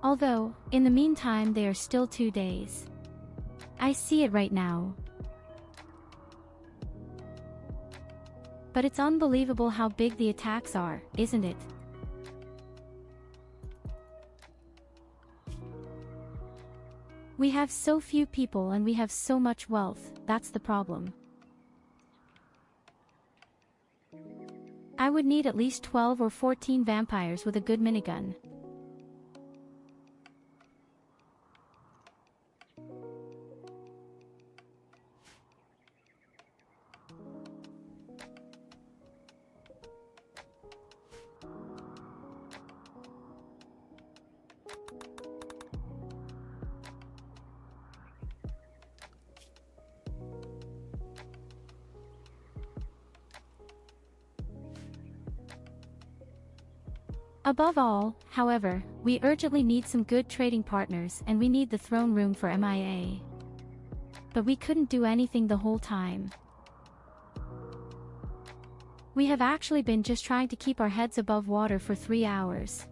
Although, in the meantime they are still 2 days. I see it right now. But it's unbelievable how big the attacks are, isn't it? We have so few people and we have so much wealth, that's the problem. I would need at least 12 or 14 vampires with a good minigun. Above all, however, we urgently need some good trading partners and we need the throne room for MIA. But we couldn't do anything the whole time. We have actually been just trying to keep our heads above water for 3 hours.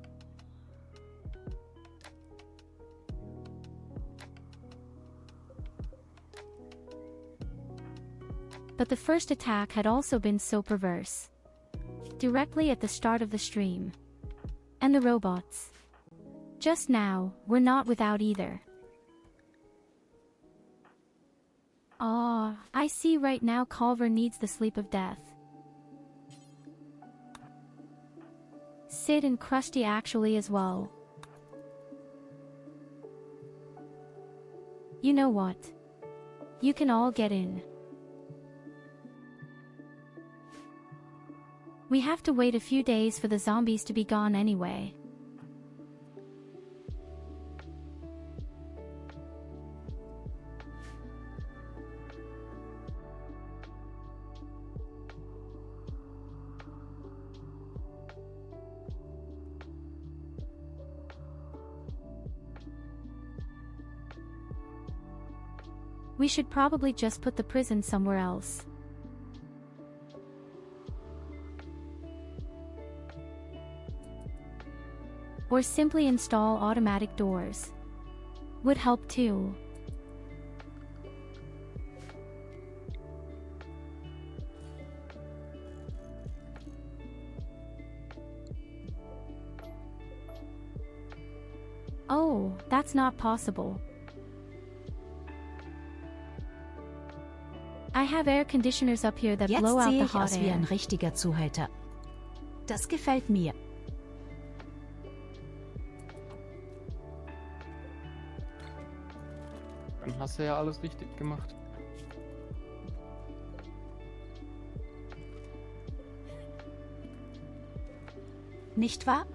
But the first attack had also been so perverse. Directly at the start of the stream. And the robots. Just now, we're not without either. I see right now Culver needs the sleep of death. Sid and Krusty actually as well. You know what? You can all get in. We have to wait a few days for the zombies to be gone anyway. We should probably just put the prison somewhere else. Or simply install automatic doors. Would help too. Oh, that's not possible. I have air conditioners up here that Jetzt blow out sehe the ich hot aus wie air. ein richtiger Zuhälter. Das gefällt mir. Dann hast du ja alles richtig gemacht. Nicht wahr?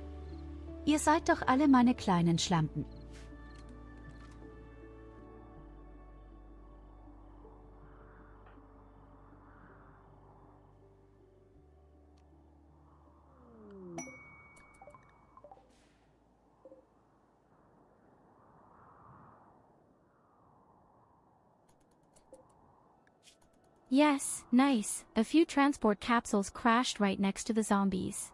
Ihr seid doch alle meine kleinen Schlampen. Yes, nice. A few transport capsules crashed right next to the zombies.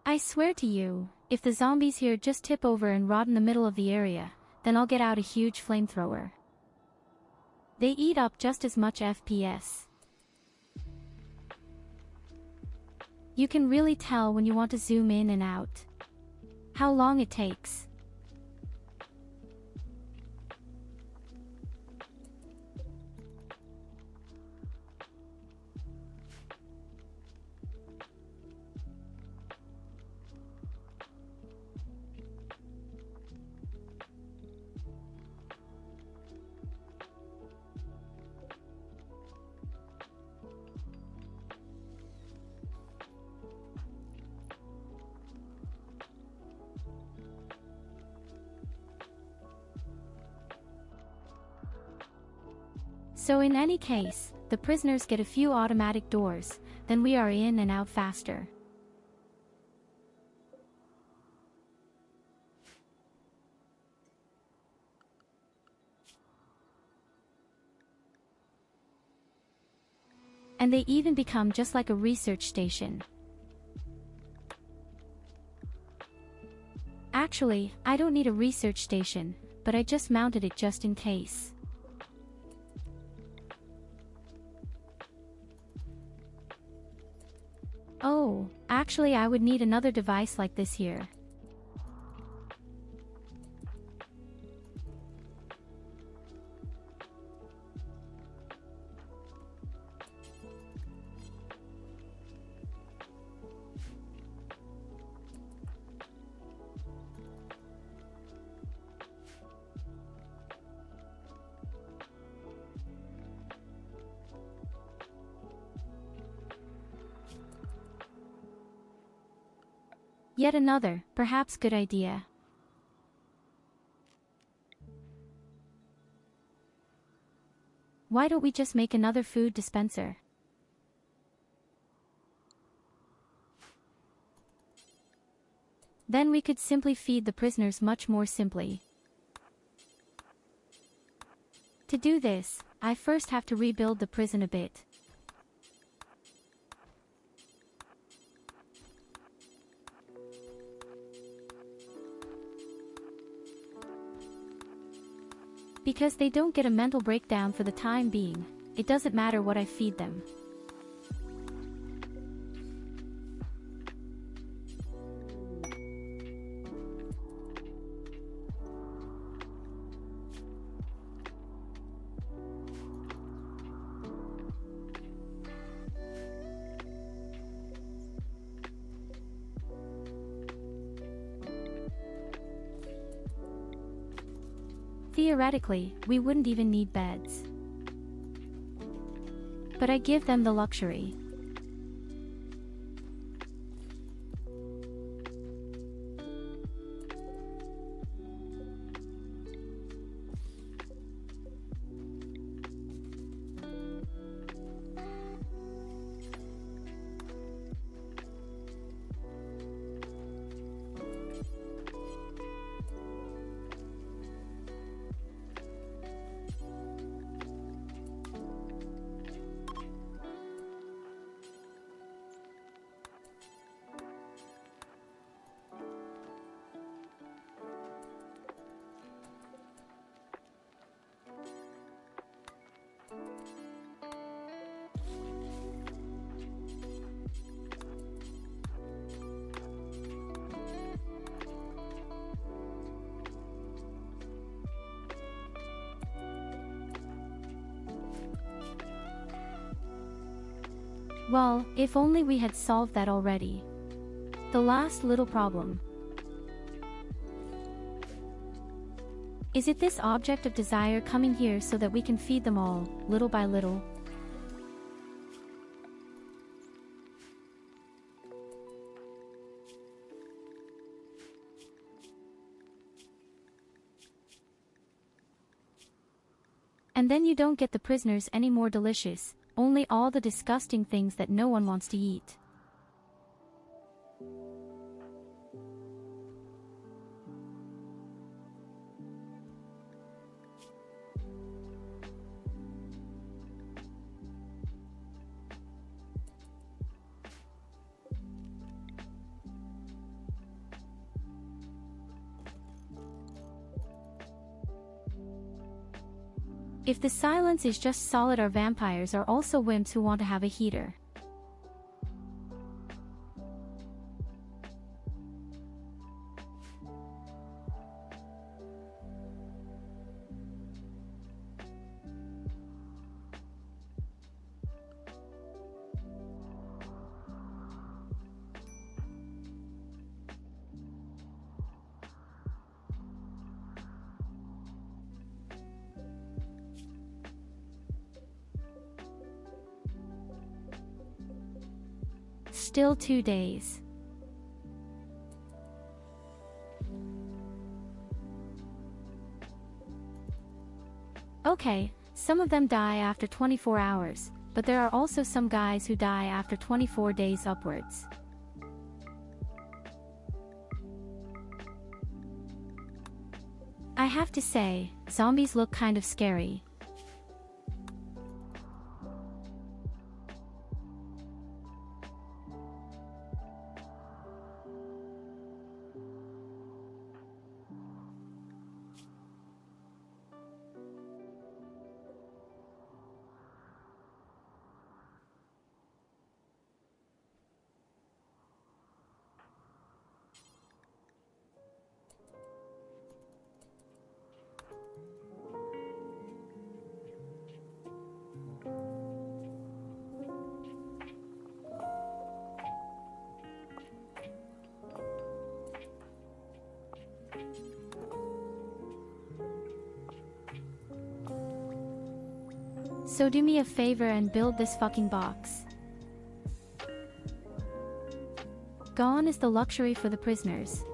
I swear to you, if the zombies here just tip over and rot in the middle of the area, then I'll get out a huge flamethrower. They eat up just as much FPS. You can really tell when you want to zoom in and out. How long it takes. So in any case, the prisoners get a few automatic doors, then we are in and out faster. And they even become just like a research station. Actually, I don't need a research station, but I just mounted it just in case. Oh, actually I would need another device like this here. Yet another, perhaps good idea. Why don't we just make another food dispenser? Then we could simply feed the prisoners much more simply. To do this, I first have to rebuild the prison a bit. Because they don't get a mental breakdown for the time being, it doesn't matter what I feed them. Theoretically, we wouldn't even need beds. But I give them the luxury. Well, if only we had solved that already. The last little problem. Is it this object of desire coming here so that we can feed them all, little by little? And then you don't get the prisoners any more delicious, only all the disgusting things that no one wants to eat. If the silence is just solid, our vampires are also wimps who want to have a heater. Still 2 days. Okay, some of them die after 24 hours, but there are also some guys who die after 24 days upwards. I have to say, zombies look kind of scary. So do me a favor and build this fucking box. Gone is the luxury for the prisoners.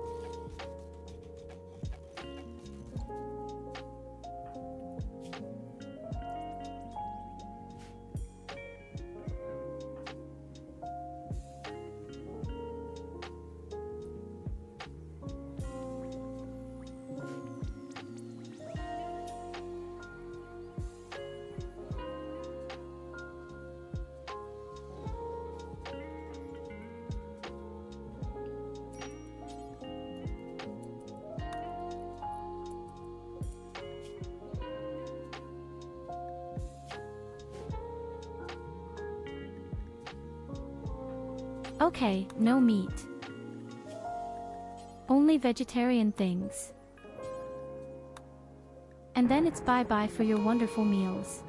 Okay, no meat. Only vegetarian things. And then it's bye-bye for your wonderful meals.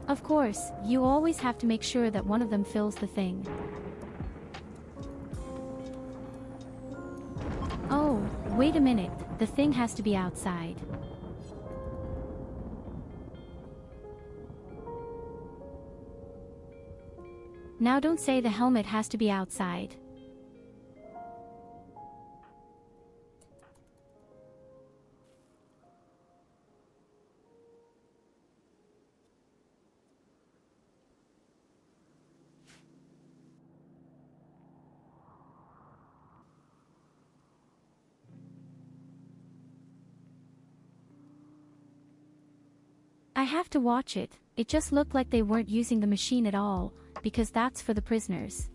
Of course, you always have to make sure that one of them fills the thing. Oh, wait a minute, the thing has to be outside. Now don't say the helmet has to be outside. I have to watch it. It just looked like they weren't using the machine at all, because that's for the prisoners.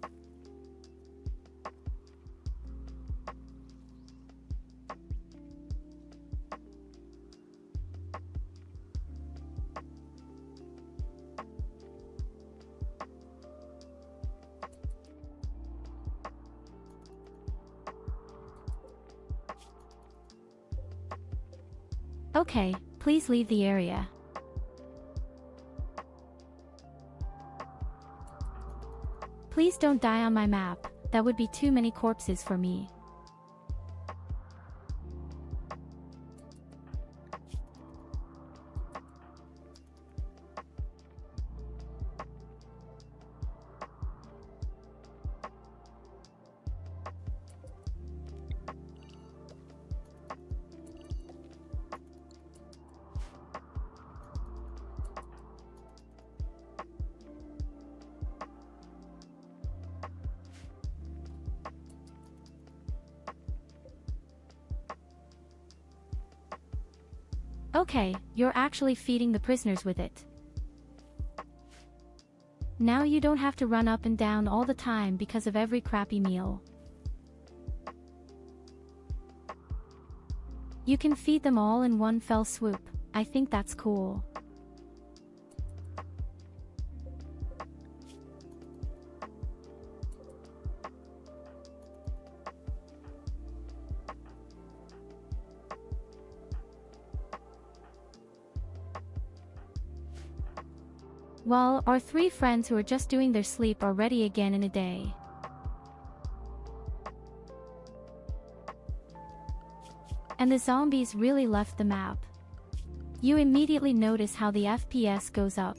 Okay, please leave the area. Please don't die on my map, that would be too many corpses for me. Okay, you're actually feeding the prisoners with it. Now you don't have to run up and down all the time because of every crappy meal. You can feed them all in one fell swoop. I think that's cool. Well, our 3 friends who are just doing their sleep are ready again in a day. And the zombies really left the map. You immediately notice how the FPS goes up.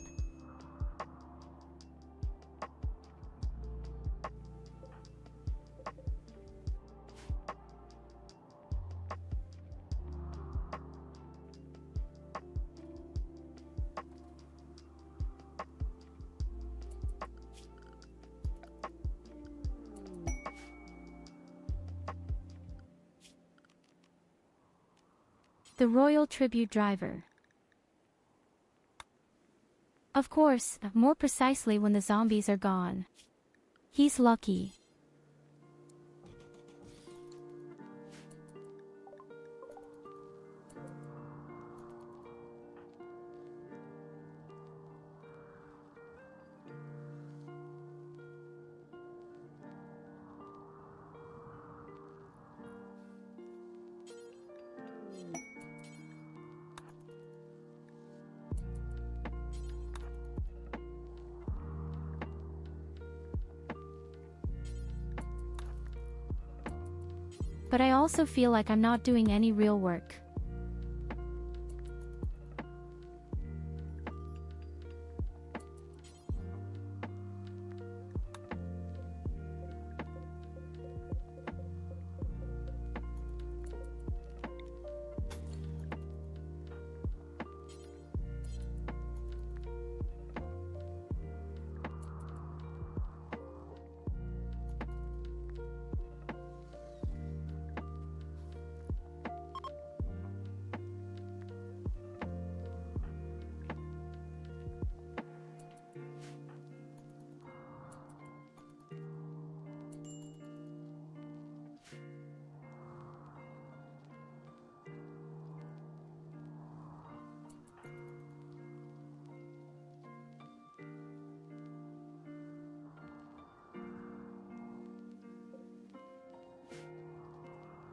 The Royal Tribute Driver. Of course, more precisely when the zombies are gone. He's lucky. But I also feel like I'm not doing any real work.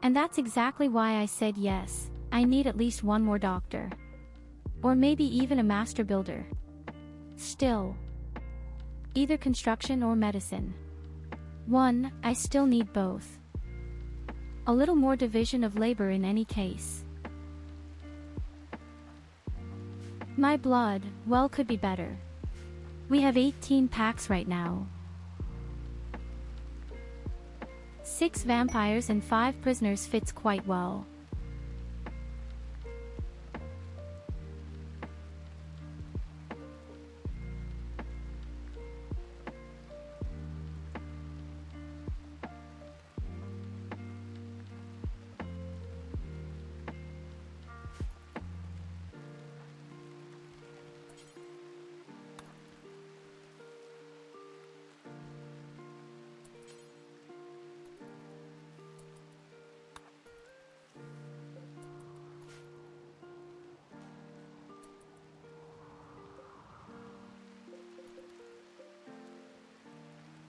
And that's exactly why I said yes, I need at least one more doctor. Or maybe even a master builder. Still. Either construction or medicine. I still need both. A little more division of labor in any case. My blood, well, could be better. We have 18 packs right now. 6 vampires and 5 prisoners fits quite well.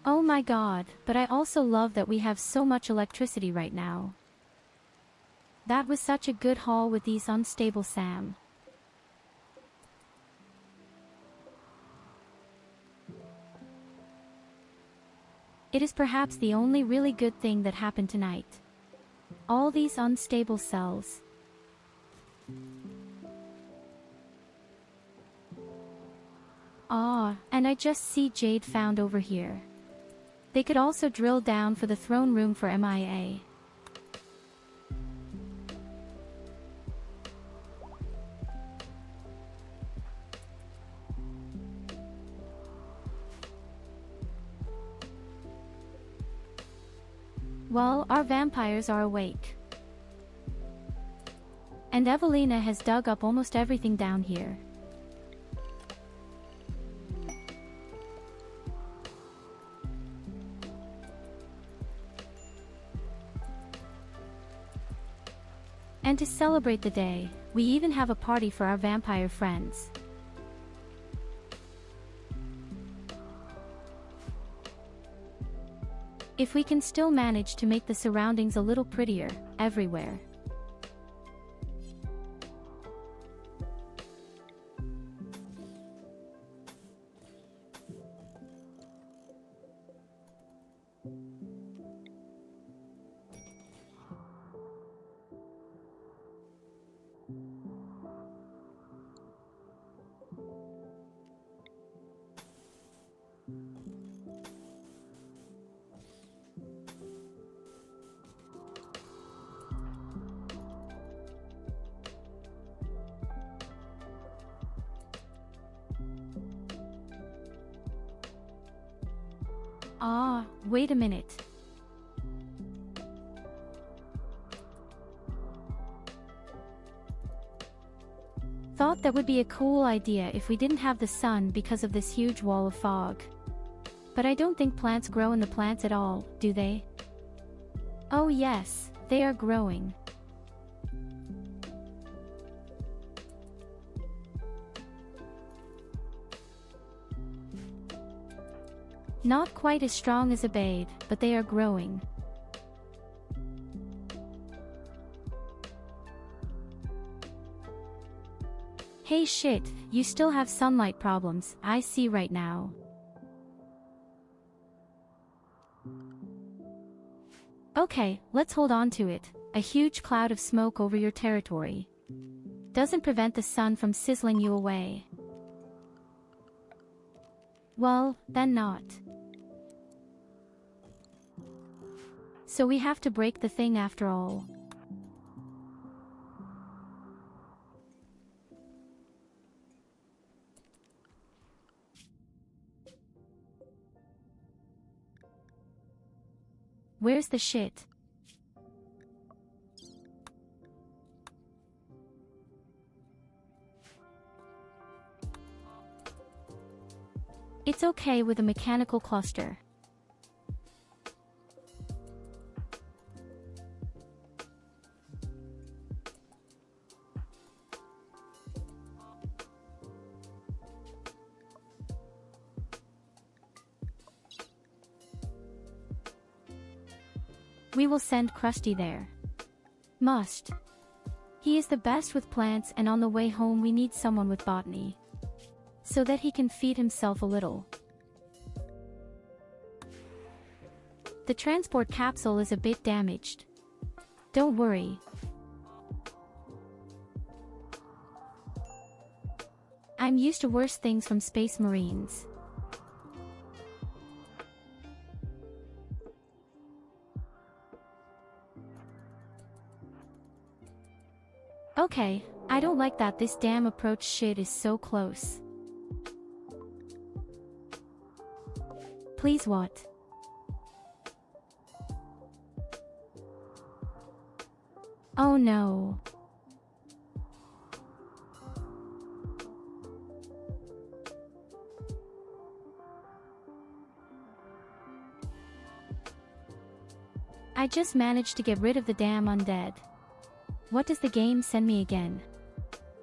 Oh my god, but I also love that we have so much electricity right now. That was such a good haul with these unstable Sam. It is perhaps the only really good thing that happened tonight. All these unstable cells. Ah, and I just see jade found over here. They could also drill down for the throne room for MIA. Well, our vampires are awake. And Evelina has dug up almost everything down here. And to celebrate the day, we even have a party for our vampire friends. If we can still manage to make the surroundings a little prettier, everywhere. Ah, wait a minute. Thought that would be a cool idea if we didn't have the sun because of this huge wall of fog. But I don't think plants grow in the plants at all, do they? Oh yes, they are growing. Not quite as strong as a bade, but they are growing. Hey shit, you still have sunlight problems, I see right now. Okay, let's hold on to it. A huge cloud of smoke over your territory doesn't prevent the sun from sizzling you away. Well, then not. So we have to break the thing after all. Where's the shit? It's okay with a mechanical cluster. We will send Krusty there. Must. He is the best with plants, and on the way home we need someone with botany, so that he can feed himself a little. The transport capsule is a bit damaged. Don't worry. I'm used to worse things from Space Marines. Okay, I don't like that this damn approach shit is so close. Please what? Oh no. I just managed to get rid of the damn undead. What does the game send me again?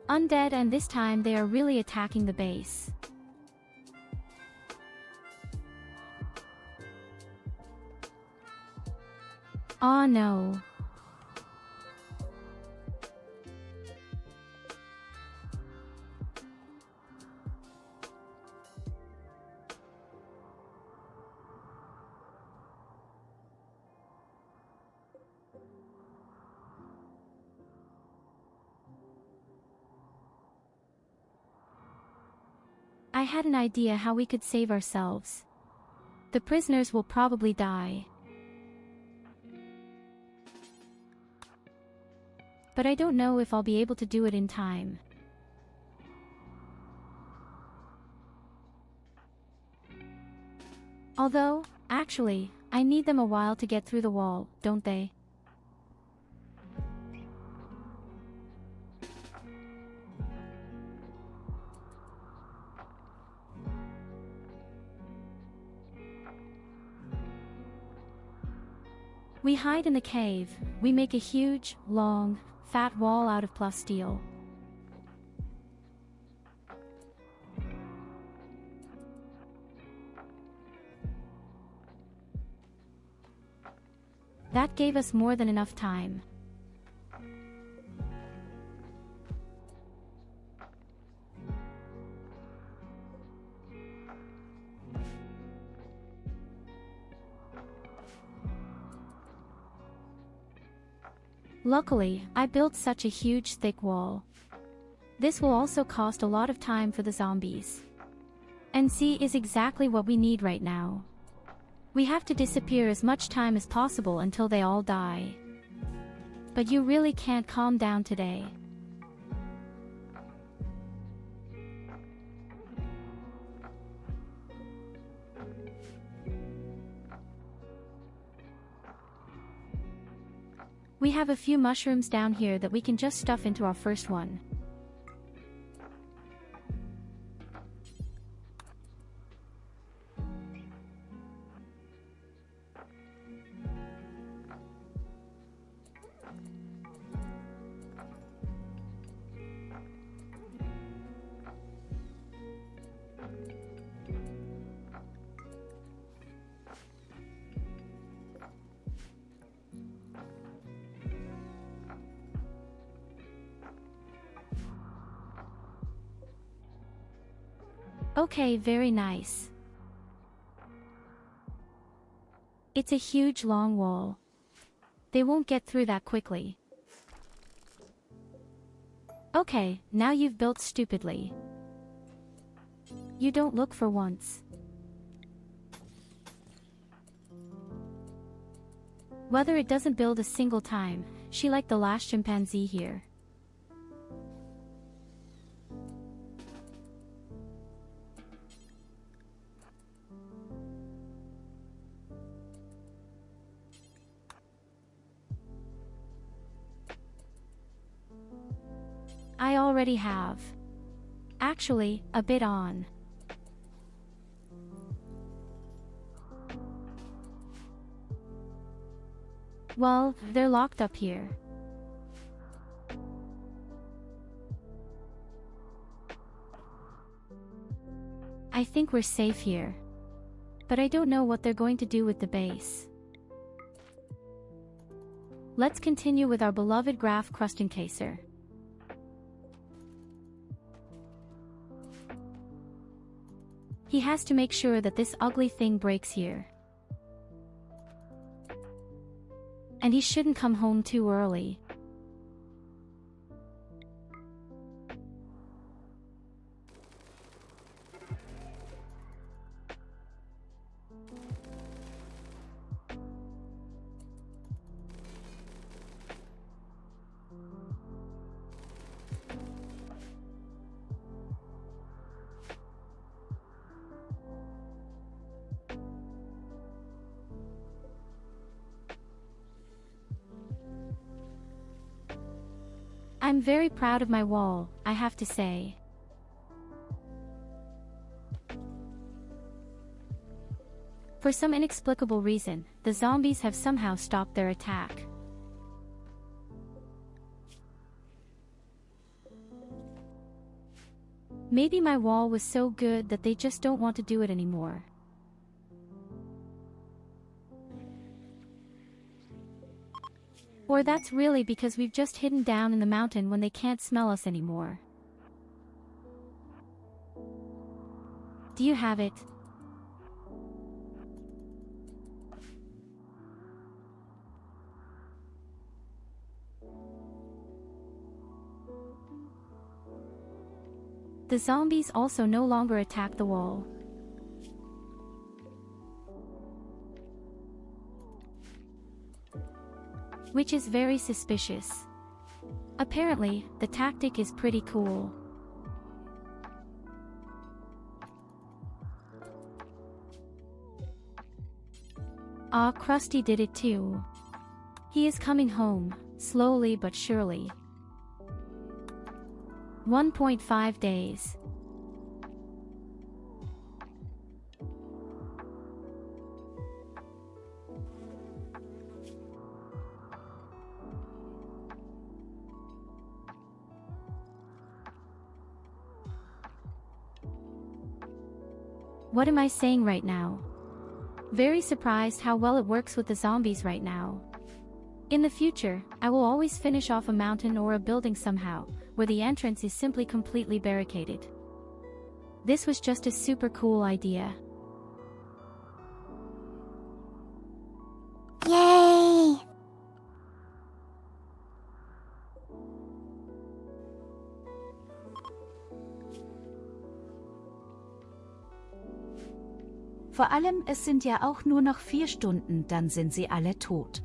Undead, and this time they are really attacking the base. Aw no. I had an idea how we could save ourselves. The prisoners will probably die. But I don't know if I'll be able to do it in time. Although, actually, I need them a while to get through the wall, don't they? We hide in the cave. We make a huge, long, fat wall out of plasteel. That gave us more than enough time. Luckily, I built such a huge thick wall. This will also cost a lot of time for the zombies. And C is exactly what we need right now. We have to disappear as much time as possible until they all die. But you really can't calm down today. We have a few mushrooms down here that we can just stuff into our first one. Okay, very nice. It's a huge long wall. They won't get through that quickly. Okay, now you've built stupidly. You don't look for once. Whether it doesn't build a single time, she like the last chimpanzee here. I already have. Actually, a bit on. Well, they're locked up here. I think we're safe here. But I don't know what they're going to do with the base. Let's continue with our beloved graph crust encaser. He has to make sure that this ugly thing breaks here. And he shouldn't come home too early. I'm very proud of my wall, I have to say. For some inexplicable reason, the zombies have somehow stopped their attack. Maybe my wall was so good that they just don't want to do it anymore. Or that's really because we've just hidden down in the mountain when they can't smell us anymore. Do you have it? The zombies also no longer attack the wall. Which is very suspicious. Apparently, the tactic is pretty cool. Ah, Krusty did it too. He is coming home, slowly but surely. 1.5 days. What am I saying right now? Very surprised how well it works with the zombies right now. In the future, I will always finish off a mountain or a building somehow, where the entrance is simply completely barricaded. This was just a super cool idea. Yay! Vor allem, es sind ja auch nur noch 4 Stunden, dann sind sie alle tot.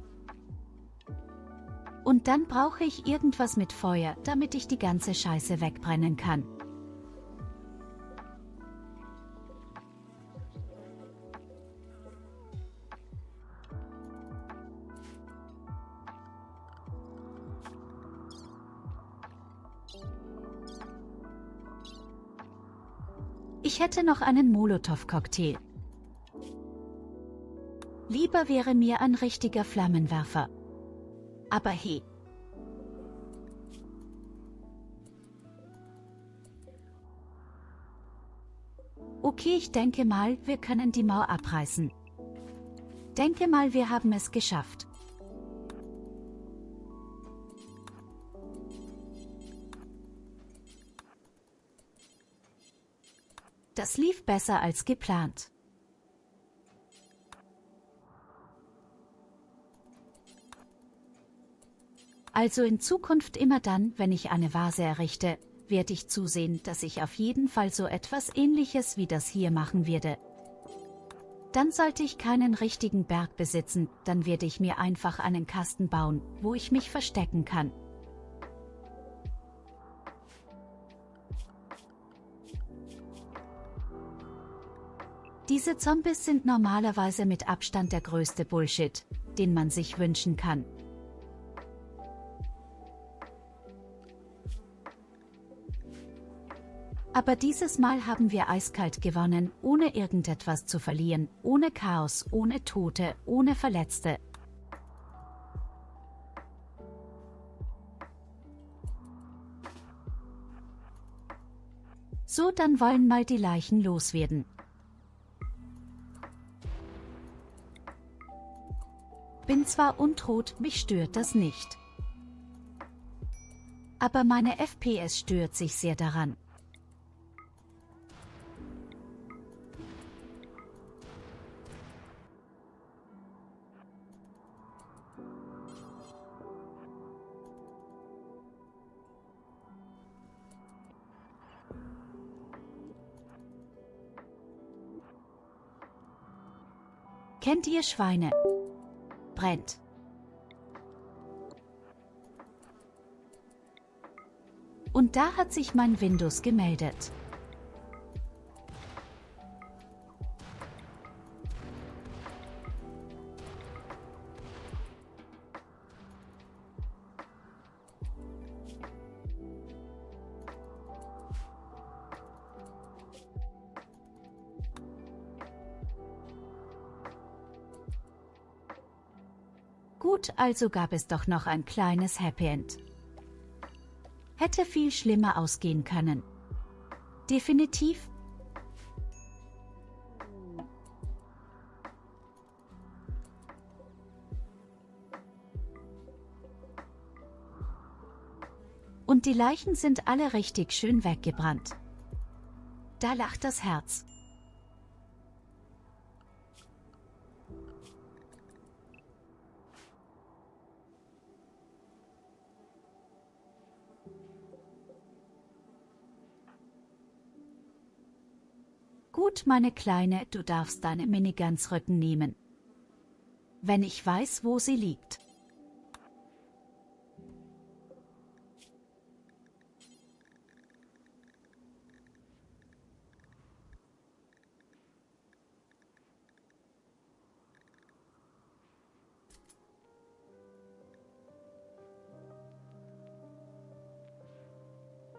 Und dann brauche ich irgendwas mit Feuer, damit ich die ganze Scheiße wegbrennen kann. Ich hätte noch einen Molotow-Cocktail. Lieber wäre mir ein richtiger Flammenwerfer. Aber hey. Okay, ich denke mal, wir können die Mauer abreißen. Denke mal, wir haben es geschafft. Das lief besser als geplant. Also in Zukunft immer dann, wenn ich eine Vase errichte, werde ich zusehen, dass ich auf jeden Fall so etwas Ähnliches wie das hier machen werde. Dann sollte ich keinen richtigen Berg besitzen, dann werde ich mir einfach einen Kasten bauen, wo ich mich verstecken kann. Diese Zombies sind normalerweise mit Abstand der größte Bullshit, den man sich wünschen kann. Aber dieses Mal haben wir eiskalt gewonnen, ohne irgendetwas zu verlieren, ohne Chaos, ohne Tote, ohne Verletzte. So, dann wollen mal die Leichen loswerden. Bin zwar untot, mich stört das nicht. Aber meine FPS stört sich sehr daran. Kennt ihr Schweine? Brennt. Und da hat sich mein Windows gemeldet. Gut, also gab es doch noch ein kleines Happy End. Hätte viel schlimmer ausgehen können. Definitiv. Und die Leichen sind alle richtig schön weggebrannt. Da lacht das Herz. Gut, meine Kleine, du darfst deine Miniguns Rücken nehmen. Wenn ich weiß, wo sie liegt.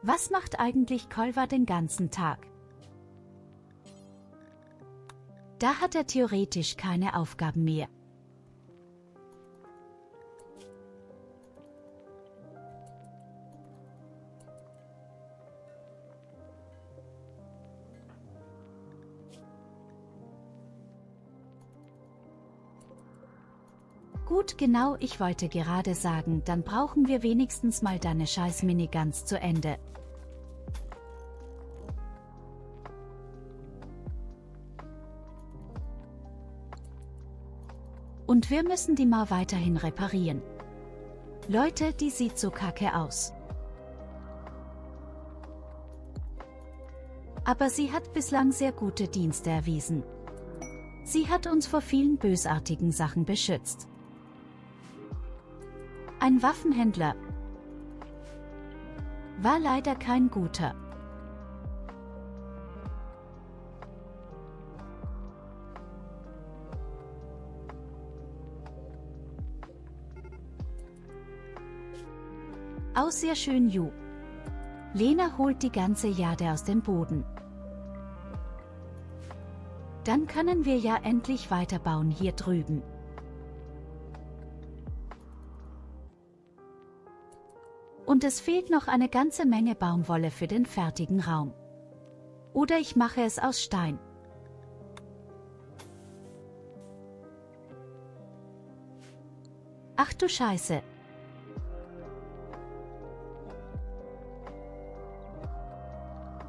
Was macht eigentlich Kolva den ganzen Tag? Da hat er theoretisch keine Aufgaben mehr. Gut, genau, ich wollte gerade sagen, dann brauchen wir wenigstens mal deine scheiß Miniguns zu Ende. Und wir müssen die mal weiterhin reparieren. Leute, die sieht so kacke aus. Aber sie hat bislang sehr gute Dienste erwiesen. Sie hat uns vor vielen bösartigen Sachen beschützt. Ein Waffenhändler. War leider kein guter. Auch sehr schön, Ju. Lena holt die ganze Jade aus dem Boden. Dann können wir ja endlich weiterbauen hier drüben. Und es fehlt noch eine ganze Menge Baumwolle für den fertigen Raum. Oder ich mache es aus Stein. Ach du Scheiße.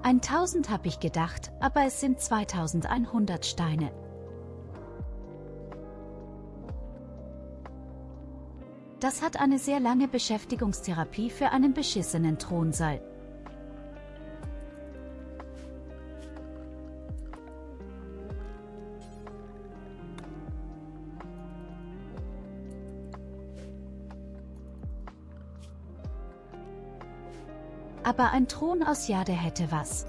Ein 1000 habe ich gedacht, aber es sind 2100 Steine. Das hat eine sehr lange Beschäftigungstherapie für einen beschissenen Thronsaal. Aber ein Thron aus Jade hätte was.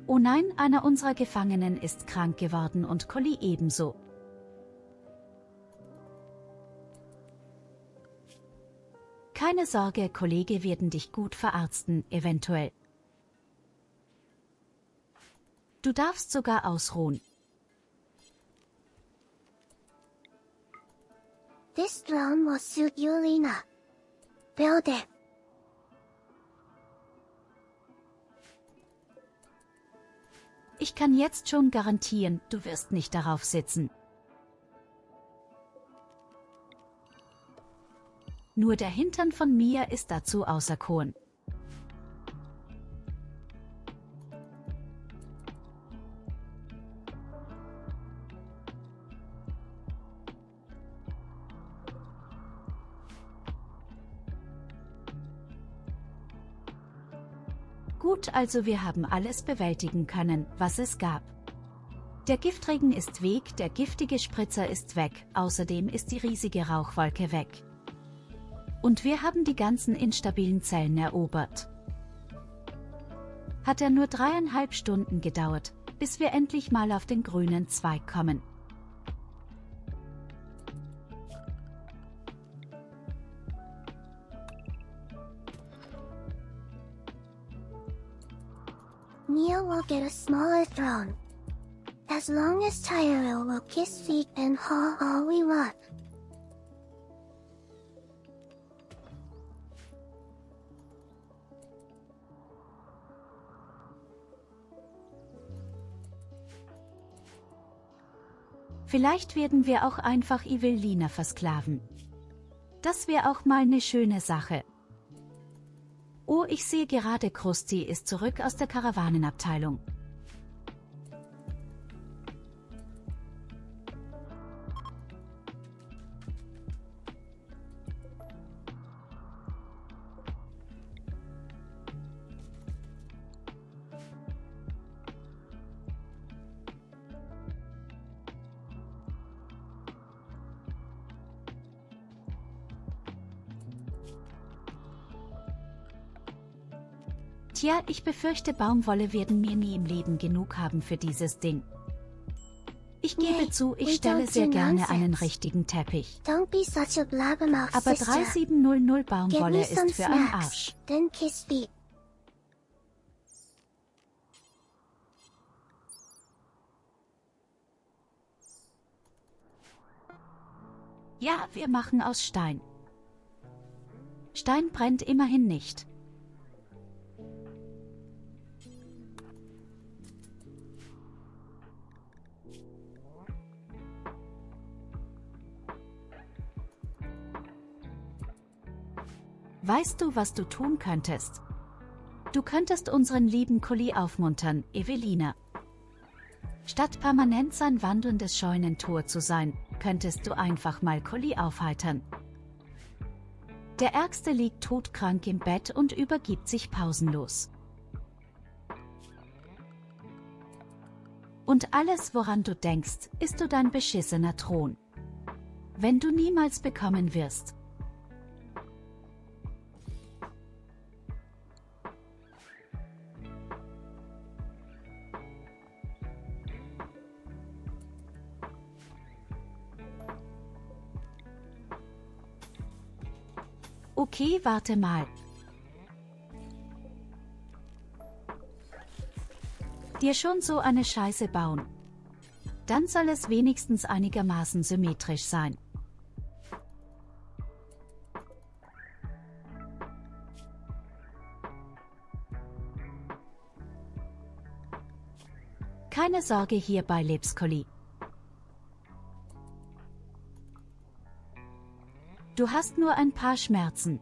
Oh nein, einer unserer Gefangenen ist krank geworden und Collie ebenso. Keine Sorge, Kollege, werden dich gut verarzten, eventuell. Du darfst sogar ausruhen. This throne will suit you, Lena. Build it. Ich kann jetzt schon garantieren, du wirst nicht darauf sitzen. Nur der Hintern von mir ist dazu auserkoren. Gut, also wir haben alles bewältigen können, was es gab. Der Giftregen ist weg, der giftige Spritzer ist weg, außerdem ist die riesige Rauchwolke weg. Und wir haben die ganzen instabilen Zellen erobert. Hat ja nur 3,5 Stunden gedauert, bis wir endlich mal auf den grünen Zweig kommen. Mia will get a smaller throne. As long as Tyurru will kiss feet and haul all we want. Vielleicht werden wir auch einfach Evelina versklaven. Das wäre auch mal eine schöne Sache. Oh, ich sehe gerade, Krusty ist zurück aus der Karawanenabteilung. Tja, ich befürchte, Baumwolle werden mir nie im Leben genug haben für dieses Ding. Ich gebe zu, ich stelle sehr gerne einen richtigen Teppich. Don't be such a blabbermouth, Aber sister. 3700 Get Baumwolle me some ist für einen snacks, Arsch. then kiss me. Ja, wir machen aus Stein. Stein brennt immerhin nicht. Weißt du, was du tun könntest? Du könntest unseren lieben Kuli aufmuntern, Evelina. Statt permanent sein wandelndes Scheunentor zu sein, könntest du einfach mal Kuli aufheitern. Der Ärgste liegt todkrank im Bett und übergibt sich pausenlos. Und alles, woran du denkst, ist du dein beschissener Thron. Wenn du niemals bekommen wirst. Okay, warte mal. Dir schon so eine Scheiße bauen? Dann soll es wenigstens einigermaßen symmetrisch sein. Keine Sorge hierbei, Lebskoli. Du hast nur ein paar Schmerzen.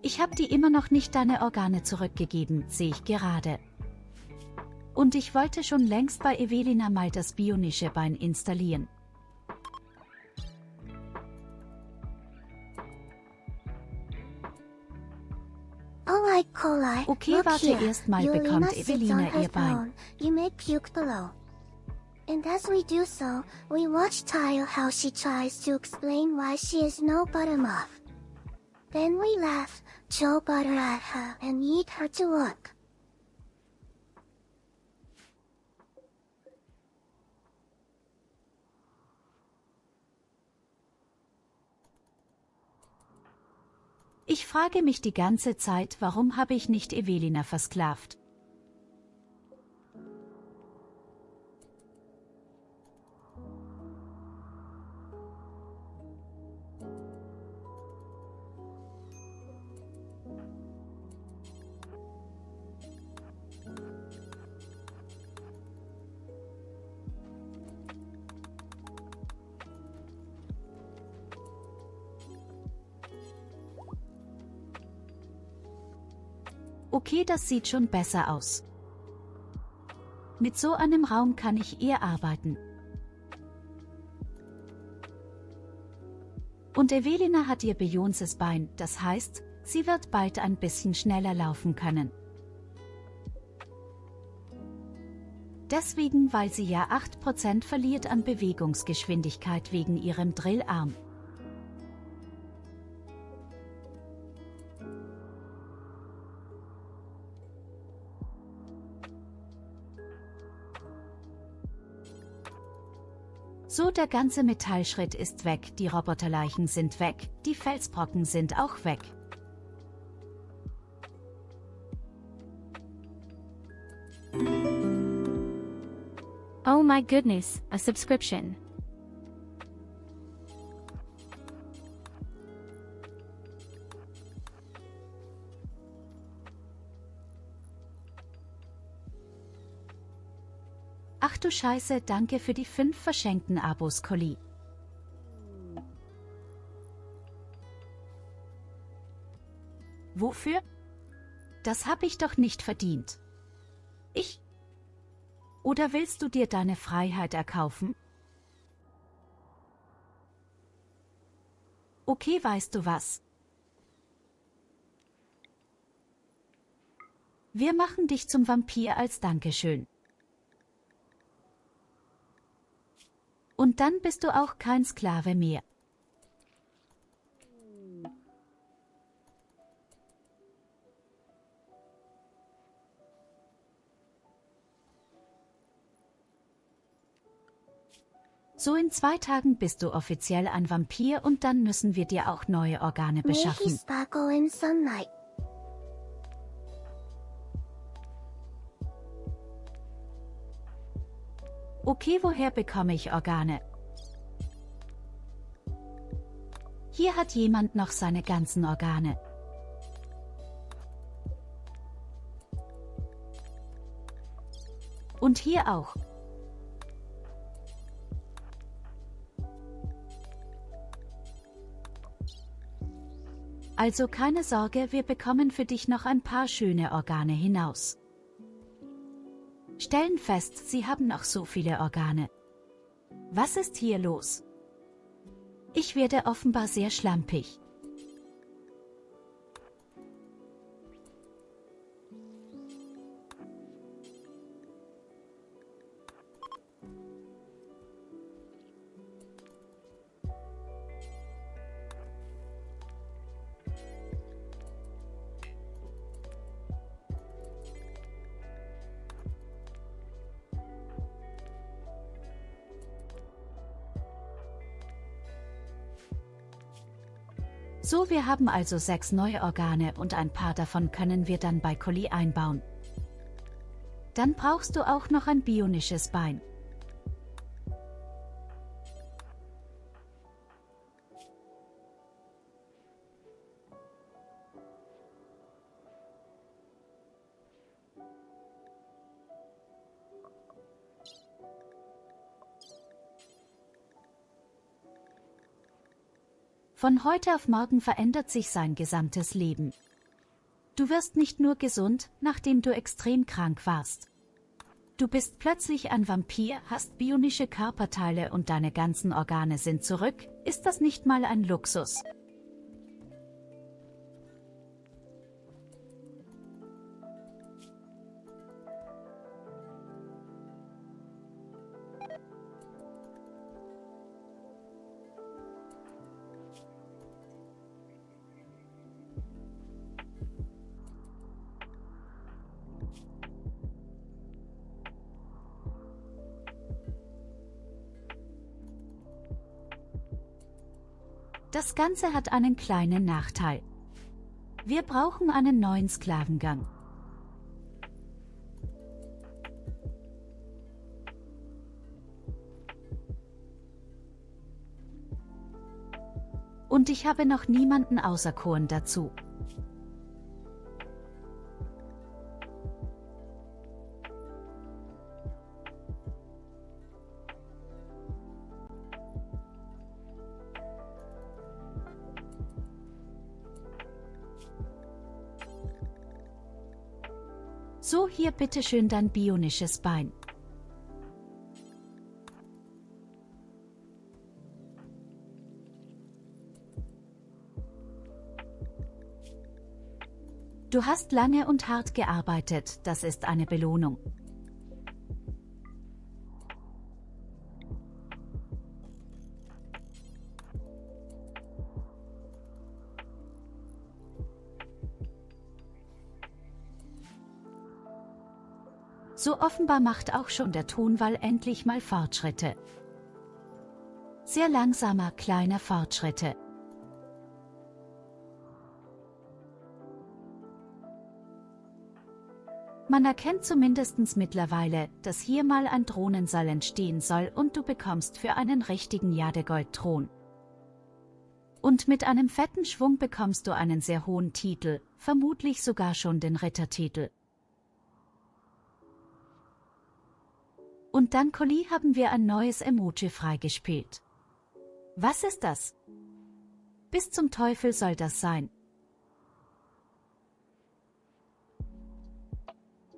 Ich habe dir immer noch nicht deine Organe zurückgegeben, sehe ich gerade. Und ich wollte schon längst bei Evelina mal das bionische Bein installieren. Alright, Kolai. Okay, Look warte, here. erstmal Yulina bekommt sits Evelina on her ihr Bein. throne. You may puke below. And as we do so, we watch Tyurru how she tries to explain why she is no buttermuff. Then we laugh, throw butter at her, and eat her to look. Ich frage mich die ganze Zeit, warum habe ich nicht Evelina versklavt? Okay, das sieht schon besser aus. Mit so einem Raum kann ich eher arbeiten. Und Evelina hat ihr bionses Bein, das heißt, sie wird bald ein bisschen schneller laufen können. Deswegen, weil sie ja 8% verliert an Bewegungsgeschwindigkeit wegen ihrem Drillarm. So, der ganze Metallschritt ist weg, die Roboterleichen sind weg, die Felsbrocken sind auch weg. Oh my goodness, a subscription. Ach du Scheiße, danke für die 5 verschenkten Abos, Colli. Wofür? Das hab ich doch nicht verdient. Ich? Oder willst du dir deine Freiheit erkaufen? Okay, weißt du was? Wir machen dich zum Vampir als Dankeschön. Und dann bist du auch kein Sklave mehr. So in 2 Tagen bist du offiziell ein Vampir und dann müssen wir dir auch neue Organe beschaffen. May he sparkle in sunlight. Okay, woher bekomme ich Organe? Hier hat jemand noch seine ganzen Organe. Und hier auch. Also keine Sorge, wir bekommen für dich noch ein paar schöne Organe hinaus. Stellen fest, sie haben noch so viele Organe. Was ist hier los? Ich werde offenbar sehr schlampig. So, wir haben also 6 neue Organe und ein paar davon können wir dann bei Colli einbauen. Dann brauchst du auch noch ein bionisches Bein. Von heute auf morgen verändert sich sein gesamtes Leben. Du wirst nicht nur gesund, nachdem du extrem krank warst. Du bist plötzlich ein Vampir, hast bionische Körperteile und deine ganzen Organe sind zurück. Ist das nicht mal ein Luxus? Das Ganze hat einen kleinen Nachteil. Wir brauchen einen neuen Sklavengang. Und ich habe noch niemanden auserkoren dazu. So, hier bitteschön dein bionisches Bein. Du hast lange und hart gearbeitet, das ist eine Belohnung. So offenbar macht auch schon der Tonwall endlich mal Fortschritte. Sehr langsamer, kleiner Fortschritte. Man erkennt zumindest mittlerweile, dass hier mal ein Thronensaal entstehen soll und du bekommst für einen richtigen Jadegold-Thron. Und mit einem fetten Schwung bekommst du einen sehr hohen Titel, vermutlich sogar schon den Rittertitel. Und dann, Collie, haben wir ein neues Emoji freigespielt. Was ist das? Bis zum Teufel soll das sein.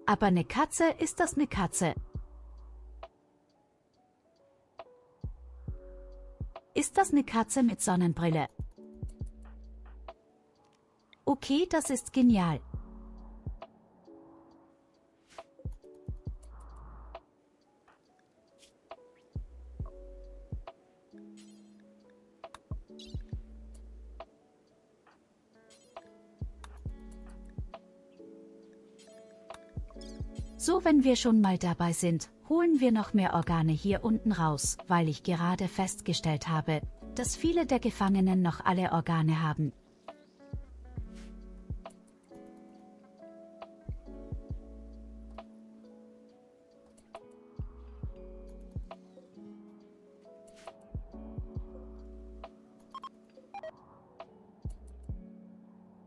Aber eine Katze, ist das eine Katze? Ist das eine Katze mit Sonnenbrille? Okay, das ist genial. So, wenn wir schon mal dabei sind, holen wir noch mehr Organe hier unten raus, weil ich gerade festgestellt habe, dass viele der Gefangenen noch alle Organe haben.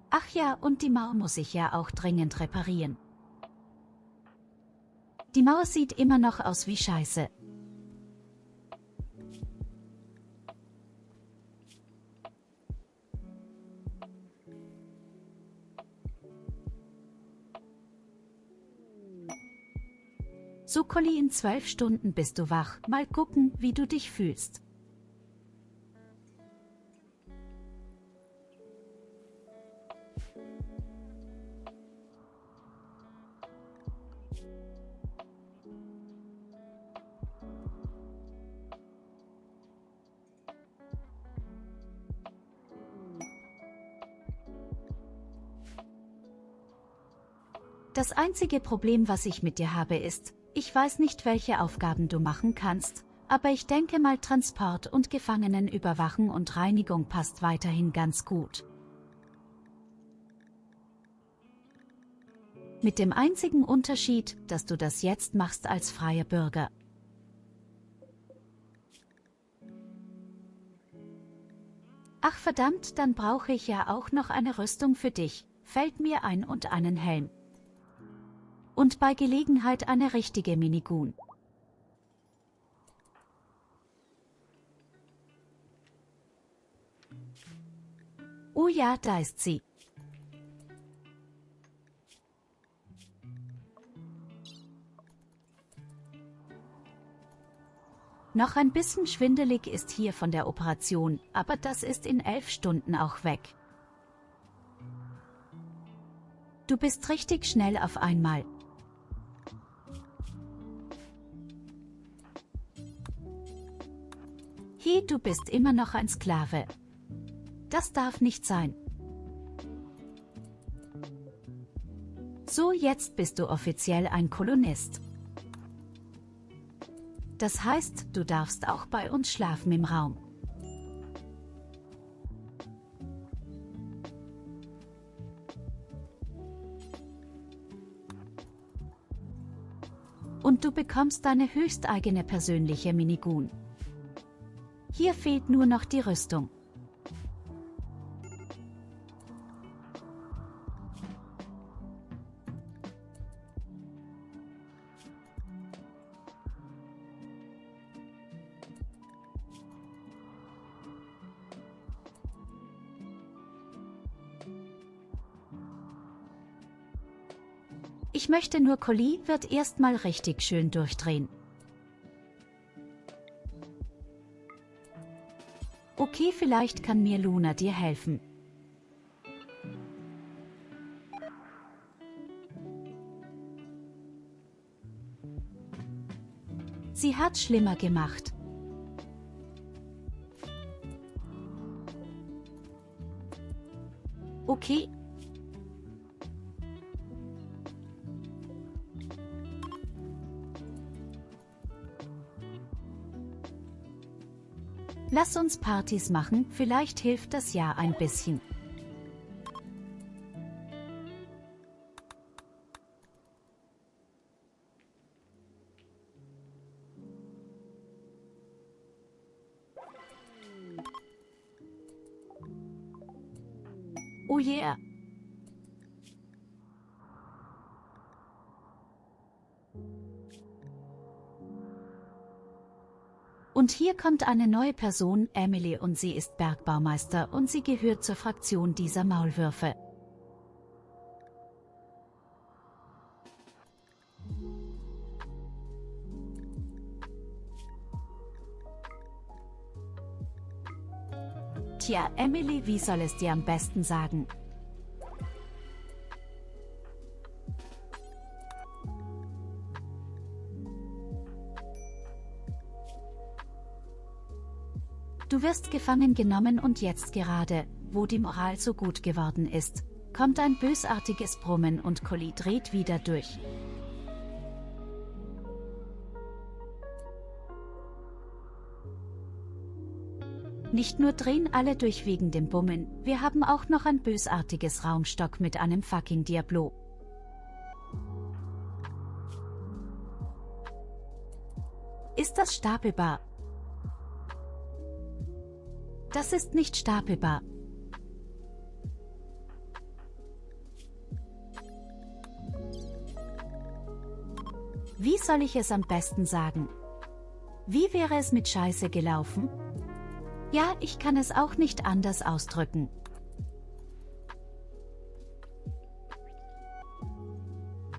Ach ja, und die Mauer muss ich ja auch dringend reparieren. Die Mauer sieht immer noch aus wie Scheiße. So, Collie, in 12 Stunden bist du wach. Mal gucken, wie du dich fühlst. Das einzige Problem, was ich mit dir habe, ist, ich weiß nicht, welche Aufgaben du machen kannst, aber ich denke mal, Transport und Gefangenenüberwachen und Reinigung passt weiterhin ganz gut. Mit dem einzigen Unterschied, dass du das jetzt machst als freier Bürger. Ach verdammt, dann brauche ich ja auch noch eine Rüstung für dich, fällt mir ein, und einen Helm. Und bei Gelegenheit eine richtige Minigun. Oh ja, da ist sie. Noch ein bisschen schwindelig ist hier von der Operation, aber das ist in 11 Stunden auch weg. Du bist richtig schnell auf einmal. Hey, du bist immer noch ein Sklave. Das darf nicht sein. So, jetzt bist du offiziell ein Kolonist. Das heißt, du darfst auch bei uns schlafen im Raum. Und du bekommst deine höchsteigene persönliche Minigun. Hier fehlt nur noch die Rüstung. Ich möchte nur, Collie wird erstmal richtig schön durchdrehen. Okay, vielleicht kann mir Luna dir helfen. Sie hat schlimmer gemacht. Okay. Lass uns Partys machen, vielleicht hilft das ja ein bisschen. Oh yeah. Und hier kommt eine neue Person, Emily, und sie ist Bergbaumeister und sie gehört zur Fraktion dieser Maulwürfe. Tja, Emily, wie soll es dir am besten sagen? Du wirst gefangen genommen und jetzt gerade, wo die Moral so gut geworden ist, kommt ein bösartiges Brummen und Collie dreht wieder durch. Nicht nur drehen alle durch wegen dem Bummen, wir haben auch noch ein bösartiges Raumstock mit einem fucking Diablo. Ist das stapelbar? Das ist nicht stapelbar. Wie soll ich es am besten sagen? Wie wäre es mit Scheiße gelaufen? Ja, ich kann es auch nicht anders ausdrücken.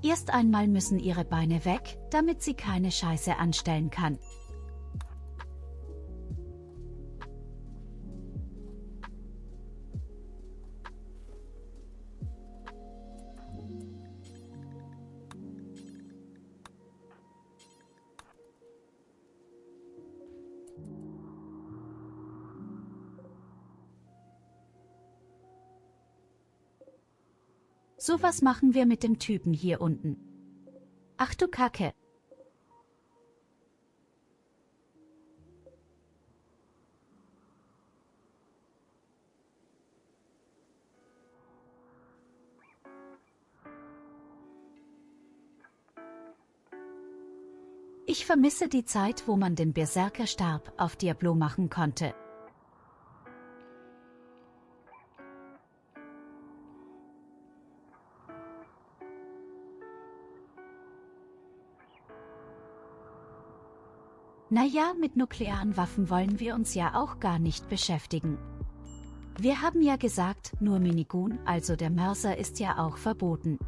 Erst einmal müssen ihre Beine weg, damit sie keine Scheiße anstellen kann. So, was machen wir mit dem Typen hier unten? Ach du Kacke. Ich vermisse die Zeit, wo man den Berserkerstab auf Diablo machen konnte. Naja, mit nuklearen Waffen wollen wir uns ja auch gar nicht beschäftigen. Wir haben ja gesagt, nur Minigun, also der Mörser ist ja auch verboten.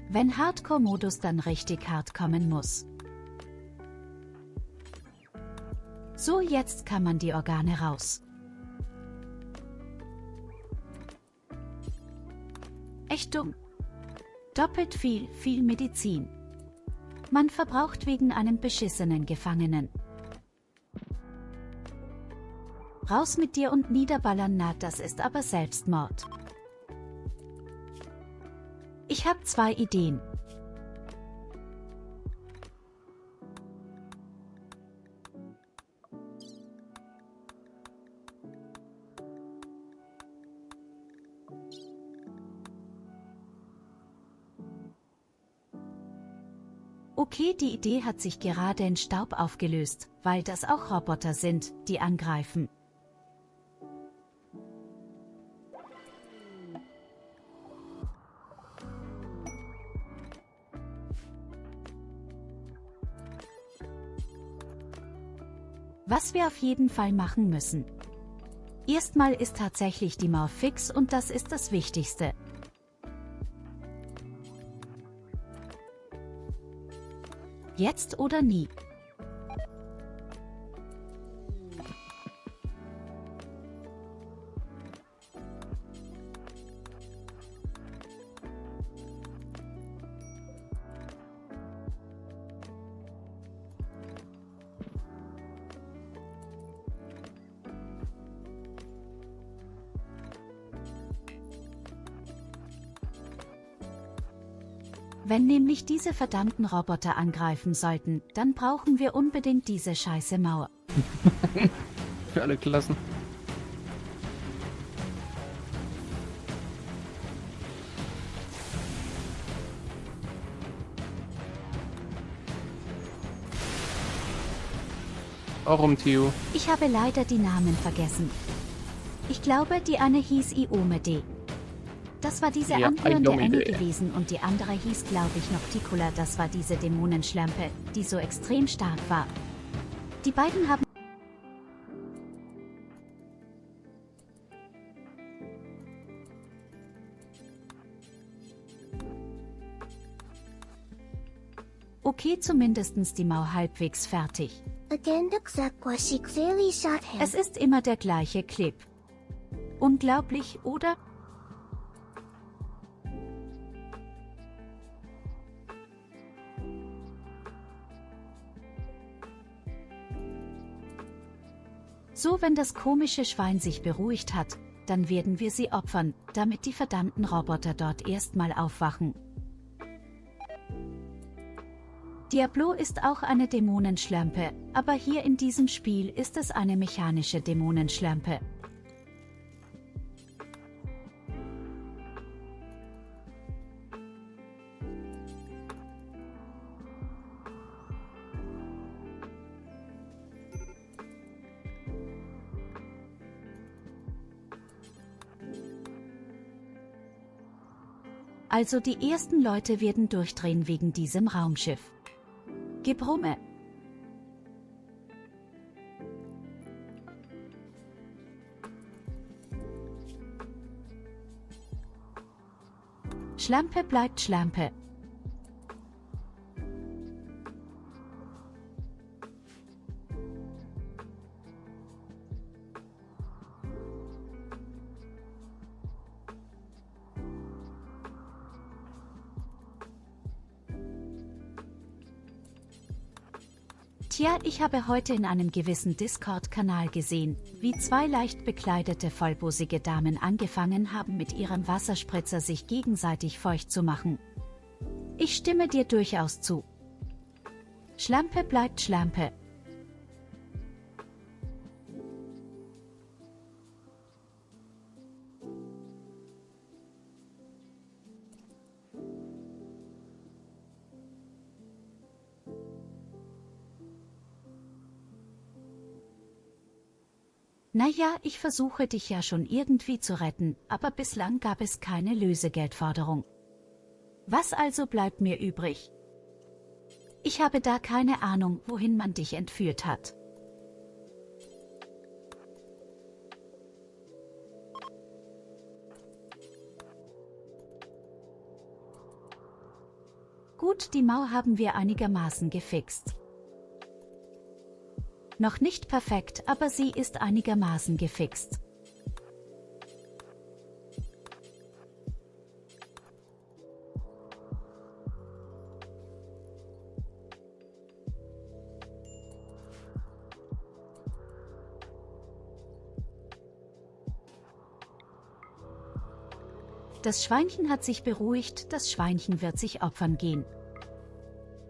Wenn Hardcore-Modus dann richtig hart kommen muss. So, jetzt kann man die Organe raus. Echt dumm. Doppelt viel Medizin. Man verbraucht wegen einem beschissenen Gefangenen. Raus mit dir und niederballern, na, das ist aber Selbstmord. Ich habe 2 Ideen. Okay, die Idee hat sich gerade in Staub aufgelöst, weil das auch Roboter sind, die angreifen. Was wir auf jeden Fall machen müssen. Erstmal ist tatsächlich die Mauer fix und das ist das Wichtigste. Jetzt oder nie. Wenn nämlich diese verdammten Roboter angreifen sollten, dann brauchen wir unbedingt diese scheiße Mauer. Für alle Klassen. Warum, Theo? Ich habe leider die Namen vergessen. Ich glaube, die eine hieß Iomede. Das war diese Ja, anführende eine Engel Idee. gewesen und die andere hieß, glaube ich, noch Ticula. Das war diese Dämonenschlampe, die so extrem stark war. Die beiden haben... Okay, zumindestens die Mau halbwegs fertig. Again, except where she clearly shot him. Es ist immer der gleiche Clip. Unglaublich, oder? So, wenn das komische Schwein sich beruhigt hat, dann werden wir sie opfern, damit die verdammten Roboter dort erstmal aufwachen. Diablo ist auch eine Dämonenschlampe, aber hier in diesem Spiel ist es eine mechanische Dämonenschlampe. Also die ersten Leute werden durchdrehen wegen diesem Raumschiff. Gebrumme. Schlampe bleibt Schlampe. Tja, ich habe heute in einem gewissen Discord-Kanal gesehen, wie zwei leicht bekleidete vollbusige Damen angefangen haben, mit ihrem Wasserspritzer sich gegenseitig feucht zu machen. Ich stimme dir durchaus zu. Schlampe bleibt Schlampe. Naja, ich versuche dich ja schon irgendwie zu retten, aber bislang gab es keine Lösegeldforderung. Was also bleibt mir übrig? Ich habe da keine Ahnung, wohin man dich entführt hat. Gut, die Mau haben wir einigermaßen gefixt. Noch nicht perfekt, aber sie ist einigermaßen gefixt. Das Schweinchen hat sich beruhigt, das Schweinchen wird sich opfern gehen.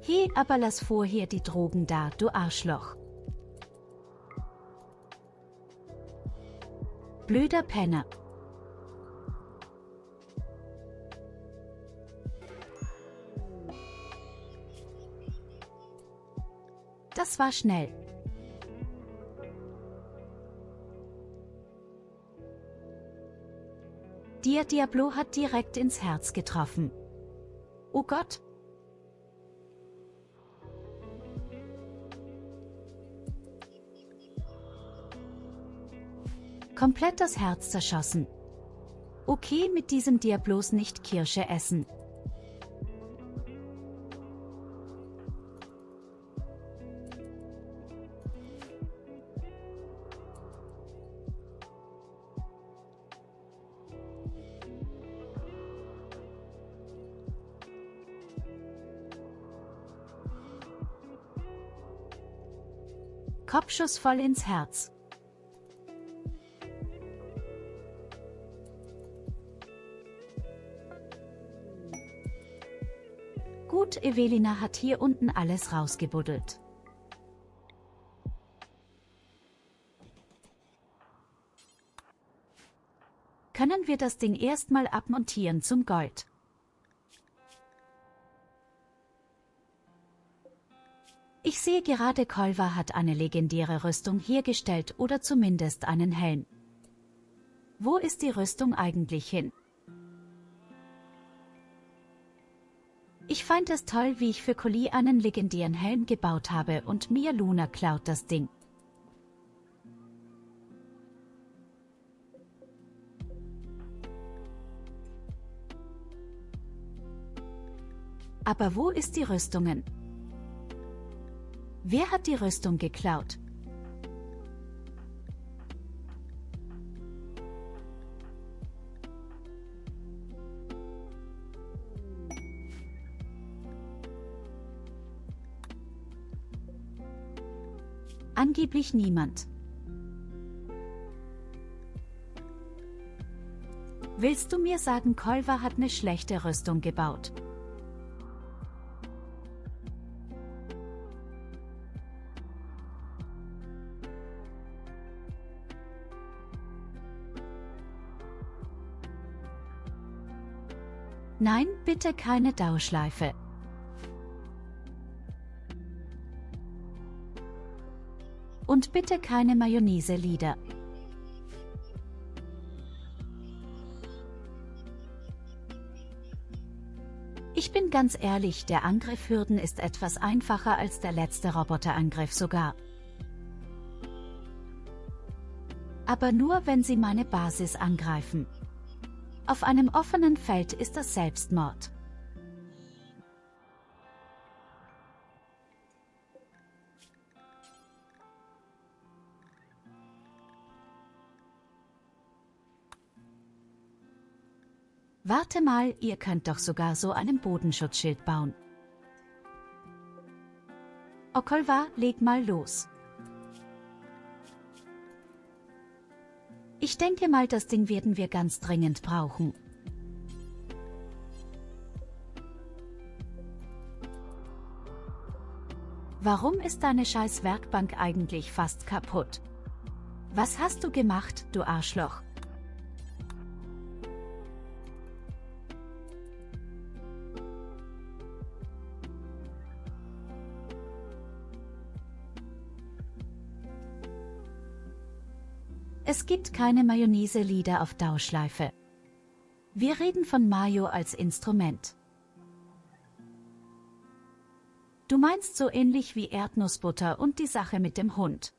He, aber lass vorher die Drogen da, du Arschloch. Blöder Penner. Das war schnell. Diablo hat direkt ins Herz getroffen. Oh Gott! Komplett das Herz zerschossen. Okay, mit diesem Diablos nicht Kirsche essen. Kopfschuss voll ins Herz. Gut, Evelina hat hier unten alles rausgebuddelt. Können wir das Ding erstmal abmontieren zum Gold? Ich sehe gerade, Kolva hat eine legendäre Rüstung hergestellt oder zumindest einen Helm. Wo ist die Rüstung eigentlich hin? Ich fand es toll, wie ich für Collie einen legendären Helm gebaut habe und Mia Luna klaut das Ding. Aber wo ist die Rüstungen? Wer hat die Rüstung geklaut? Angeblich niemand. Willst du mir sagen, Kolva hat eine schlechte Rüstung gebaut? Nein, bitte keine Dauerschleife. Und bitte keine Mayonnaise-Lieder. Ich bin ganz ehrlich, der Angriff Hürden ist etwas einfacher als der letzte Roboterangriff sogar. Aber nur, wenn sie meine Basis angreifen. Auf einem offenen Feld ist das Selbstmord. Warte mal, ihr könnt doch sogar so einen Bodenschutzschild bauen. Okolva, leg mal los. Ich denke mal, das Ding werden wir ganz dringend brauchen. Warum ist deine scheiß Werkbank eigentlich fast kaputt? Was hast du gemacht, du Arschloch? Es gibt keine Mayonnaise-Lieder auf Dauerschleife. Wir reden von Mayo als Instrument. Du meinst so ähnlich wie Erdnussbutter und die Sache mit dem Hund.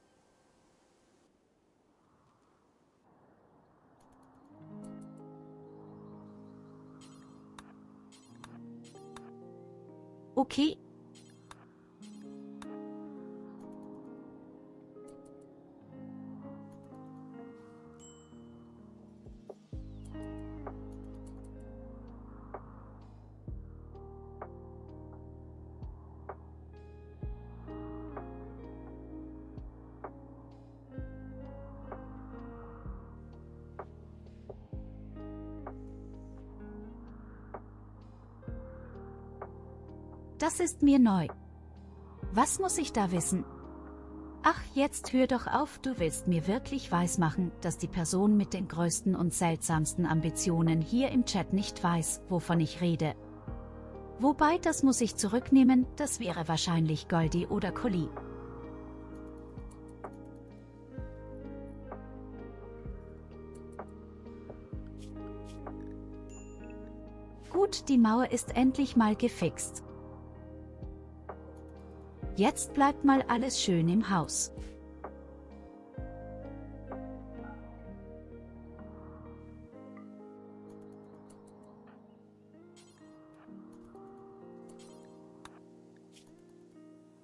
Okay. Das ist mir neu. Was muss ich da wissen? Ach, jetzt hör doch auf, du willst mir wirklich weismachen, dass die Person mit den größten und seltsamsten Ambitionen hier im Chat nicht weiß, wovon ich rede. Wobei, das muss ich zurücknehmen, das wäre wahrscheinlich Goldie oder Collie. Gut, die Mauer ist endlich mal gefixt. Jetzt bleibt mal alles schön im Haus.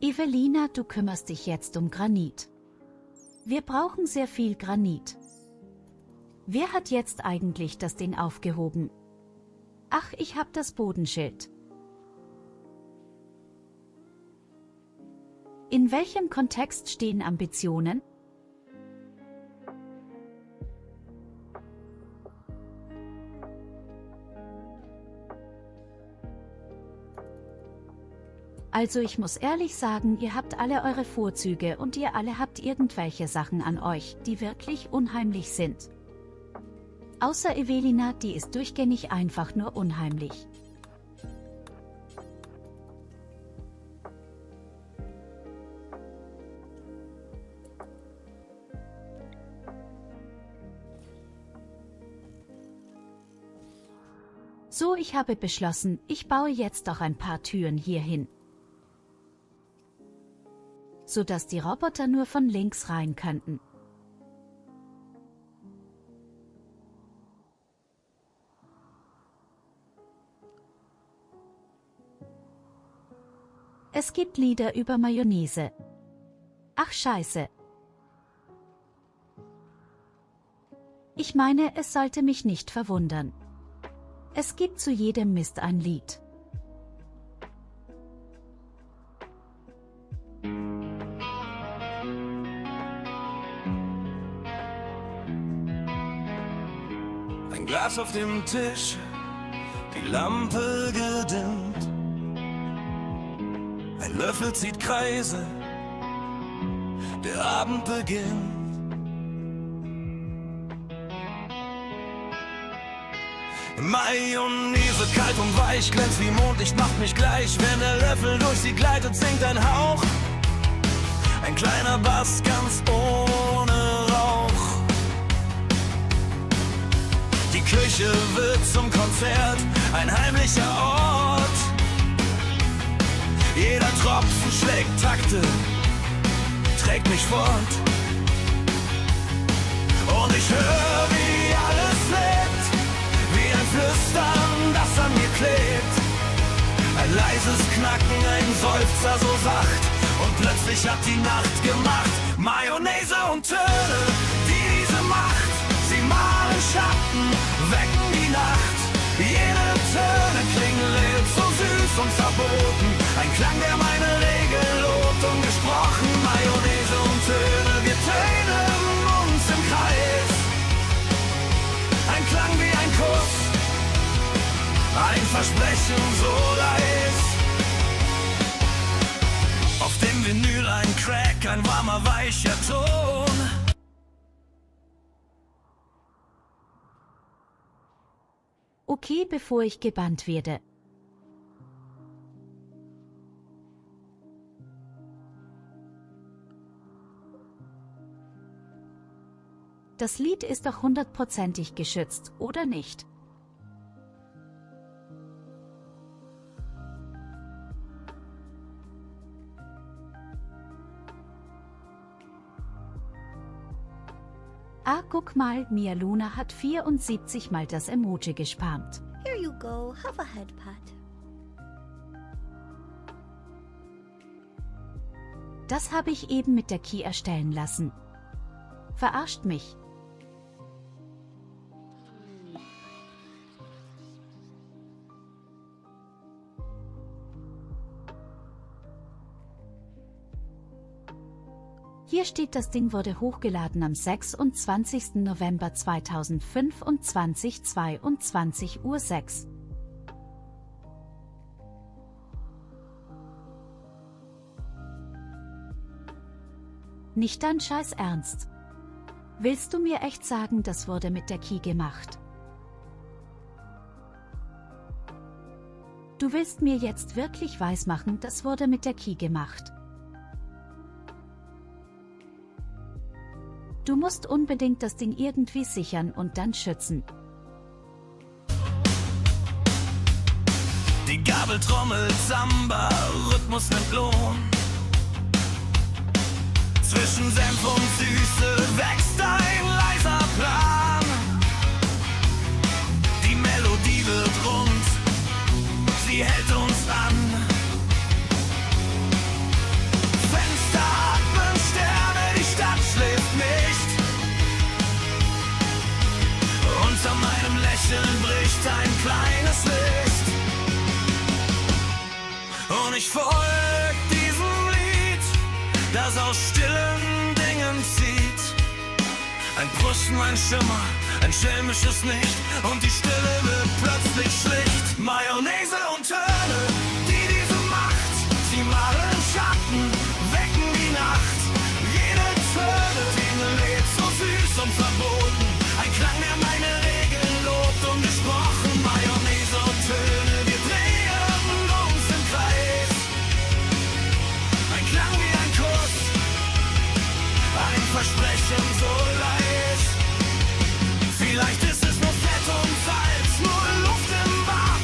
Evelina, du kümmerst dich jetzt um Granit. Wir brauchen sehr viel Granit. Wer hat jetzt eigentlich das Ding aufgehoben? Ach, ich hab das Bodenschild. In welchem Kontext stehen Ambitionen? Also ich muss ehrlich sagen, ihr habt alle eure Vorzüge und ihr alle habt irgendwelche Sachen an euch, die wirklich unheimlich sind. Außer Evelina, die ist durchgängig einfach nur unheimlich. So, ich habe beschlossen, ich baue jetzt auch ein paar Türen hier hin, sodass die Roboter nur von links rein könnten. Es gibt Lieder über Mayonnaise. Ach Scheiße. Ich meine, es sollte mich nicht verwundern. Es gibt zu jedem Mist ein Lied. Ein Glas auf dem Tisch, die Lampe gedimmt. Ein Löffel zieht Kreise, der Abend beginnt. Mayonnaise kalt und weich, glänzt wie Mondlicht, macht mich gleich. Wenn der Löffel durch sie gleitet, singt ein Hauch. Ein kleiner Bass ganz ohne Rauch. Die Küche wird zum Konzert, ein heimlicher Ort. Jeder Tropfen schlägt Takte, trägt mich fort. Und ich höre, wie alles lebt, wie ein Flüstern, das an mir klebt. Ein leises Knacken, ein Seufzer so sacht. Und plötzlich hat die Nacht gemacht. Mayonnaise und Töne, die diese Macht. Sie malen Schatten, wecken die Nacht. Jede Töne klingen leer, so süß und verboten. Ein Klang, der meine Regel lobt, ungesprochen. Mayonnaise und Töne, wir tönen uns im Kreis. Ein Klang wie ein Kuss, ein Versprechen so leis. Auf dem Vinyl ein Crack, ein warmer, weicher Ton. Okay, bevor ich gebannt werde. Das Lied ist doch 100%ig geschützt, oder nicht? Ah, guck mal, Mia Luna hat 74 mal das Emoji gespammt. Here you go, have a head pat. Das habe ich eben mit der Key erstellen lassen. Verarscht mich. Hier steht, das Ding wurde hochgeladen am 26. November 2025, 22:06 Uhr. Nicht dein Scheiß Ernst. Willst du mir echt sagen, das wurde mit der Key gemacht? Du willst mir jetzt wirklich weismachen, das wurde mit der Key gemacht? Du musst unbedingt das Ding irgendwie sichern und dann schützen. Die Gabel trommelt Samba, Rhythmus nimmt Lohn. Zwischen Senf und Süße wächst ein leiser Plan. Die Melodie wird rund, sie hält uns an. Fenster atmen Sterne, die Stadt schläft nicht. Unter meinem Lächeln bricht ein kleines Licht. Und ich folg diesem Lied, das aus stillen Dingen zieht. Ein Prusten, ein Schimmer, ein schelmisches Licht. Und die Stille wird plötzlich schlicht. Mayonnaise und Töne, die diese Macht. Sie malen Schatten, wecken die Nacht. Jede Töne, die lädt so süß und verboten. Ein Klang, der meine Regeln lobt, ungesprochen. Mayonnaise und Töne, wir drehen uns im Kreis. Ein Klang wie ein Kuss, ein Versprechen so leis. Vielleicht ist es nur Fett und Salz, nur Luft im Bad.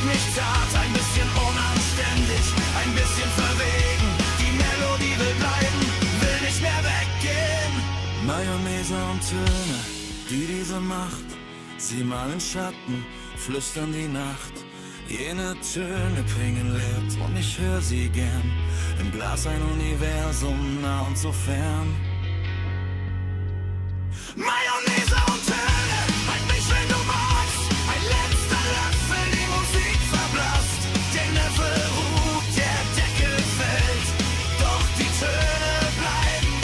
mich zart, ein bisschen unanständig, ein bisschen verwegen. Die Melodie will bleiben, will nicht mehr weggehen. Mayonnaise und Töne, die diese Macht, sie malen Schatten, flüstern die Nacht. Jene Töne bringen Licht und ich höre sie gern. Im Glas ein Universum, nah und so fern. Mayonnaise und Töne, halt mich, wenn du magst. Ein letzter Löffel, die Musik verblasst. Der Löffel ruht, der Deckel fällt. Doch die Töne bleiben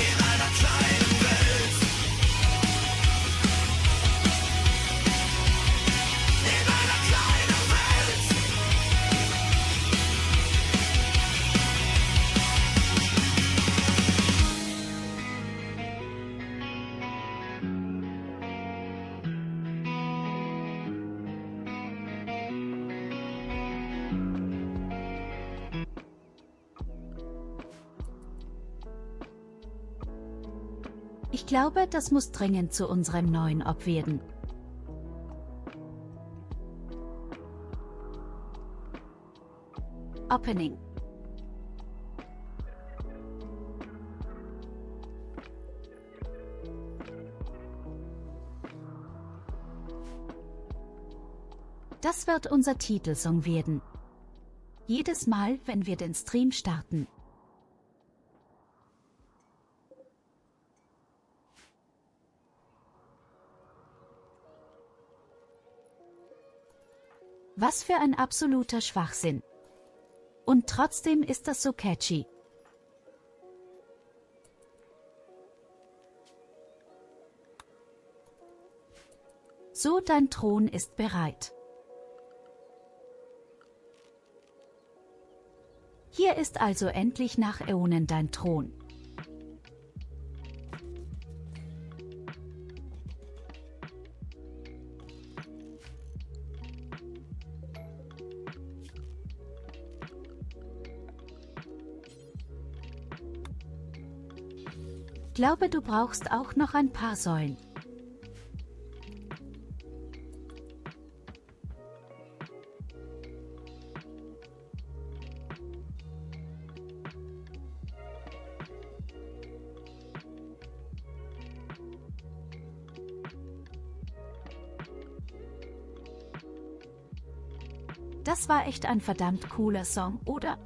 in einer kleinen Welt. In einer kleinen Welt. Ich glaube, das muss dringend zu unserem neuen Ob werden. Opening. Das wird unser Titelsong werden. Jedes Mal, wenn wir den Stream starten. Was für ein absoluter Schwachsinn. Und trotzdem ist das so catchy. So, dein Thron ist bereit. Hier ist also endlich nach Äonen dein Thron. Glaube, du brauchst auch noch ein paar Säulen. Das war echt ein verdammt cooler Song, oder?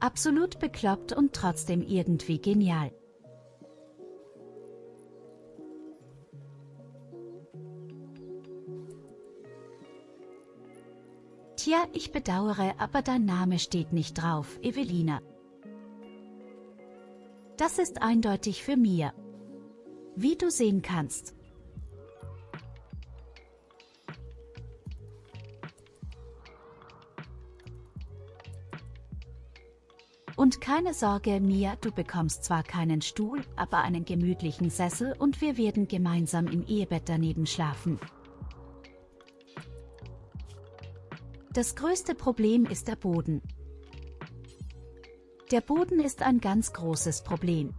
Absolut bekloppt und trotzdem irgendwie genial. Tja, ich bedauere, aber dein Name steht nicht drauf, Evelina. Das ist eindeutig für Mia. Wie du sehen kannst. Und keine Sorge, Mia, du bekommst zwar keinen Stuhl, aber einen gemütlichen Sessel und wir werden gemeinsam im Ehebett daneben schlafen. Das größte Problem ist der Boden. Der Boden ist ein ganz großes Problem.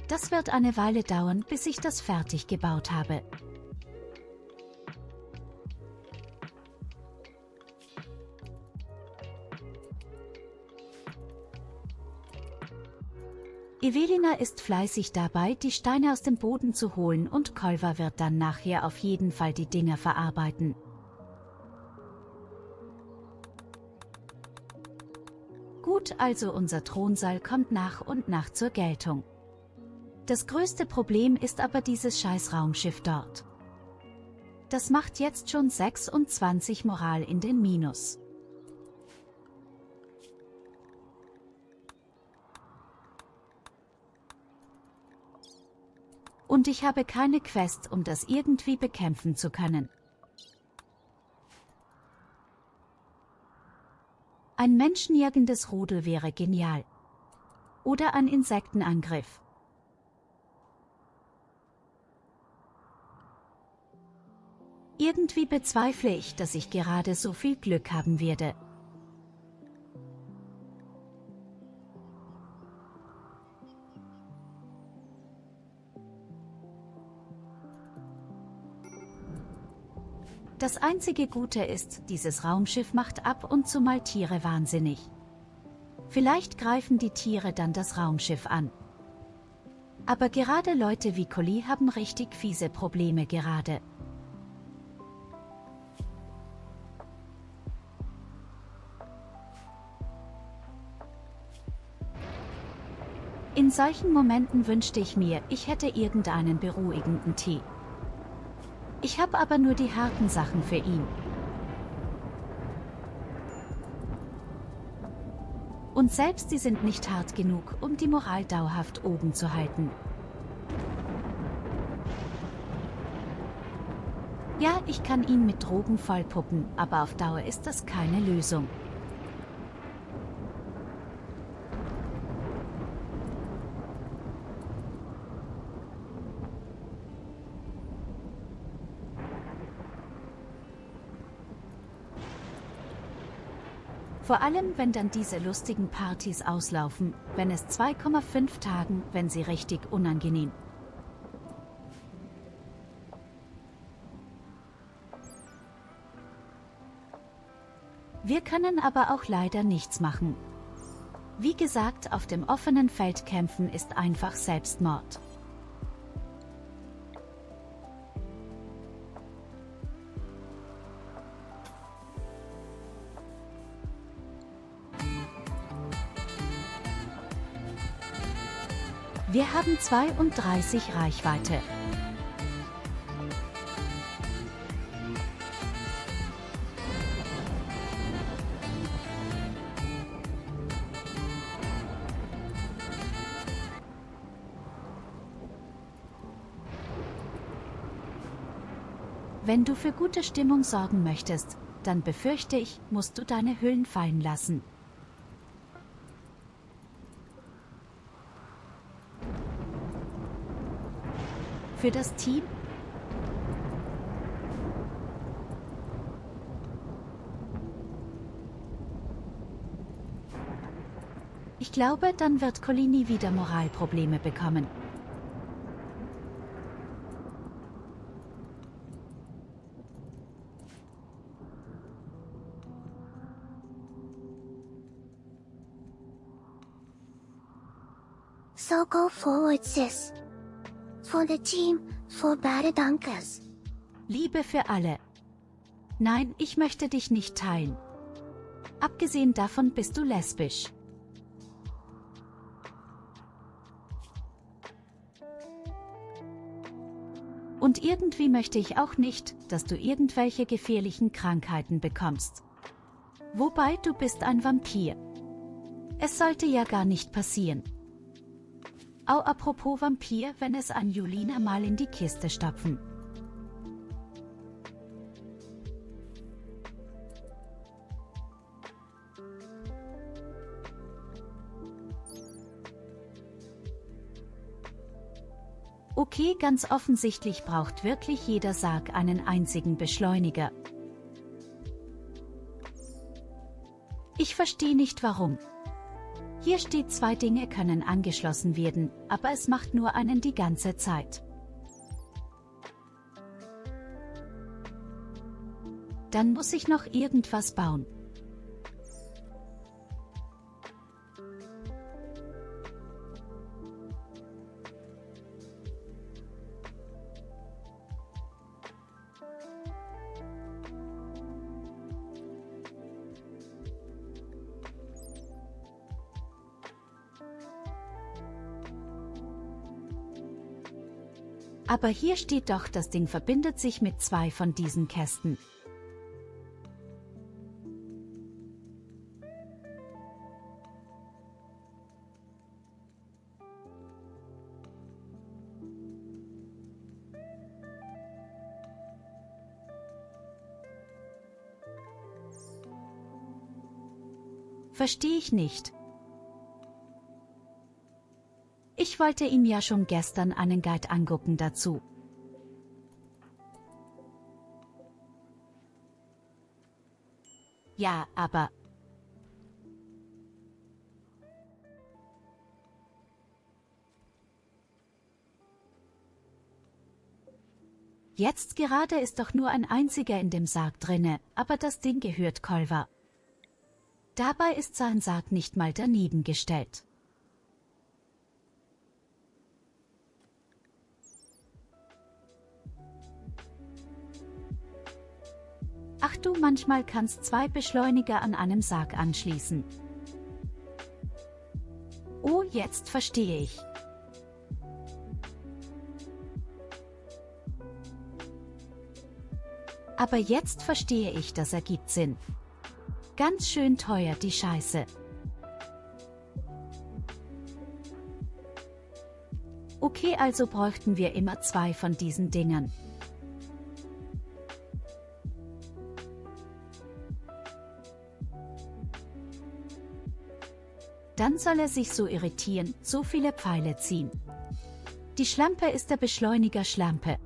Das wird eine Weile dauern, bis ich das fertig gebaut habe. Evelina ist fleißig dabei, die Steine aus dem Boden zu holen und Kolva wird dann nachher auf jeden Fall die Dinger verarbeiten. Gut, also unser Thronsaal kommt nach und nach zur Geltung. Das größte Problem ist aber dieses scheiß Raumschiff dort. Das macht jetzt schon 26 Moral in den Minus. Und ich habe keine Quest, um das irgendwie bekämpfen zu können. Ein menschenjagendes Rudel wäre genial. Oder ein Insektenangriff. Irgendwie bezweifle ich, dass ich gerade so viel Glück haben werde. Das einzige Gute ist, dieses Raumschiff macht ab und zu mal Tiere wahnsinnig. Vielleicht greifen die Tiere dann das Raumschiff an. Aber gerade Leute wie Collie haben richtig fiese Probleme gerade. In solchen Momenten wünschte ich mir, ich hätte irgendeinen beruhigenden Tee. Ich habe aber nur die harten Sachen für ihn. Und selbst die sind nicht hart genug, um die Moral dauerhaft oben zu halten. Ja, ich kann ihn mit Drogen vollpuppen, aber auf Dauer ist das keine Lösung. Vor allem, wenn dann diese lustigen Partys auslaufen, wenn es 2,5 Tagen, wenn sie richtig unangenehm. Wir können aber auch leider nichts machen. Wie gesagt, auf dem offenen Feld kämpfen ist einfach Selbstmord. Wir haben 32 Reichweite. Wenn du für gute Stimmung sorgen möchtest, dann befürchte ich, musst du deine Hüllen fallen lassen. Für das Team? Ich glaube, dann wird Collie nie wieder Moralprobleme bekommen. So go forward, sis. For the team, for bad Dunkers. Liebe für alle. Nein, ich möchte dich nicht teilen. Abgesehen davon bist du lesbisch. Und irgendwie möchte ich auch nicht, dass du irgendwelche gefährlichen Krankheiten bekommst. Wobei, du bist ein Vampir. Es sollte ja gar nicht passieren. Au, apropos Vampir, wenn es an Julina mal in die Kiste stopfen. Okay, ganz offensichtlich braucht wirklich jeder Sarg einen einzigen Beschleuniger. Ich verstehe nicht warum. Hier steht, 2 Dinge können angeschlossen werden, aber es macht nur einen die ganze Zeit. Dann muss ich noch irgendwas bauen. Aber hier steht doch, das Ding verbindet sich mit 2 von diesen Kästen. Verstehe ich nicht. Ich wollte ihm ja schon gestern einen Guide angucken dazu. Ja, aber... Jetzt gerade ist doch nur ein einziger in dem Sarg drinne, aber das Ding gehört Culver. Dabei ist sein Sarg nicht mal daneben gestellt. Ach du, manchmal kannst 2 Beschleuniger an einem Sarg anschließen. Oh, jetzt verstehe ich. Aber jetzt verstehe ich, das ergibt Sinn. Ganz schön teuer die Scheiße. Okay, also bräuchten wir immer 2 von diesen Dingern. Dann soll er sich so irritieren, so viele Pfeile ziehen. Die Schlampe ist der Beschleuniger Schlampe.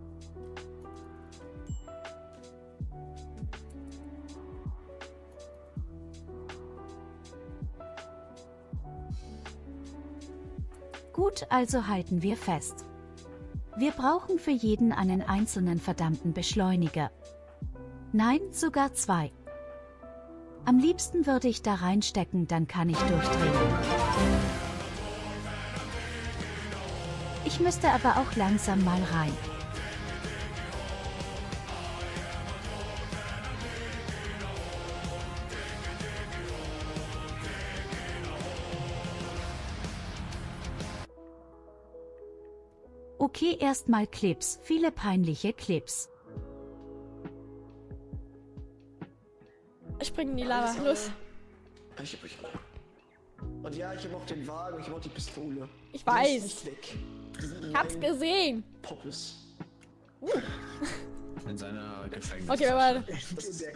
Gut, also halten wir fest. Wir brauchen für jeden einen einzelnen verdammten Beschleuniger. Nein, sogar 2. Am liebsten würde ich da reinstecken, dann kann ich durchdrehen. Ich müsste aber auch langsam mal rein. Okay, erstmal Clips, viele peinliche Clips. Ich spring in die Lava, los. Und ja, ich habe auch den Wagen, ich habe auch die Pistole. Ich weiß. Nicht weg. Ich hab's gesehen. Poppes. In seiner Gefängnis. Okay, warte.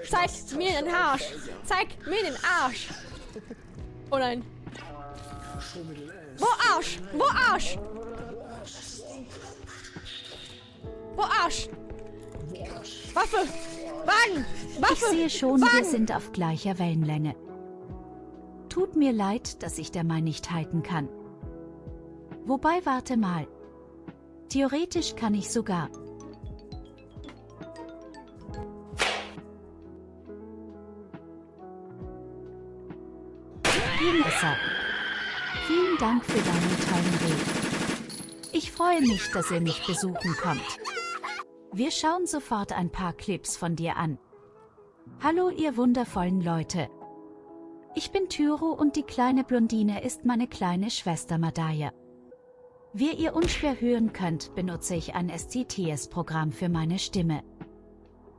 Zeig mir den Arsch. Zeig mir den Arsch. Oh nein. Wo Arsch? Wo Arsch? Wo Arsch? Waffe! Wagen! Waffe! Ich sehe schon, Wagen! wir sind auf gleicher Wellenlänge. Tut mir leid, dass ich der Mai nicht halten kann. Wobei, warte mal. Theoretisch kann ich sogar. Viel besser. Vielen Dank für deinen tollen Red. Ich freue mich, dass ihr mich besuchen kommt. Wir schauen sofort ein paar Clips von dir an. Hallo ihr wundervollen Leute. Ich bin Tyurru und die kleine Blondine ist meine kleine Schwester Madaya. Wie ihr unschwer hören könnt, benutze ich ein SCTS-Programm für meine Stimme.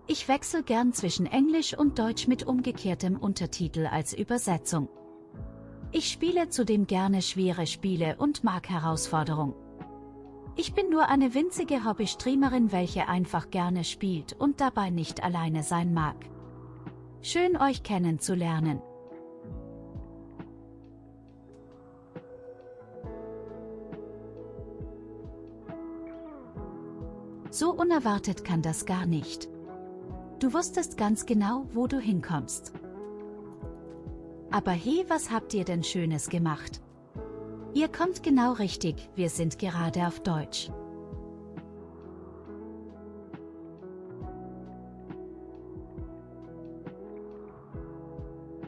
Ich wechsle gern zwischen Englisch und Deutsch mit umgekehrtem Untertitel als Übersetzung. Ich spiele zudem gerne schwere Spiele und mag Herausforderungen. Ich bin nur eine winzige Hobby-Streamerin, welche einfach gerne spielt und dabei nicht alleine sein mag. Schön euch kennenzulernen. So unerwartet kann das gar nicht. Du wusstest ganz genau, wo du hinkommst. Aber hey, was habt ihr denn Schönes gemacht? Ihr kommt genau richtig, wir sind gerade auf Deutsch.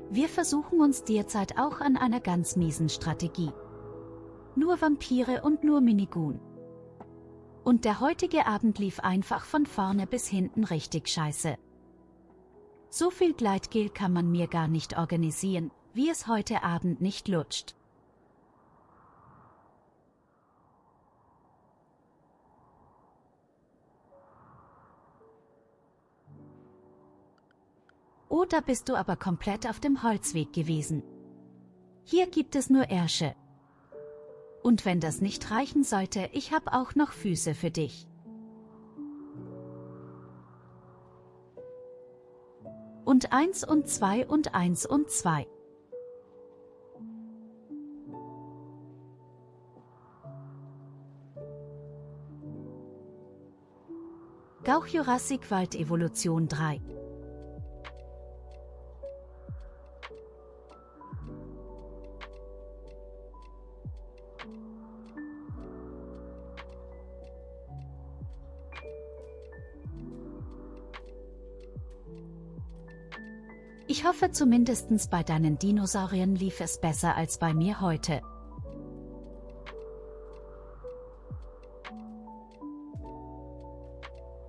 Wir versuchen uns derzeit auch an einer ganz miesen Strategie. Nur Vampire und nur Minigun. Und der heutige Abend lief einfach von vorne bis hinten richtig scheiße. So viel Gleitgel kann man mir gar nicht organisieren, wie es heute Abend nicht lutscht. Oh, da bist du aber komplett auf dem Holzweg gewesen. Hier gibt es nur Ärsche. Und wenn das nicht reichen sollte, ich habe auch noch Füße für dich. Und 1 und 2 und 1 und 2. Gauch Jurassic Wald Evolution 3. Ich hoffe zumindest bei deinen Dinosauriern lief es besser als bei mir heute.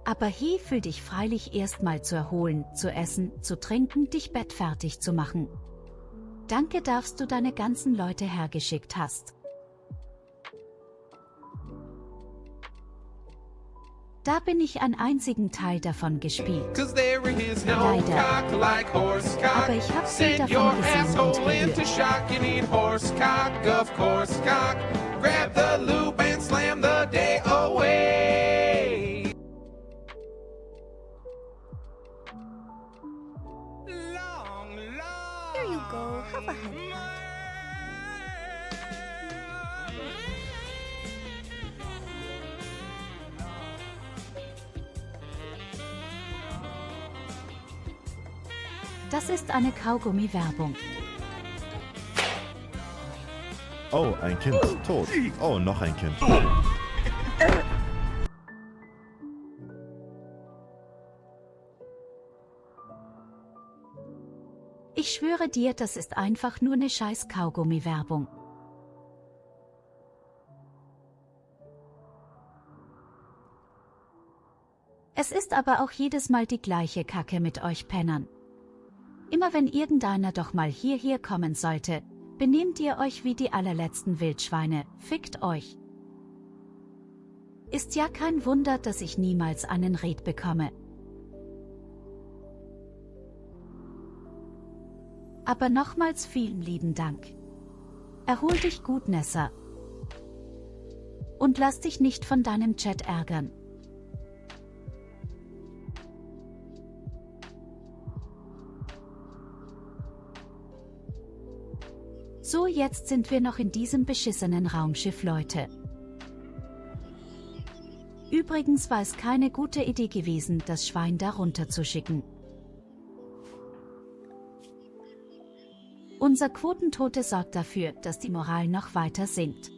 Aber hier fühl dich freilich erstmal zu erholen, zu essen, zu trinken, dich bettfertig zu machen. Danke, darfst du deine ganzen Leute hergeschickt hast. Da bin ich einen einzigen Teil davon gespielt. Leider. Aber ich hab viel davon gesehen und gehört. Here you go, have a head pat. Das ist eine Kaugummi-Werbung. Oh, ein Kind. Tot. Oh, noch ein Kind. Ich schwöre dir, das ist einfach nur eine scheiß Kaugummi-Werbung. Es ist aber auch jedes Mal die gleiche Kacke mit euch Pennern. Immer wenn irgendeiner doch mal hierher kommen sollte, benehmt ihr euch wie die allerletzten Wildschweine, fickt euch. Ist ja kein Wunder, dass ich niemals einen Raid bekomme. Aber nochmals vielen lieben Dank. Erhol dich gut, Nessa. Und lass dich nicht von deinem Chat ärgern. So, jetzt sind wir noch in diesem beschissenen Raumschiff, Leute. Übrigens war es keine gute Idee gewesen, das Schwein da runter zu schicken. Unser Quotentote sorgt dafür, dass die Moral noch weiter sinkt.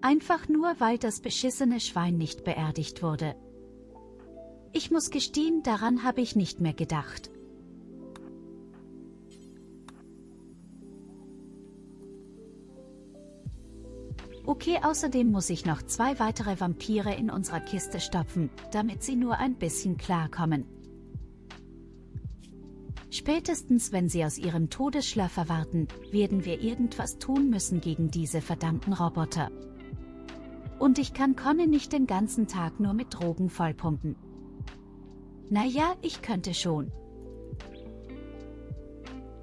Einfach nur, weil das beschissene Schwein nicht beerdigt wurde. Ich muss gestehen, daran habe ich nicht mehr gedacht. Okay, außerdem muss ich noch 2 weitere Vampire in unserer Kiste stopfen, damit sie nur ein bisschen klarkommen. Spätestens wenn sie aus ihrem Todesschlaf erwarten, werden wir irgendwas tun müssen gegen diese verdammten Roboter. Und ich kann Conny nicht den ganzen Tag nur mit Drogen vollpumpen. Naja, ich könnte schon.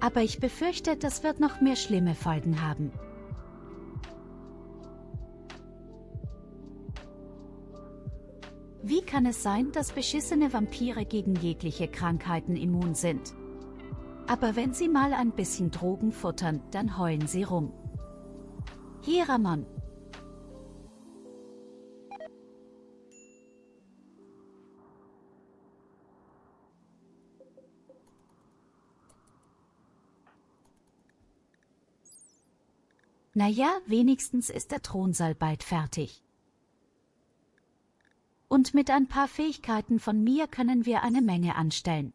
Aber ich befürchte, das wird noch mehr schlimme Folgen haben. Wie kann es sein, dass beschissene Vampire gegen jegliche Krankheiten immun sind? Aber wenn sie mal ein bisschen Drogen futtern, dann heulen sie rum. Hier, Ramon. Naja, wenigstens ist der Thronsaal bald fertig. Und mit ein paar Fähigkeiten von mir können wir eine Menge anstellen.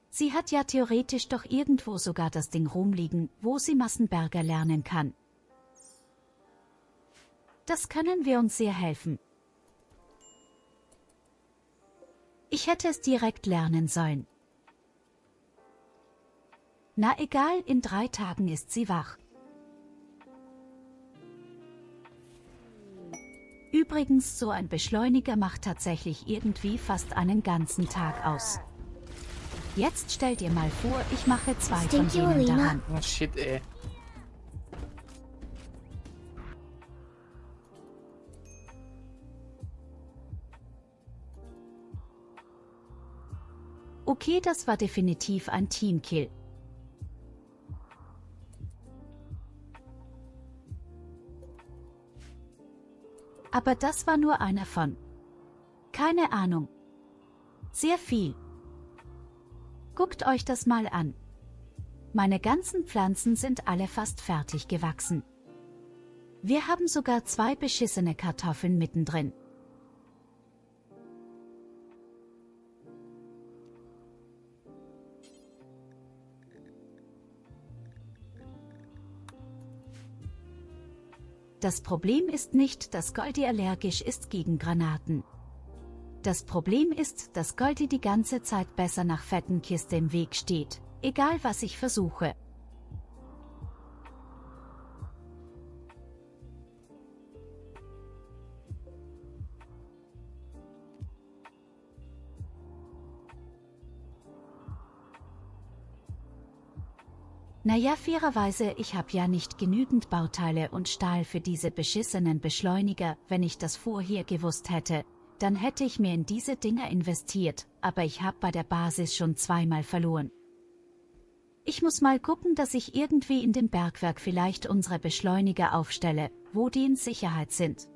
Sie hat ja theoretisch doch irgendwo sogar das Ding rumliegen, wo sie Massenberger lernen kann. Das können wir uns sehr helfen. Ich hätte es direkt lernen sollen. Na egal, in 3 Tagen ist sie wach. Übrigens, so ein Beschleuniger macht tatsächlich irgendwie fast einen ganzen Tag aus. Jetzt stell dir mal vor, ich mache 2 von denen daran. Oh shit, ey. Okay, das war definitiv ein Teamkill. Aber das war nur einer von. Keine Ahnung. Sehr viel. Guckt euch das mal an. Meine ganzen Pflanzen sind alle fast fertig gewachsen. Wir haben sogar 2 beschissene Kartoffeln mittendrin. Das Problem ist nicht, dass Goldie allergisch ist gegen Granaten. Das Problem ist, dass Goldie die ganze Zeit besser nach fetten Kiste im Weg steht, egal was ich versuche. Naja, fairerweise, ich habe ja nicht genügend Bauteile und Stahl für diese beschissenen Beschleuniger. Wenn ich das vorher gewusst hätte, dann hätte ich mir in diese Dinger investiert, aber ich habe bei der Basis schon 2-mal verloren. Ich muss mal gucken, dass ich irgendwie in dem Bergwerk vielleicht unsere Beschleuniger aufstelle, wo die in Sicherheit sind.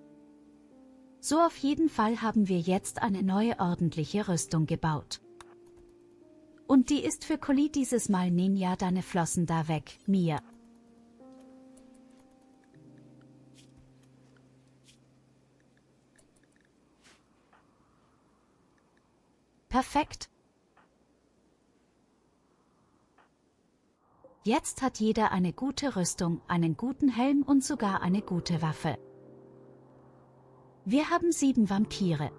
So, auf jeden Fall haben wir jetzt eine neue ordentliche Rüstung gebaut. Und die ist für Collie dieses Mal. Ninja, deine Flossen da weg, Mia. Perfekt. Jetzt hat jeder eine gute Rüstung, einen guten Helm und sogar eine gute Waffe. Wir haben 7 Vampire.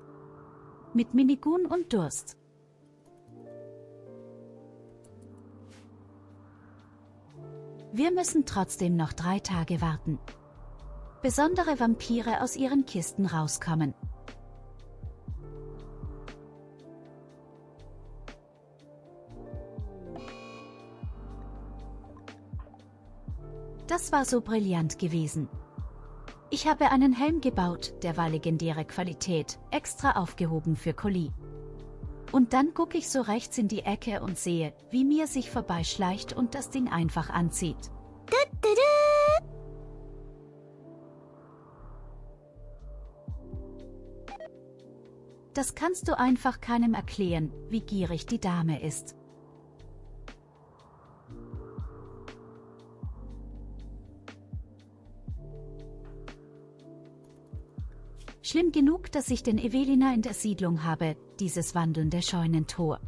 Mit Minigun und Durst. Wir müssen trotzdem noch 3 Tage warten. Besondere Vampire aus ihren Kisten rauskommen. Das war so brillant gewesen. Ich habe einen Helm gebaut, der war legendäre Qualität, extra aufgehoben für Collie. Und dann gucke ich so rechts in die Ecke und sehe, wie Mia sich vorbeischleicht und das Ding einfach anzieht. Das kannst du einfach keinem erklären, wie gierig die Dame ist. Schlimm genug, dass ich den Evelina in der Siedlung habe, dieses wandelnde Scheunentor.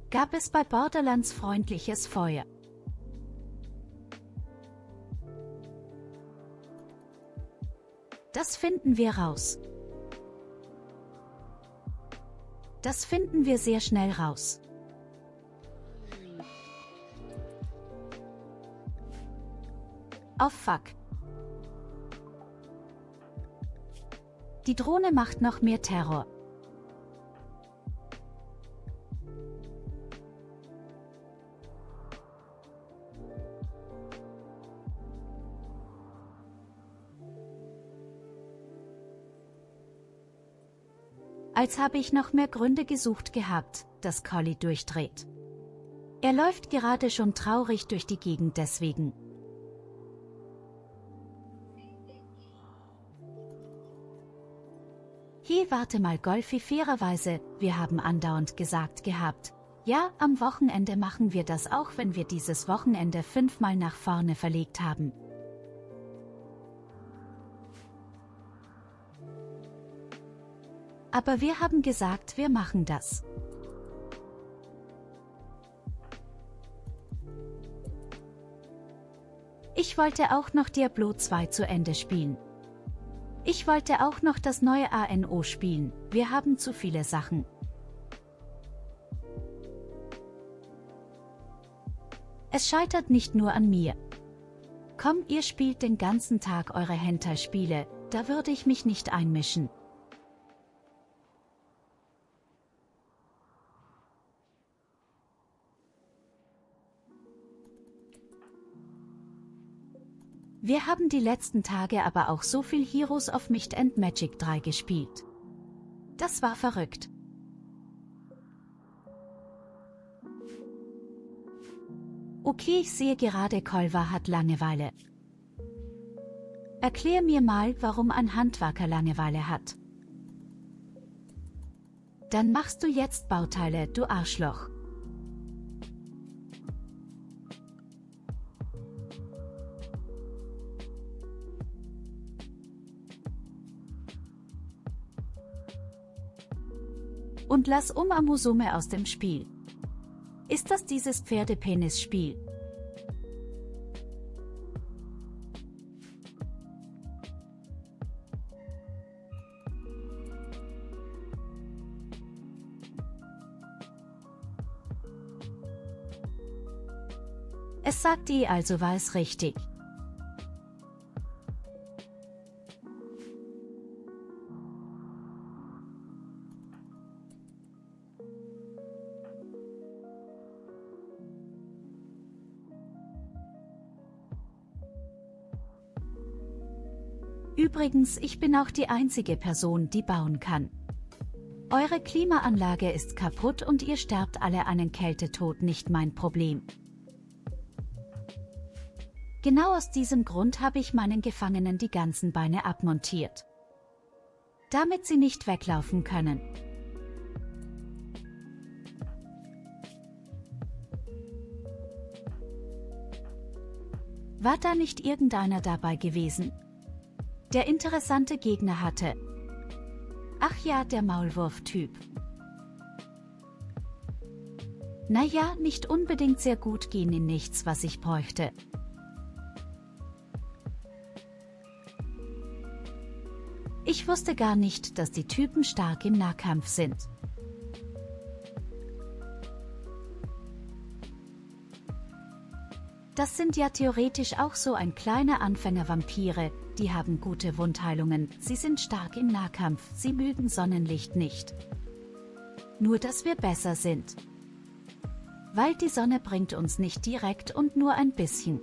Gab es bei Borderlands freundliches Feuer? Das finden wir raus. Das finden wir sehr schnell raus. Oh fuck. Die Drohne macht noch mehr Terror. Als habe ich noch mehr Gründe gesucht gehabt, dass Collie durchdreht. Er läuft gerade schon traurig durch die Gegend deswegen. Hey, warte mal, Golfi, fairerweise, wir haben andauernd gesagt gehabt, ja, am Wochenende machen wir das, auch wenn wir dieses Wochenende 5-mal nach vorne verlegt haben. Aber wir haben gesagt, wir machen das. Ich wollte auch noch Diablo 2 zu Ende spielen. Ich wollte auch noch das neue ANO spielen, wir haben zu viele Sachen. Es scheitert nicht nur an mir. Komm, ihr spielt den ganzen Tag eure Hentai-Spiele, da würde ich mich nicht einmischen. Wir haben die letzten Tage aber auch so viel Heroes of Might and Magic 3 gespielt. Das war verrückt. Okay, ich sehe gerade, Kolva hat Langeweile. Erklär mir mal, warum ein Handwerker Langeweile hat. Dann machst du jetzt Bauteile, du Arschloch. Und lass Amusume aus dem Spiel. Ist das dieses Pferdepenis-Spiel? Es sagt also war es richtig. Übrigens, ich bin auch die einzige Person, die bauen kann. Eure Klimaanlage ist kaputt und ihr sterbt alle einen Kältetod, nicht mein Problem. Genau aus diesem Grund habe ich meinen Gefangenen die ganzen Beine abmontiert. Damit sie nicht weglaufen können. War da nicht irgendeiner dabei gewesen, der interessante Gegner hatte? Ach ja, der Maulwurf-Typ. Naja, nicht unbedingt sehr gut gehen in nichts, was ich bräuchte. Ich wusste gar nicht, dass die Typen stark im Nahkampf sind. Das sind ja theoretisch auch so ein kleiner Anfänger-Vampire, die haben gute Wundheilungen, sie sind stark im Nahkampf, sie mögen Sonnenlicht nicht. Nur dass wir besser sind. Weil die Sonne bringt uns nicht direkt und nur ein bisschen.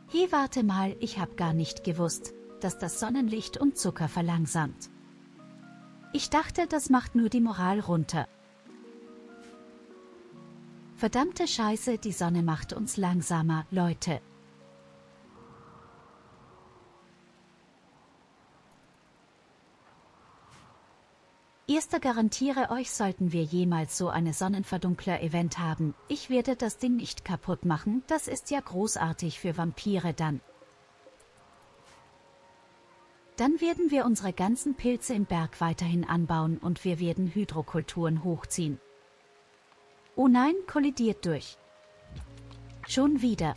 Hey, warte mal, ich hab gar nicht gewusst, dass das Sonnenlicht und Zucker verlangsamt. Ich dachte, das macht nur die Moral runter. Verdammte Scheiße, die Sonne macht uns langsamer, Leute. Erster garantiere euch, sollten wir jemals so eine Sonnenverdunkler-Event haben, ich werde das Ding nicht kaputt machen, das ist ja großartig für Vampire dann. Dann werden wir unsere ganzen Pilze im Berg weiterhin anbauen und wir werden Hydrokulturen hochziehen. Oh nein, kollidiert durch. Schon wieder.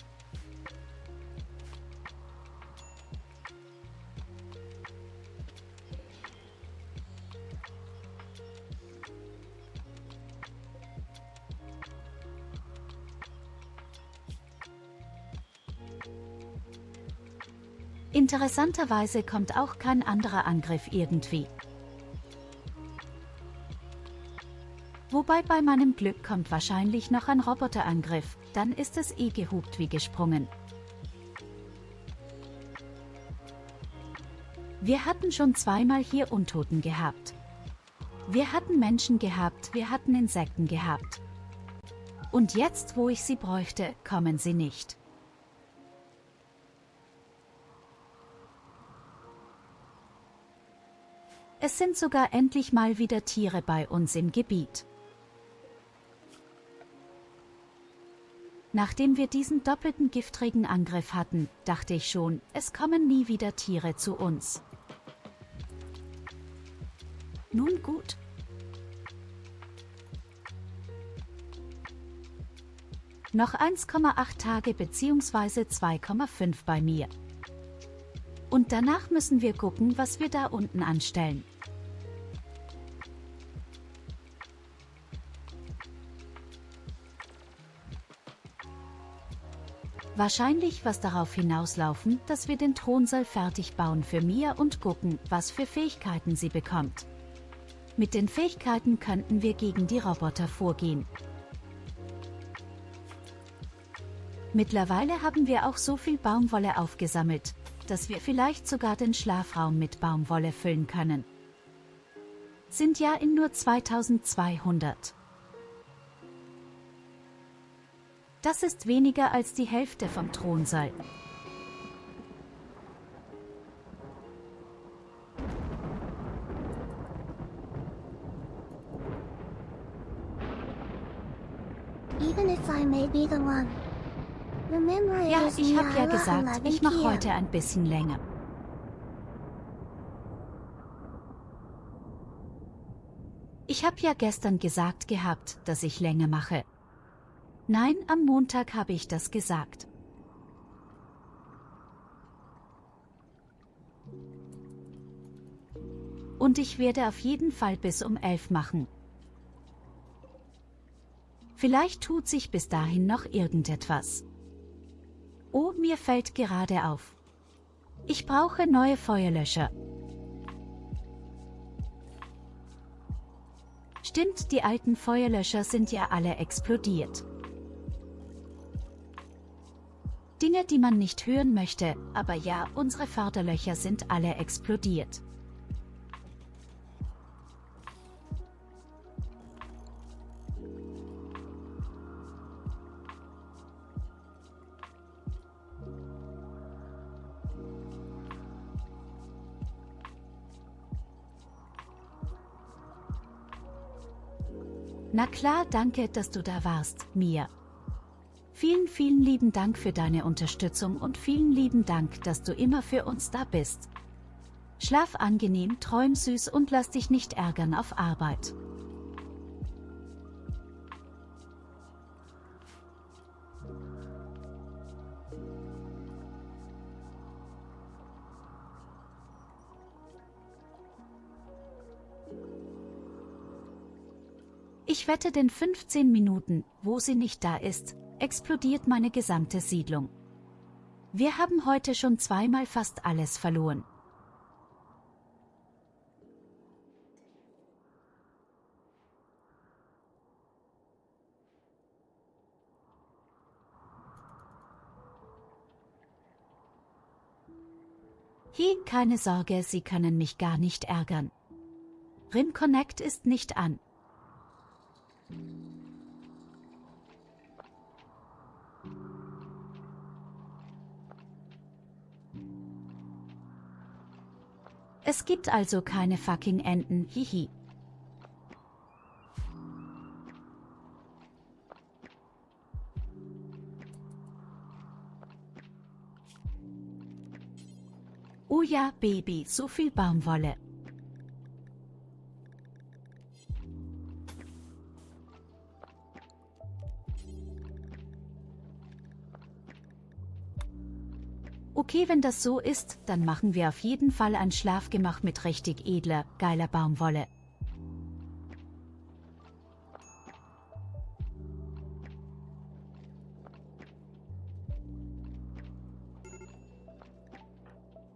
Interessanterweise kommt auch kein anderer Angriff irgendwie. Wobei bei meinem Glück kommt wahrscheinlich noch ein Roboterangriff, dann ist es gehupt wie gesprungen. Wir hatten schon zweimal hier Untoten gehabt. Wir hatten Menschen gehabt, wir hatten Insekten gehabt. Und jetzt, wo ich sie bräuchte, kommen sie nicht. Es sind sogar endlich mal wieder Tiere bei uns im Gebiet. Nachdem wir diesen doppelten Giftregenangriff hatten, dachte ich schon, es kommen nie wieder Tiere zu uns. Nun gut. Noch 1,8 Tage bzw. 2,5 bei mir. Und danach müssen wir gucken, was wir da unten anstellen. Wahrscheinlich was darauf hinauslaufen, dass wir den Thronsaal fertig bauen für Mia und gucken, was für Fähigkeiten sie bekommt. Mit den Fähigkeiten könnten wir gegen die Roboter vorgehen. Mittlerweile haben wir auch so viel Baumwolle aufgesammelt, dass wir vielleicht sogar den Schlafraum mit Baumwolle füllen können. Sind ja in nur 2200. Das ist weniger als die Hälfte vom Thronsaal. Even if I may be the one. Remember, Ja, ich habe ja gesagt, ich mache heute ein bisschen länger. Ich habe ja gestern gesagt gehabt, dass ich länger mache. Nein, am Montag habe ich das gesagt. Und ich werde auf jeden Fall bis um 11 machen. Vielleicht tut sich bis dahin noch irgendetwas. Oh, mir fällt gerade auf. Ich brauche neue Feuerlöscher. Stimmt, die alten Feuerlöscher sind ja alle explodiert. Dinge, die man nicht hören möchte, aber ja, unsere Förderlöcher sind alle explodiert. Na klar, danke, dass du da warst, Mia. Vielen, vielen lieben Dank für deine Unterstützung und vielen lieben Dank, dass du immer für uns da bist. Schlaf angenehm, träum süß und lass dich nicht ärgern auf Arbeit. Ich wette, in 15 Minuten, wo sie nicht da ist, explodiert meine gesamte Siedlung. Wir haben heute schon zweimal fast alles verloren. Hi, keine Sorge, Sie können mich gar nicht ärgern. Rim Connect ist nicht an. Es gibt also keine fucking Enten, hihi. Oh ja, Baby, so viel Baumwolle. Okay, wenn das so ist, dann machen wir auf jeden Fall ein Schlafgemach mit richtig edler, geiler Baumwolle.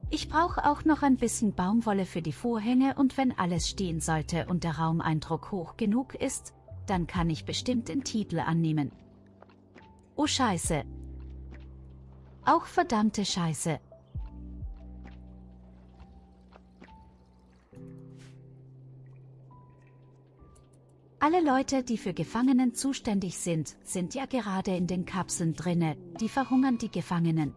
Ich brauche auch noch ein bisschen Baumwolle für die Vorhänge und wenn alles stehen sollte und der Raumeindruck hoch genug ist, dann kann ich bestimmt den Titel annehmen. Oh Scheiße. Auch verdammte Scheiße. Alle Leute, die für Gefangenen zuständig sind, sind ja gerade in den Kapseln drinne, die verhungern die Gefangenen.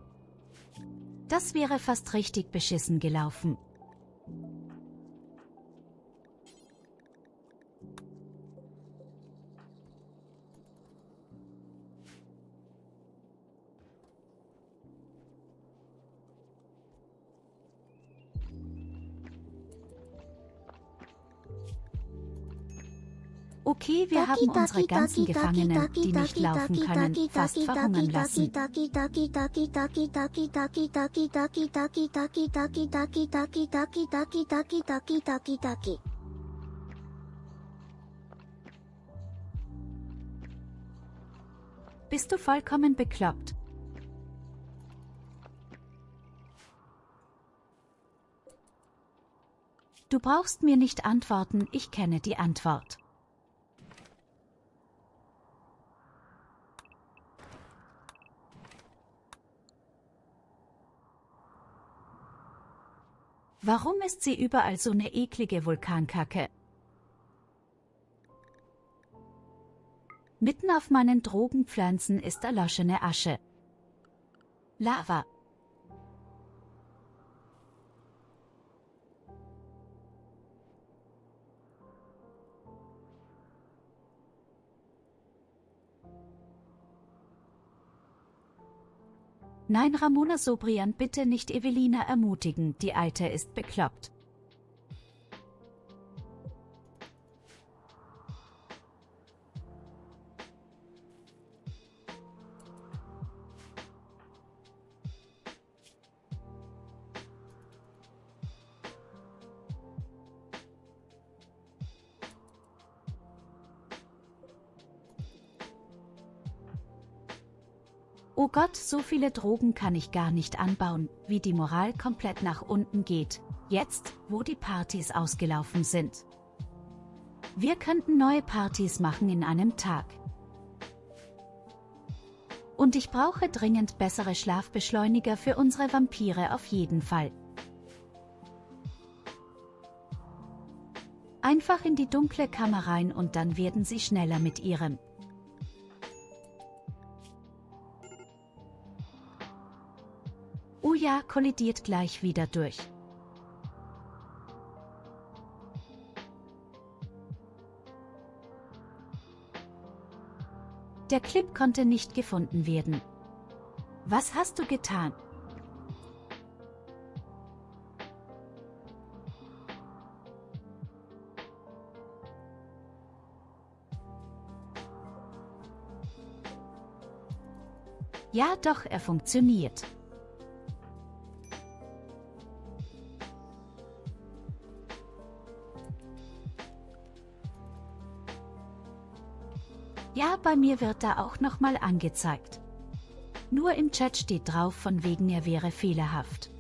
Das wäre fast richtig beschissen gelaufen. Okay, wir haben unsere ganzen Gefangenen, die nicht laufen können, fast verhungern lassen. Bist du vollkommen bekloppt? Du brauchst mir nicht antworten, ich kenne die Antwort. Warum ist sie überall so eine eklige Vulkankacke? Mitten auf meinen Drogenpflanzen ist erloschene Asche. Lava. Nein, Ramona Sobrian, bitte nicht Evelina ermutigen, die Alte ist bekloppt. Oh Gott, so viele Drogen kann ich gar nicht anbauen, wie die Moral komplett nach unten geht, jetzt, wo die Partys ausgelaufen sind. Wir könnten neue Partys machen in einem Tag. Und ich brauche dringend bessere Schlafbeschleuniger für unsere Vampire auf jeden Fall. Einfach in die dunkle Kammer rein und dann werden sie schneller mit ihrem. Oh ja, kollidiert gleich wieder durch. Der Clip konnte nicht gefunden werden. Was hast du getan? Ja doch, er funktioniert. Ja, bei mir wird da auch nochmal angezeigt. Nur im Chat steht drauf, von wegen er wäre fehlerhaft.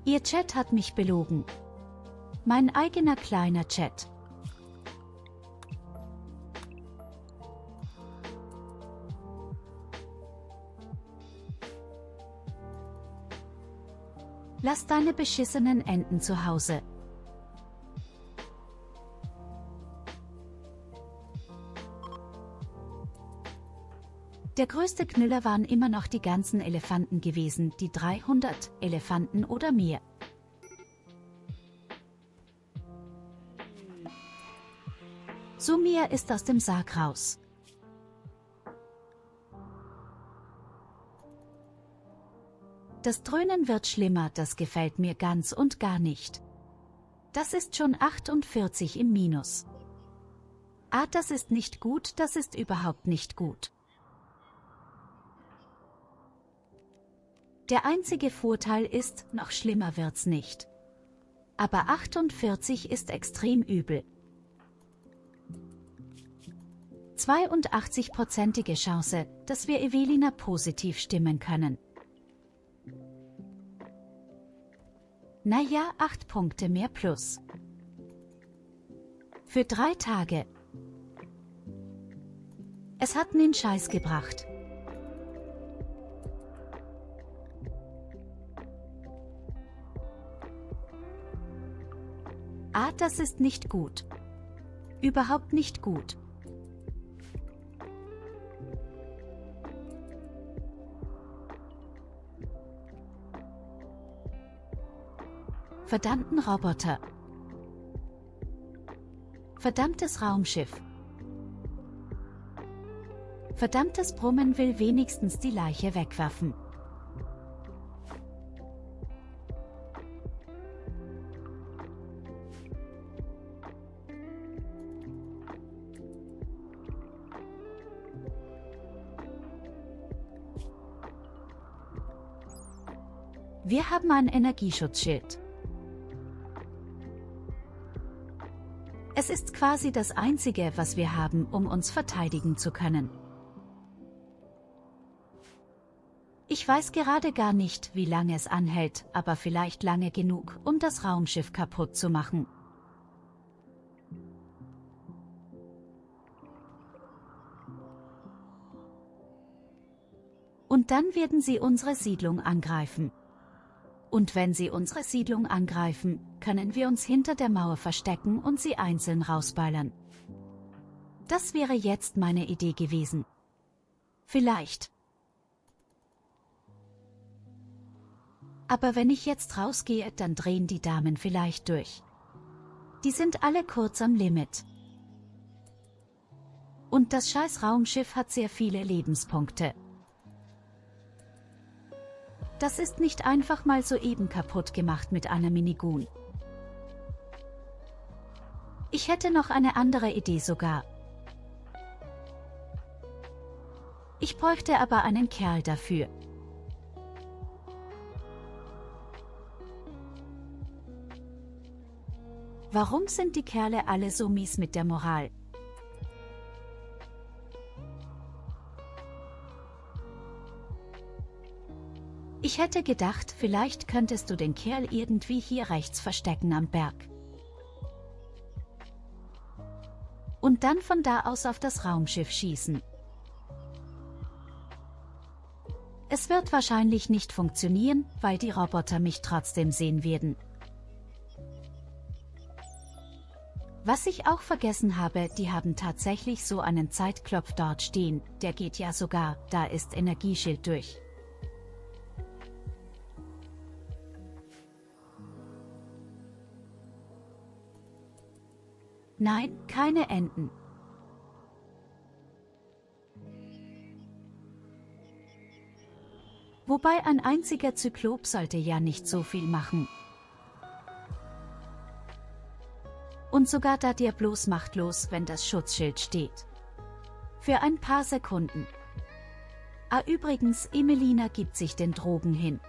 Ihr Chat hat mich belogen. Mein eigener kleiner Chat. Lass deine beschissenen Enten zu Hause. Der größte Knüller waren immer noch die ganzen Elefanten gewesen, die 300 Elefanten oder mehr. Sumia ist aus dem Sarg raus. Das Dröhnen wird schlimmer, das gefällt mir ganz und gar nicht. Das ist schon 48 im Minus. Ah, das ist nicht gut, das ist überhaupt nicht gut. Der einzige Vorteil ist, noch schlimmer wird's nicht. Aber 48 ist extrem übel. 82%ige Chance, dass wir Evelina positiv stimmen können. Naja, 8 Punkte mehr plus. Für 3 Tage. Es hat nen Scheiß gebracht. Ah, das ist nicht gut. Überhaupt nicht gut. Verdammten Roboter. Verdammtes Raumschiff. Verdammtes Brummen will wenigstens die Leiche wegwerfen. Wir haben ein Energieschutzschild. Es ist quasi das Einzige, was wir haben, um uns verteidigen zu können. Ich weiß gerade gar nicht, wie lange es anhält, aber vielleicht lange genug, um das Raumschiff kaputt zu machen. Und dann werden sie unsere Siedlung angreifen. Und wenn sie unsere Siedlung angreifen, können wir uns hinter der Mauer verstecken und sie einzeln rausballern. Das wäre jetzt meine Idee gewesen. Vielleicht. Aber wenn ich jetzt rausgehe, dann drehen die Damen vielleicht durch. Die sind alle kurz am Limit. Und das scheiß Raumschiff hat sehr viele Lebenspunkte. Das ist nicht einfach mal so eben kaputt gemacht mit einer Minigun. Ich hätte noch eine andere Idee sogar. Ich bräuchte aber einen Kerl dafür. Warum sind die Kerle alle so mies mit der Moral? Ich hätte gedacht, vielleicht könntest du den Kerl irgendwie hier rechts verstecken am Berg. Und dann von da aus auf das Raumschiff schießen. Es wird wahrscheinlich nicht funktionieren, weil die Roboter mich trotzdem sehen werden. Was ich auch vergessen habe, die haben tatsächlich so einen Zeitklopf dort stehen, der geht ja sogar, da ist Energieschild durch. Nein, keine Enten. Wobei ein einziger Zyklop sollte ja nicht so viel machen. Und sogar da dir bloß machtlos, wenn das Schutzschild steht. Für ein paar Sekunden. Ah, übrigens, Emelina gibt sich den Drogen hin.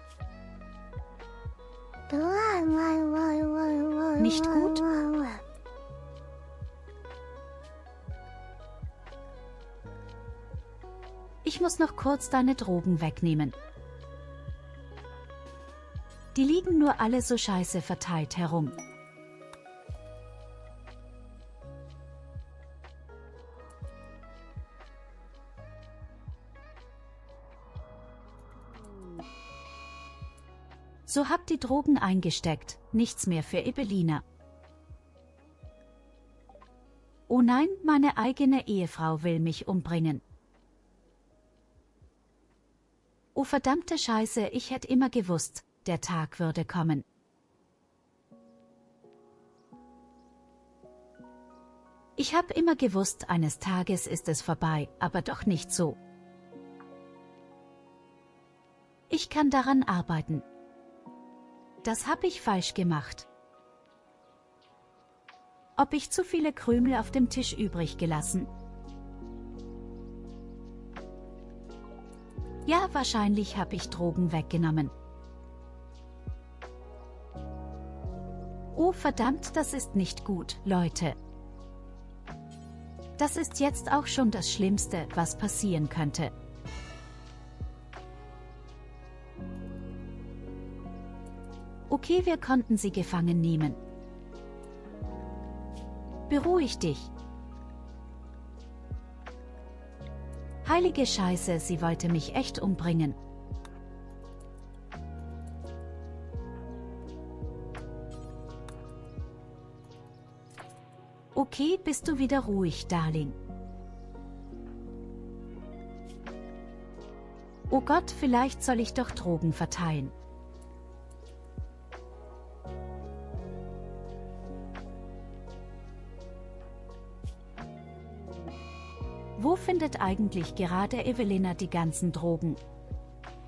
Nicht gut? Ich muss noch kurz deine Drogen wegnehmen. Die liegen nur alle so scheiße verteilt herum. So habt die Drogen eingesteckt, nichts mehr für Evelina. Oh nein, meine eigene Ehefrau will mich umbringen. Oh verdammte Scheiße, ich hätte immer gewusst, der Tag würde kommen. Ich habe immer gewusst, eines Tages ist es vorbei, aber doch nicht so. Ich kann daran arbeiten. Das habe ich falsch gemacht. Ob ich zu viele Krümel auf dem Tisch übrig gelassen? Ja, wahrscheinlich habe ich Drogen weggenommen. Oh verdammt, das ist nicht gut, Leute. Das ist jetzt auch schon das Schlimmste, was passieren könnte. Okay, wir konnten sie gefangen nehmen. Beruhig dich. Heilige Scheiße, sie wollte mich echt umbringen. Okay, bist du wieder ruhig, Darling? Oh Gott, vielleicht soll ich doch Drogen verteilen. Wo findet eigentlich gerade Evelina die ganzen Drogen?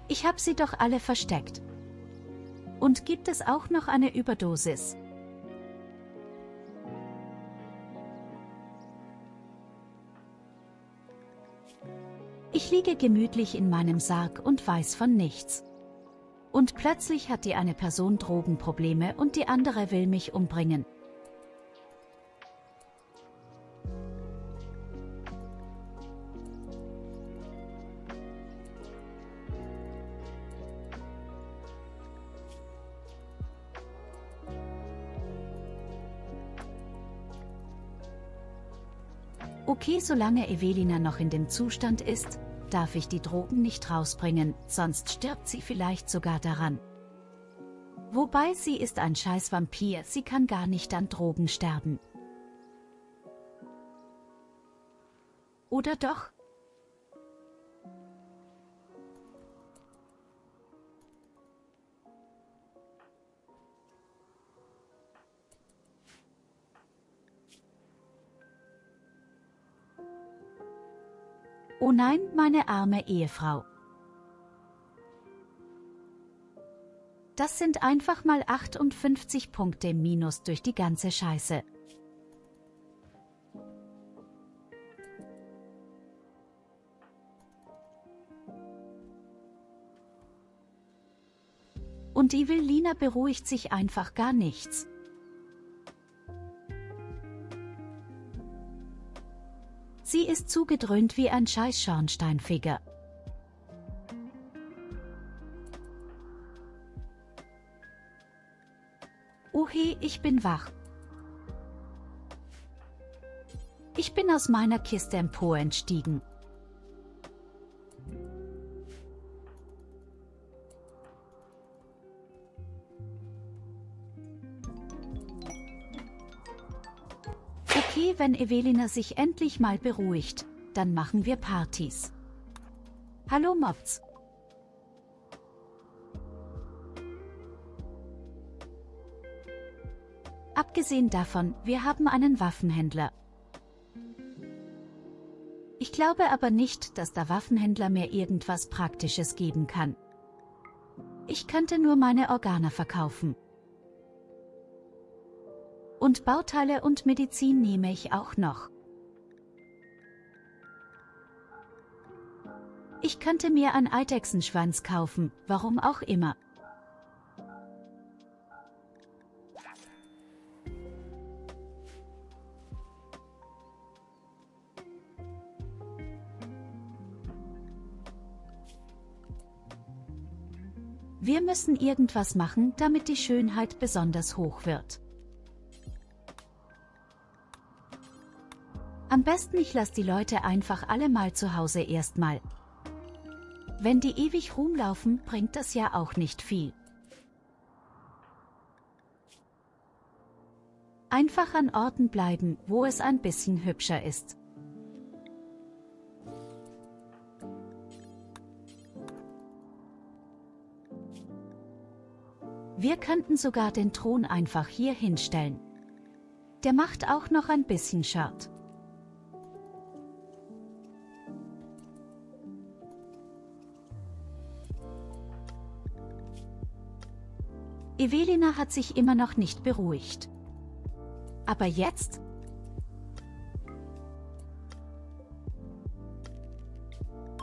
Ich habe sie doch alle versteckt. Und gibt es auch noch eine Überdosis? Ich liege gemütlich in meinem Sarg und weiß von nichts. Und plötzlich hat die eine Person Drogenprobleme und die andere will mich umbringen. Okay, solange Evelina noch in dem Zustand ist, darf ich die Drogen nicht rausbringen, sonst stirbt sie vielleicht sogar daran. Wobei, sie ist ein scheiß Vampir, sie kann gar nicht an Drogen sterben. Oder doch? Oh nein, meine arme Ehefrau. Das sind einfach mal 58 Punkte im Minus durch die ganze Scheiße. Und Evelina beruhigt sich einfach gar nichts. Sie ist zugedröhnt wie ein scheiß Schornsteinfeger. Oh hey, ich bin wach. Ich bin aus meiner Kiste emporgestiegen. Okay, wenn Evelina sich endlich mal beruhigt, dann machen wir Partys. Hallo Mobs. Abgesehen davon, wir haben einen Waffenhändler. Ich glaube aber nicht, dass der Waffenhändler mir irgendwas Praktisches geben kann. Ich könnte nur meine Organe verkaufen. Und Bauteile und Medizin nehme ich auch noch. Ich könnte mir einen Eidechsenschwanz kaufen, warum auch immer. Wir müssen irgendwas machen, damit die Schönheit besonders hoch wird. Am besten ich lasse die Leute einfach alle mal zu Hause erstmal. Wenn die ewig rumlaufen, bringt das ja auch nicht viel. Einfach an Orten bleiben, wo es ein bisschen hübscher ist. Wir könnten sogar den Thron einfach hier hinstellen. Der macht auch noch ein bisschen Schaut. Evelina hat sich immer noch nicht beruhigt. Aber jetzt?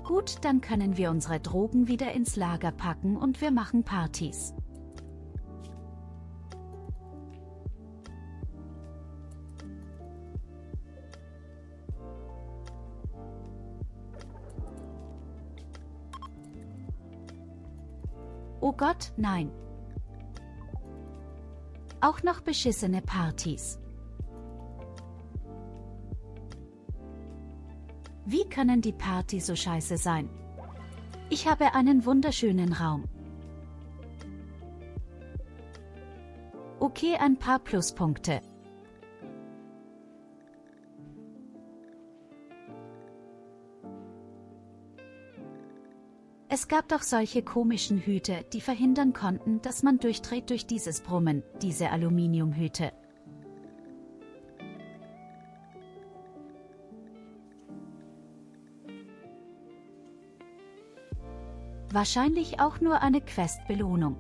Gut, dann können wir unsere Drogen wieder ins Lager packen und wir machen Partys. Oh Gott, nein. Auch noch beschissene Partys. Wie können die Partys so scheiße sein? Ich habe einen wunderschönen Raum. Okay, ein paar Pluspunkte. Es gab doch solche komischen Hüte, die verhindern konnten, dass man durchdreht durch dieses Brummen, diese Aluminiumhüte. Wahrscheinlich auch nur eine Quest-Belohnung.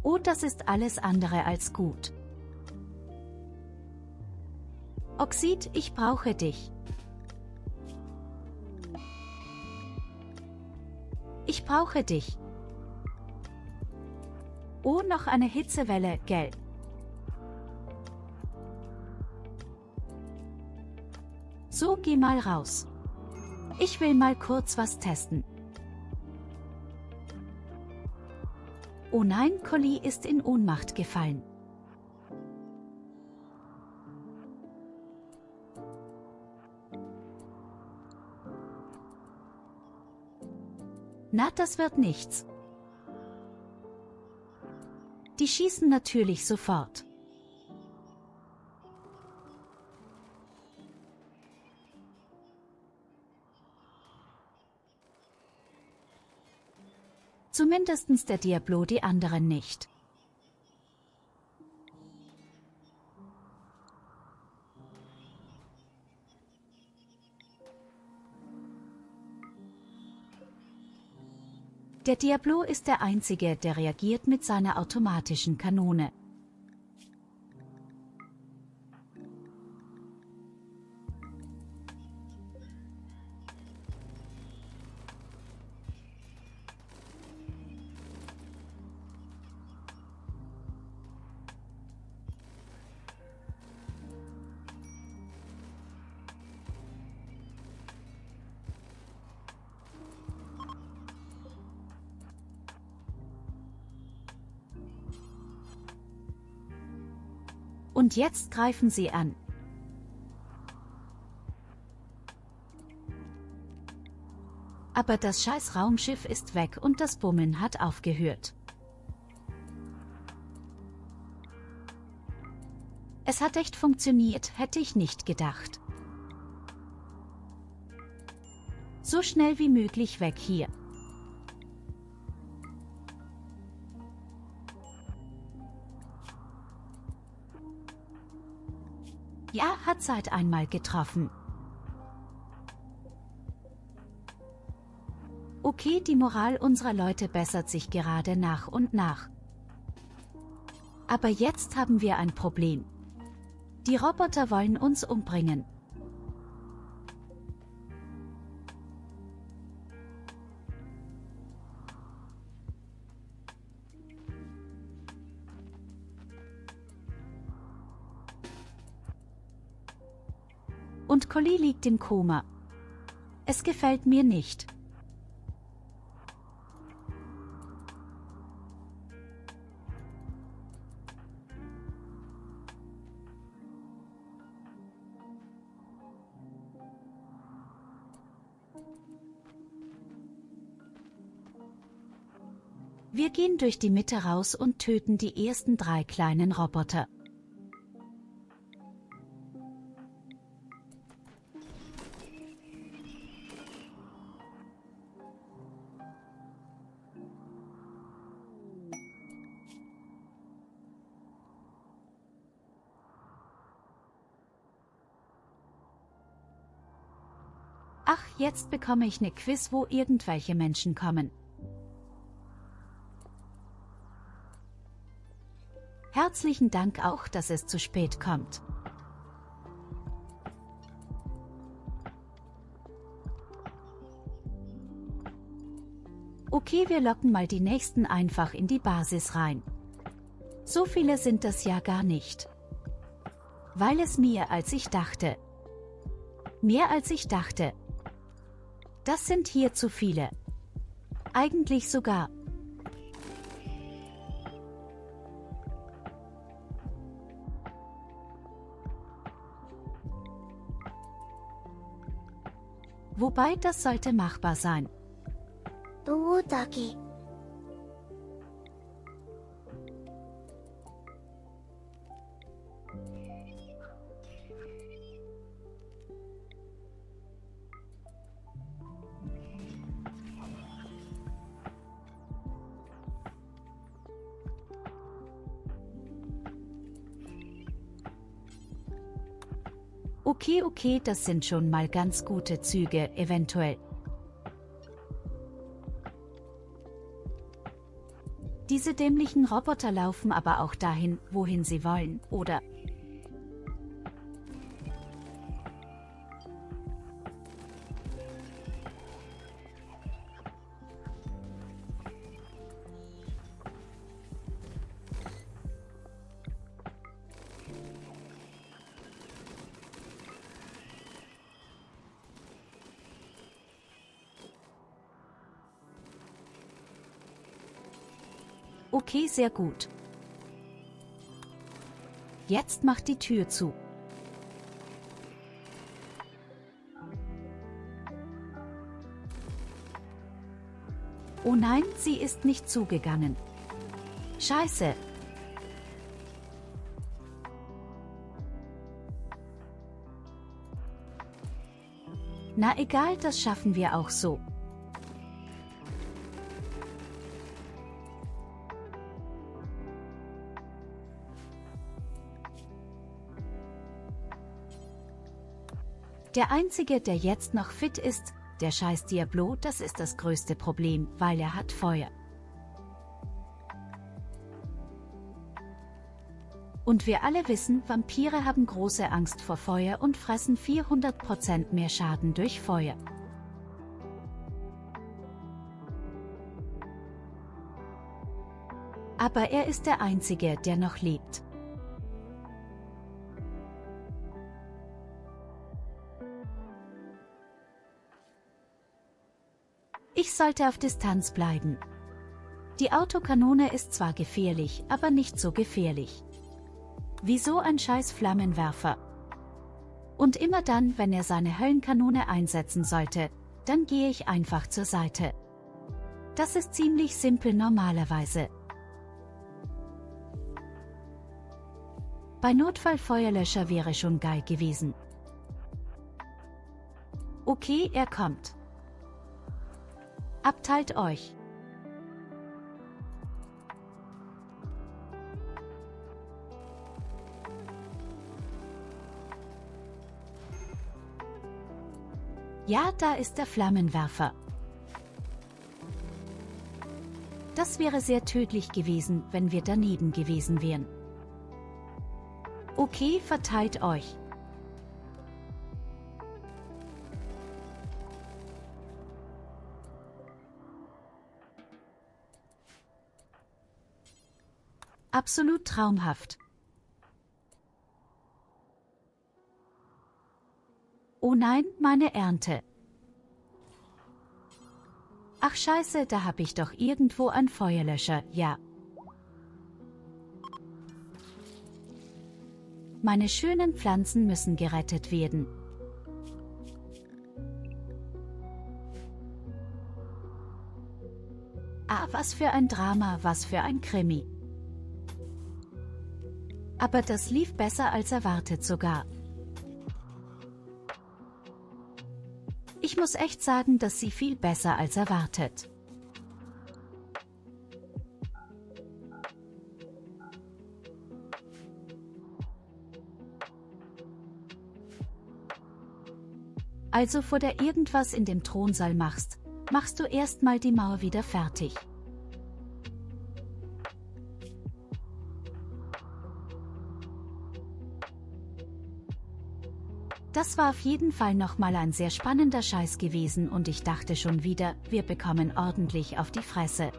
Oh, das ist alles andere als gut. Oxid, ich brauche dich. Ich brauche dich. Oh, noch eine Hitzewelle, gell? So, geh mal raus. Ich will mal kurz was testen. Oh nein, Collie ist in Ohnmacht gefallen. Na, das wird nichts. Die schießen natürlich sofort. Zumindest der Diablo, die anderen nicht. Der Diablo ist der Einzige, der reagiert mit seiner automatischen Kanone. Und jetzt greifen sie an. Aber das scheiß Raumschiff ist weg und das Bummeln hat aufgehört. Es hat echt funktioniert, hätte ich nicht gedacht. So schnell wie möglich weg hier. Ja, hat Zeit einmal getroffen. Okay, die Moral unserer Leute bessert sich gerade nach und nach. Aber jetzt haben wir ein Problem. Die Roboter wollen uns umbringen. Und Collie liegt im Koma. Es gefällt mir nicht. Wir gehen durch die Mitte raus und töten die ersten 3 kleinen Roboter. Ach, jetzt bekomme ich ne Quiz, wo irgendwelche Menschen kommen. Herzlichen Dank auch, dass es zu spät kommt. Okay, wir locken mal die nächsten einfach in die Basis rein. So viele sind das ja gar nicht. Weil es mehr als ich dachte. Mehr als ich dachte. Das sind hier zu viele. Eigentlich sogar. Wobei, das sollte machbar sein. Duodaki. Okay, das sind schon mal ganz gute Züge, eventuell. Diese dämlichen Roboter laufen aber auch dahin, wohin sie wollen, oder? Okay, sehr gut. Jetzt macht die Tür zu. Oh nein, sie ist nicht zugegangen. Scheiße. Na egal, das schaffen wir auch so. Der Einzige, der jetzt noch fit ist, der scheiß Diablo, das ist das größte Problem, weil er hat Feuer. Und wir alle wissen, Vampire haben große Angst vor Feuer und fressen 400% mehr Schaden durch Feuer. Aber er ist der Einzige, der noch lebt. Ich sollte auf Distanz bleiben. Die Autokanone ist zwar gefährlich, aber nicht so gefährlich. Wieso ein scheiß Flammenwerfer? Und immer dann, wenn er seine Höllenkanone einsetzen sollte, dann gehe ich einfach zur Seite. Das ist ziemlich simpel normalerweise. Bei Notfallfeuerlöscher wäre schon geil gewesen. Okay, er kommt. Abteilt euch. Ja, da ist der Flammenwerfer. Das wäre sehr tödlich gewesen, wenn wir daneben gewesen wären. Okay, verteilt euch. Absolut traumhaft. Oh nein, meine Ernte. Ach scheiße, da habe ich doch irgendwo einen Feuerlöscher, ja. Meine schönen Pflanzen müssen gerettet werden. Ah, was für ein Drama, was für ein Krimi. Aber das lief besser als erwartet sogar. Ich muss echt sagen, dass sie viel besser als erwartet. Also, vor der irgendwas in dem Thronsaal machst, machst du erstmal die Mauer wieder fertig. Das war auf jeden Fall nochmal ein sehr spannender Scheiß gewesen und ich dachte schon wieder, wir bekommen ordentlich auf die Fresse.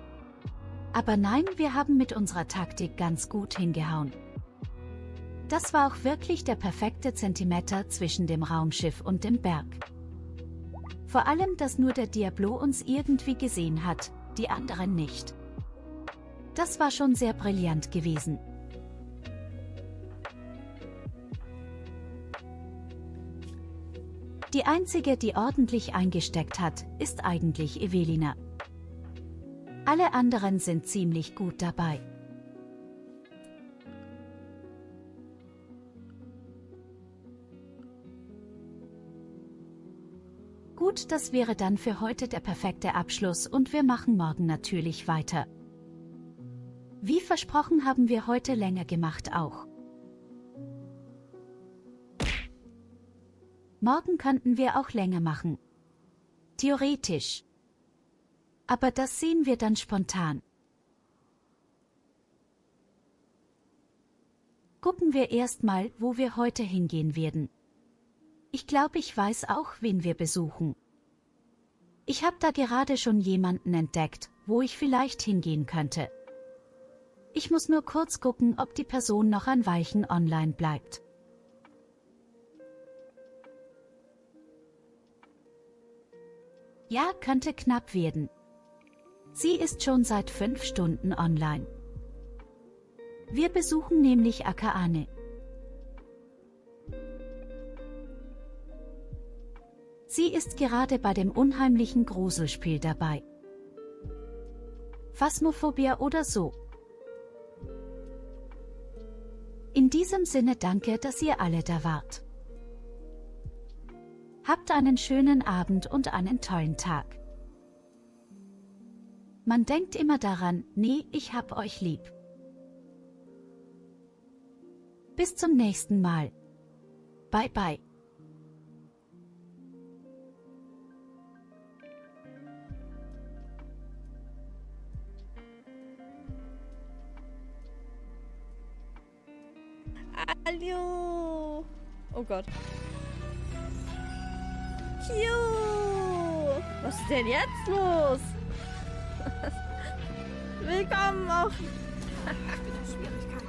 Aber nein, wir haben mit unserer Taktik ganz gut hingehauen. Das war auch wirklich der perfekte Zentimeter zwischen dem Raumschiff und dem Berg. Vor allem, dass nur der Diablo uns irgendwie gesehen hat, die anderen nicht. Das war schon sehr brillant gewesen. Die einzige, die ordentlich eingesteckt hat, ist eigentlich Evelina. Alle anderen sind ziemlich gut dabei. Gut, das wäre dann für heute der perfekte Abschluss und wir machen morgen natürlich weiter. Wie versprochen haben wir heute länger gemacht auch. Morgen könnten wir auch länger machen. Theoretisch. Aber das sehen wir dann spontan. Gucken wir erstmal, wo wir heute hingehen werden. Ich glaube, ich weiß auch, wen wir besuchen. Ich habe da gerade schon jemanden entdeckt, wo ich vielleicht hingehen könnte. Ich muss nur kurz gucken, ob die Person noch ein Weilchen online bleibt. Ja, könnte knapp werden. Sie ist schon seit 5 Stunden online. Wir besuchen nämlich Akaane. Sie ist gerade bei dem unheimlichen Gruselspiel dabei. Phasmophobia oder so. In diesem Sinne danke, dass ihr alle da wart. Habt einen schönen Abend und einen tollen Tag. Man denkt immer daran, nee, ich hab euch lieb. Bis zum nächsten Mal. Bye bye. Hallo. Oh Gott. Was ist denn jetzt los? Willkommen auch. Schwierigkeiten.